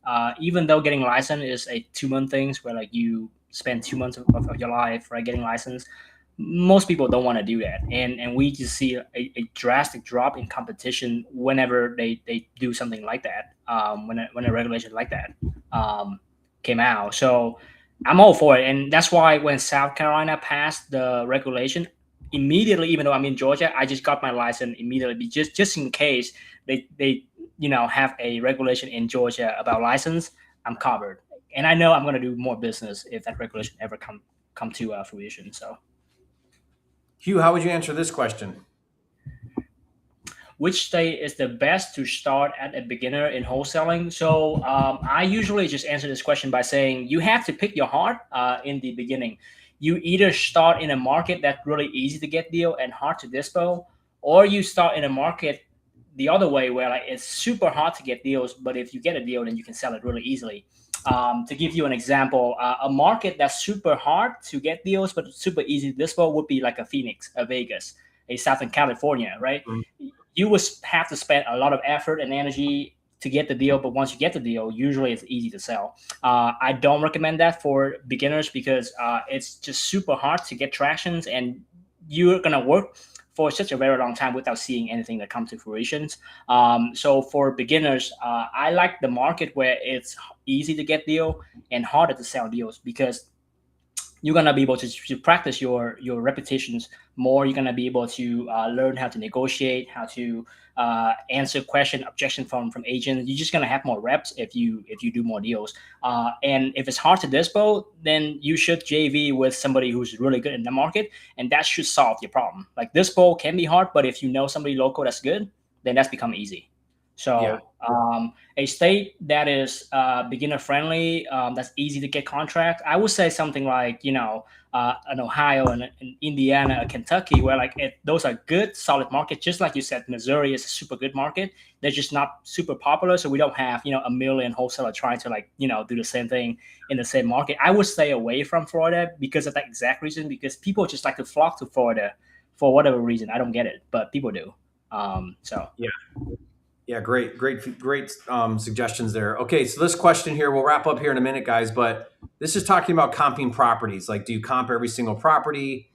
Even though getting licensed is a 2-month thing where like you spend 2 months of your life right getting licensed, most people don't want to do that, and we just see a drastic drop in competition whenever they do something like that. When a regulation like that came out, so I'm all for it, and that's why when South Carolina passed the regulation, immediately, even though I'm in Georgia, I just got my license immediately, just in case they have a regulation in Georgia about license, I'm covered, and I know I'm going to do more business if that regulation ever come to fruition. So. Hugh, how would you answer this question? Which state is the best to start at a beginner in wholesaling? So I usually just answer this question by saying you have to pick your heart in the beginning. You either start in a market that's really easy to get deal and hard to dispo, or you start in a market the other way where like it's super hard to get deals, but if you get a deal, then you can sell it really easily. To give you an example, a market that's super hard to get deals but super easy to dispo would be like a Phoenix, a Vegas, a Southern California, right? Mm-hmm. You would have to spend a lot of effort and energy to get the deal, but once you get the deal, usually it's easy to sell. I don't recommend that for beginners because it's just super hard to get tractions, and you're gonna work for such a very long time without seeing anything that comes to fruition. So for beginners, I like the market where it's easy to get deal and harder to sell deals, because you're gonna be able to practice your repetitions more. You're gonna be able to learn how to negotiate, how to answer objection from agents. You're just gonna have more reps if you do more deals. And if it's hard to dispo, then you should JV with somebody who's really good in the market, and that should solve your problem. Like dispo can be hard, but if you know somebody local that's good, then that's become easy. So yeah. A state that is beginner friendly, that's easy to get contract, I would say something like an Ohio and Indiana, and Kentucky, where like those are good solid markets. Just like you said, Missouri is a super good market. They're just not super popular, so we don't have a million wholesaler trying to do the same thing in the same market. I would stay away from Florida because of that exact reason, because people just like to flock to Florida for whatever reason. I don't get it, but people do. So yeah, great suggestions there. Okay, so this question here, we'll wrap up here in a minute, guys, but this is talking about comping properties. Like, do you comp every single property?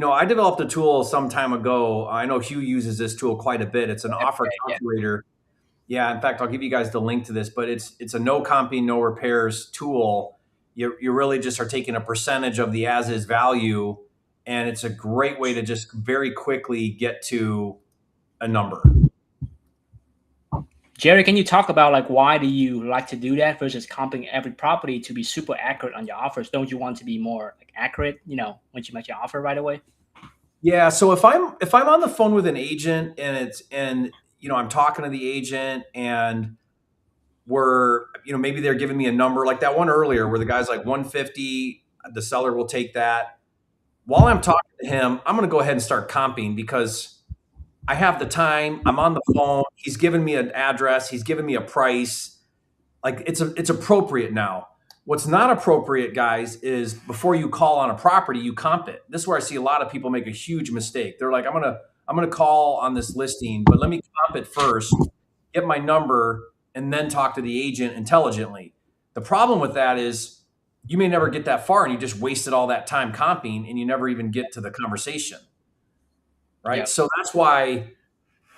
I developed a tool some time ago. I know Hugh uses this tool quite a bit. It's an offer calculator. Yeah, in fact, I'll give you guys the link to this, but it's a no comping, no repairs tool. You really just are taking a percentage of the as-is value, and it's a great way to just very quickly get to a number. Jerry, can you talk about why do you like to do that versus comping every property to be super accurate on your offers? Don't you want to be more accurate, once you make your offer right away? Yeah. So if I'm on the phone with an agent and I'm talking to the agent and we're, maybe they're giving me a number like that one earlier where the guy's like 150, the seller will take that. While I'm talking to him, I'm going to go ahead and start comping because I have the time. I'm on the phone. He's given me an address. He's given me a price. Like it's appropriate now. What's not appropriate, guys, is before you call on a property, you comp it. This is where I see a lot of people make a huge mistake. They're like, I'm gonna call on this listing, but let me comp it first, get my number, and then talk to the agent intelligently. The problem with that is you may never get that far, and you just wasted all that time comping, and you never even get to the conversation. Right. Yep. So that's why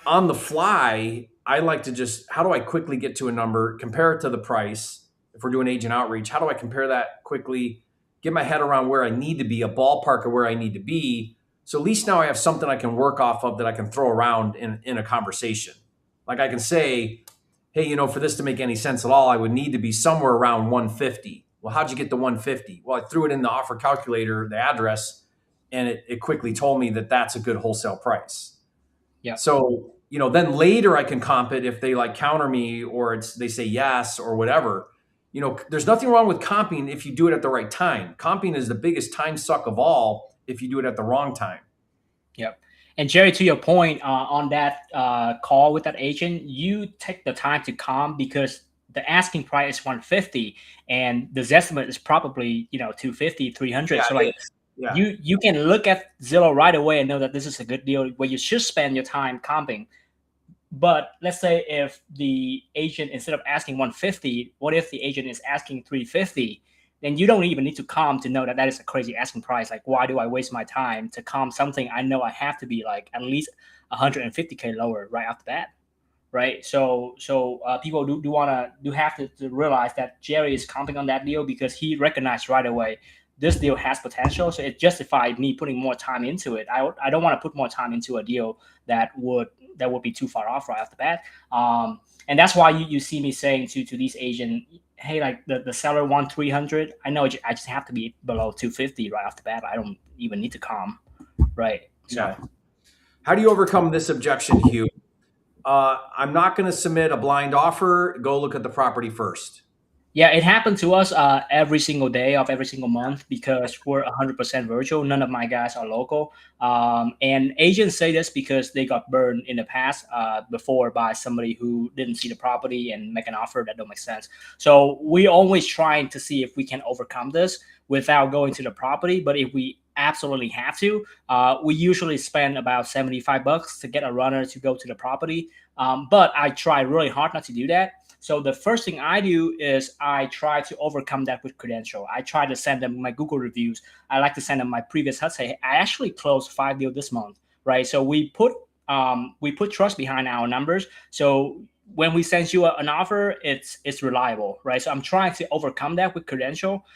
on the fly, I like to just, how do I quickly get to a number, compare it to the price? If we're doing agent outreach, how do I compare that quickly, get my head around where I need to be, a ballpark of where I need to be So at least now I have something I can work off of that I can throw around in a conversation. Like I can say, hey, for this to make any sense at all, I would need to be somewhere around 150. Well, how'd you get to 150? Well, I threw it in the offer calculator, the address, and it quickly told me that that's a good wholesale price. Yeah. So, then later I can comp it if they like counter me or they say yes or whatever. There's nothing wrong with comping if you do it at the right time. Comping is the biggest time suck of all if you do it at the wrong time. Yep. And Jerry, to your point on that call with that agent, you take the time to comp because the asking price is 150 and the estimate is probably 250, 300. Yeah, so like yeah. you can look at Zillow right away and know that this is a good deal where you should spend your time comping. But let's say if the agent, instead of asking 150, what if the agent is asking 350? Then you don't even need to comp to know that that is a crazy asking price. Like, why do I waste my time to comp something I know I have to be like at least 150K lower right off the bat, right? So people do have to realize that Jerry is comping on that deal because he recognized right away this deal has potential. So it justified me putting more time into it. I don't want to put more time into a deal that would be too far off right off the bat. And that's why you see me saying to these agents, hey, like the seller want 300. I know I just have to be below 250 right off the bat. I don't even need to comp, right? So, yeah. How do you overcome this objection, Hieu? I'm not going to submit a blind offer. Go look at the property first. Yeah, it happened to us every single day of every single month because we're 100% virtual. None of my guys are local. And agents say this because they got burned in the past before by somebody who didn't see the property and make an offer that don't make sense. So we always trying to see if we can overcome this without going to the property. But if we absolutely have to, we usually spend about $75 to get a runner to go to the property. But I try really hard not to do that. So the first thing I do is I try to overcome that with credential. I try to send them my Google reviews. I like to send them my previous HUD. Say, I actually closed 5 deals this month, right? So we put trust behind our numbers. So when we send you an offer, it's reliable, right? So I'm trying to overcome that with credential.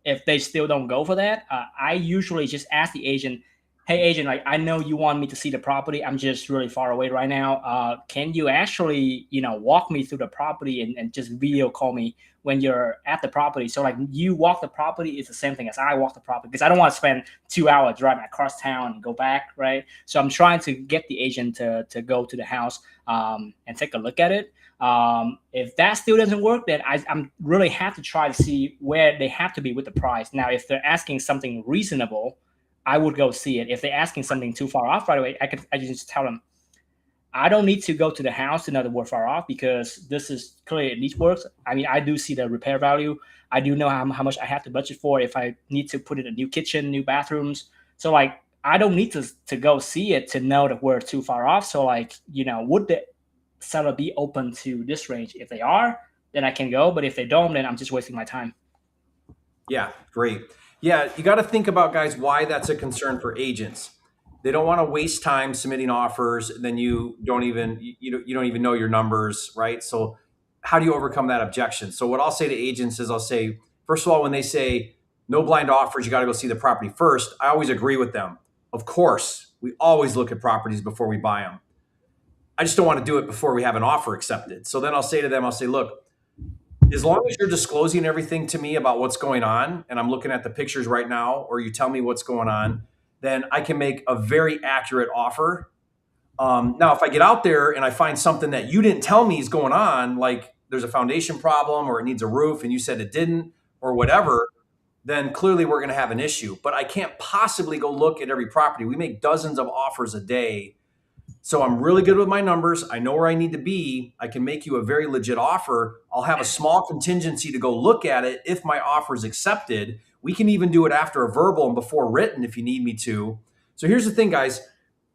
If they still don't go for that, I usually just ask the agent, hey, agent, like I know you want me to see the property. I'm just really far away right now. Can you actually, walk me through the property and just video call me when you're at the property? So like you walk the property is the same thing as I walk the property because I don't want to spend 2 hours driving across town and go back, right? So I'm trying to get the agent to go to the house and take a look at it. If that still doesn't work, then I'm really have to try to see where they have to be with the price. Now, if they're asking something reasonable, I would go see it. If they're asking something too far off right away, I just tell them, I don't need to go to the house to know that we're far off because this is clearly it needs work. I mean, I do see the repair value. I do know how much I have to budget for if I need to put in a new kitchen, new bathrooms. So like, I don't need to go see it to know that we're too far off. So like, would the seller be open to this range? If they are, then I can go. But if they don't, then I'm just wasting my time. Yeah, great. Yeah, you got to think about, guys, why that's a concern for agents. They don't want to waste time submitting offers. Then you don't even know your numbers, right? So how do you overcome that objection? So what I'll say to agents is I'll say, first of all, when they say no blind offers, you got to go see the property first. I always agree with them. Of course, we always look at properties before we buy them. I just don't want to do it before we have an offer accepted. So then I'll say to them, look, as long as you're disclosing everything to me about what's going on, and I'm looking at the pictures right now, or you tell me what's going on, then I can make a very accurate offer. Now, if I get out there and I find something that you didn't tell me is going on, like there's a foundation problem or it needs a roof and you said it didn't or whatever, then clearly we're going to have an issue. But I can't possibly go look at every property. We make dozens of offers a day. So I'm really good with my numbers. I know where I need to be. I can make you a very legit offer. I'll have a small contingency to go look at it if my offer is accepted. We can even do it after a verbal and before written if you need me to. So here's the thing, guys.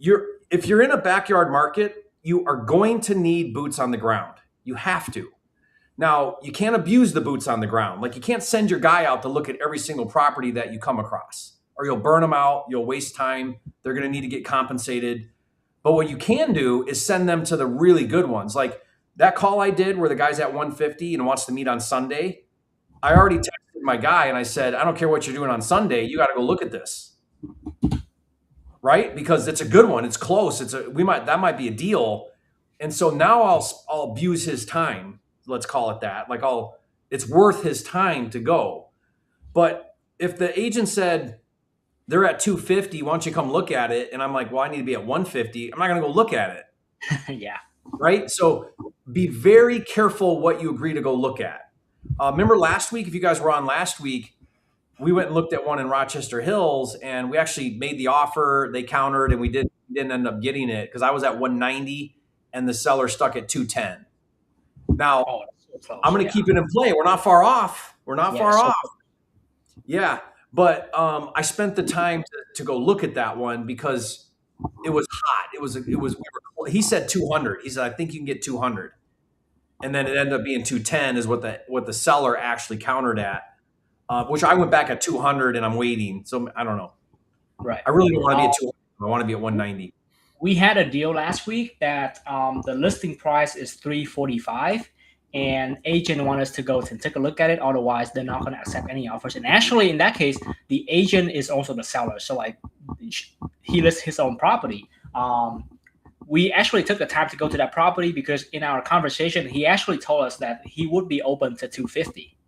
If you're in a backyard market, you are going to need boots on the ground. You have to. Now, you can't abuse the boots on the ground. Like you can't send your guy out to look at every single property that you come across, or you'll burn them out. You'll waste time. They're going to need to get compensated. But what you can do is send them to the really good ones. Like that call I did where the guy's at 150 and wants to meet on Sunday. I already texted my guy and I said, I don't care what you're doing on Sunday. You got to go look at this. right? Because it's a good one. It's close. That might be a deal. And so now I'll abuse his time. Let's call it that. Like it's worth his time to go. But if the agent said they're at 250, why don't you come look at it? And I'm like, well, I need to be at 150. I'm not going to go look at it. Yeah. Right. So be very careful what you agree to go look at. Remember last week, if you guys were on last week, we went and looked at one in Rochester Hills, and we actually made the offer. They countered, and we didn't end up getting it because I was at 190 and the seller stuck at 210. Now, so close, I'm going to keep it in play. We're not far off. Yeah. But I spent the time to go look at that one because it was hot. He said 200. He said, I think you can get 200. And then it ended up being 210 is what the seller actually countered at, which I went back at 200 and I'm waiting. So I don't know. Right. I really don't want to be at 200. I want to be at 190. We had a deal last week that the listing price is $345. And agent want us to go and take a look at it. Otherwise, they're not going to accept any offers. And actually, in that case, the agent is also the seller. So like he lists his own property. We actually took the time to go to that property because in our conversation, he actually told us that he would be open to 250,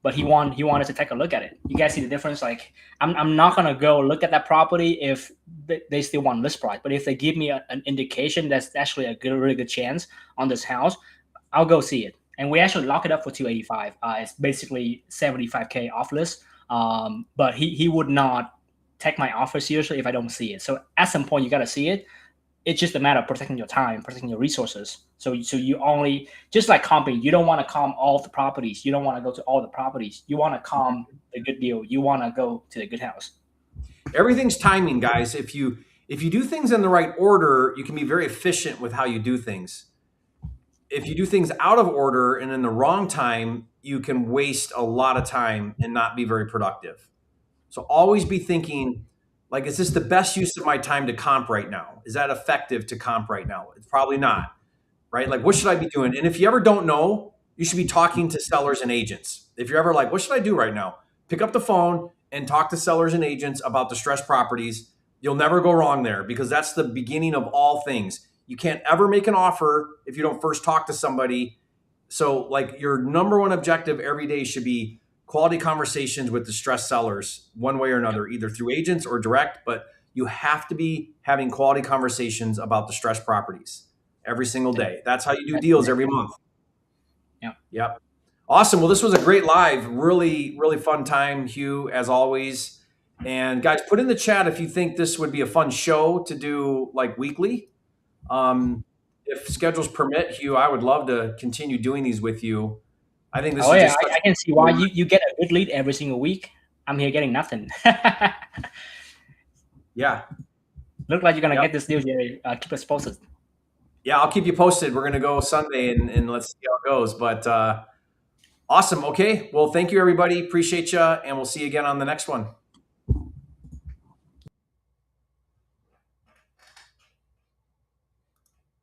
but he wanted to take a look at it. You guys see the difference? Like I'm not going to go look at that property if they still want list price. But if they give me an indication that's actually really good chance on this house, I'll go see it. And we actually lock it up for 285. It's basically 75K off list. But he would not take my offer seriously if I don't see it. So at some point you got to see it. It's just a matter of protecting your time, protecting your resources. So you only, just like comping, you don't want to comp all the properties. You don't want to go to all the properties. You want to comp the good deal. You want to go to the good house. Everything's timing, guys. If you do things in the right order, you can be very efficient with how you do things. If you do things out of order and in the wrong time, you can waste a lot of time and not be very productive. So always be thinking, like, is this the best use of my time to comp right now? Is that effective to comp right now? It's probably not, right? Like, what should I be doing? And if you ever don't know, you should be talking to sellers and agents. If you're ever like, what should I do right now? Pick up the phone and talk to sellers and agents about distressed properties. You'll never go wrong there because that's the beginning of all things. You can't ever make an offer if you don't first talk to somebody. So like your number one objective every day should be quality conversations with distressed sellers one way or another, either through agents or direct, but you have to be having quality conversations about distressed properties every single day. That's how you do deals every month. Yeah. Yep. Awesome. Well, this was a great live, really, really fun time, Hieu, as always. And guys, put in the chat if you think this would be a fun show to do like weekly. If schedules permit, Hieu, I would love to continue doing these with you. I think this is just I can see why you get a good lead every single week. I'm here getting nothing. Yeah. Look like you're going to get this deal, Jerry. Keep us posted. Yeah, I'll keep you posted. We're going to go Sunday and let's see how it goes. But awesome. Okay. Well, thank you, everybody. Appreciate you. And we'll see you again on the next one.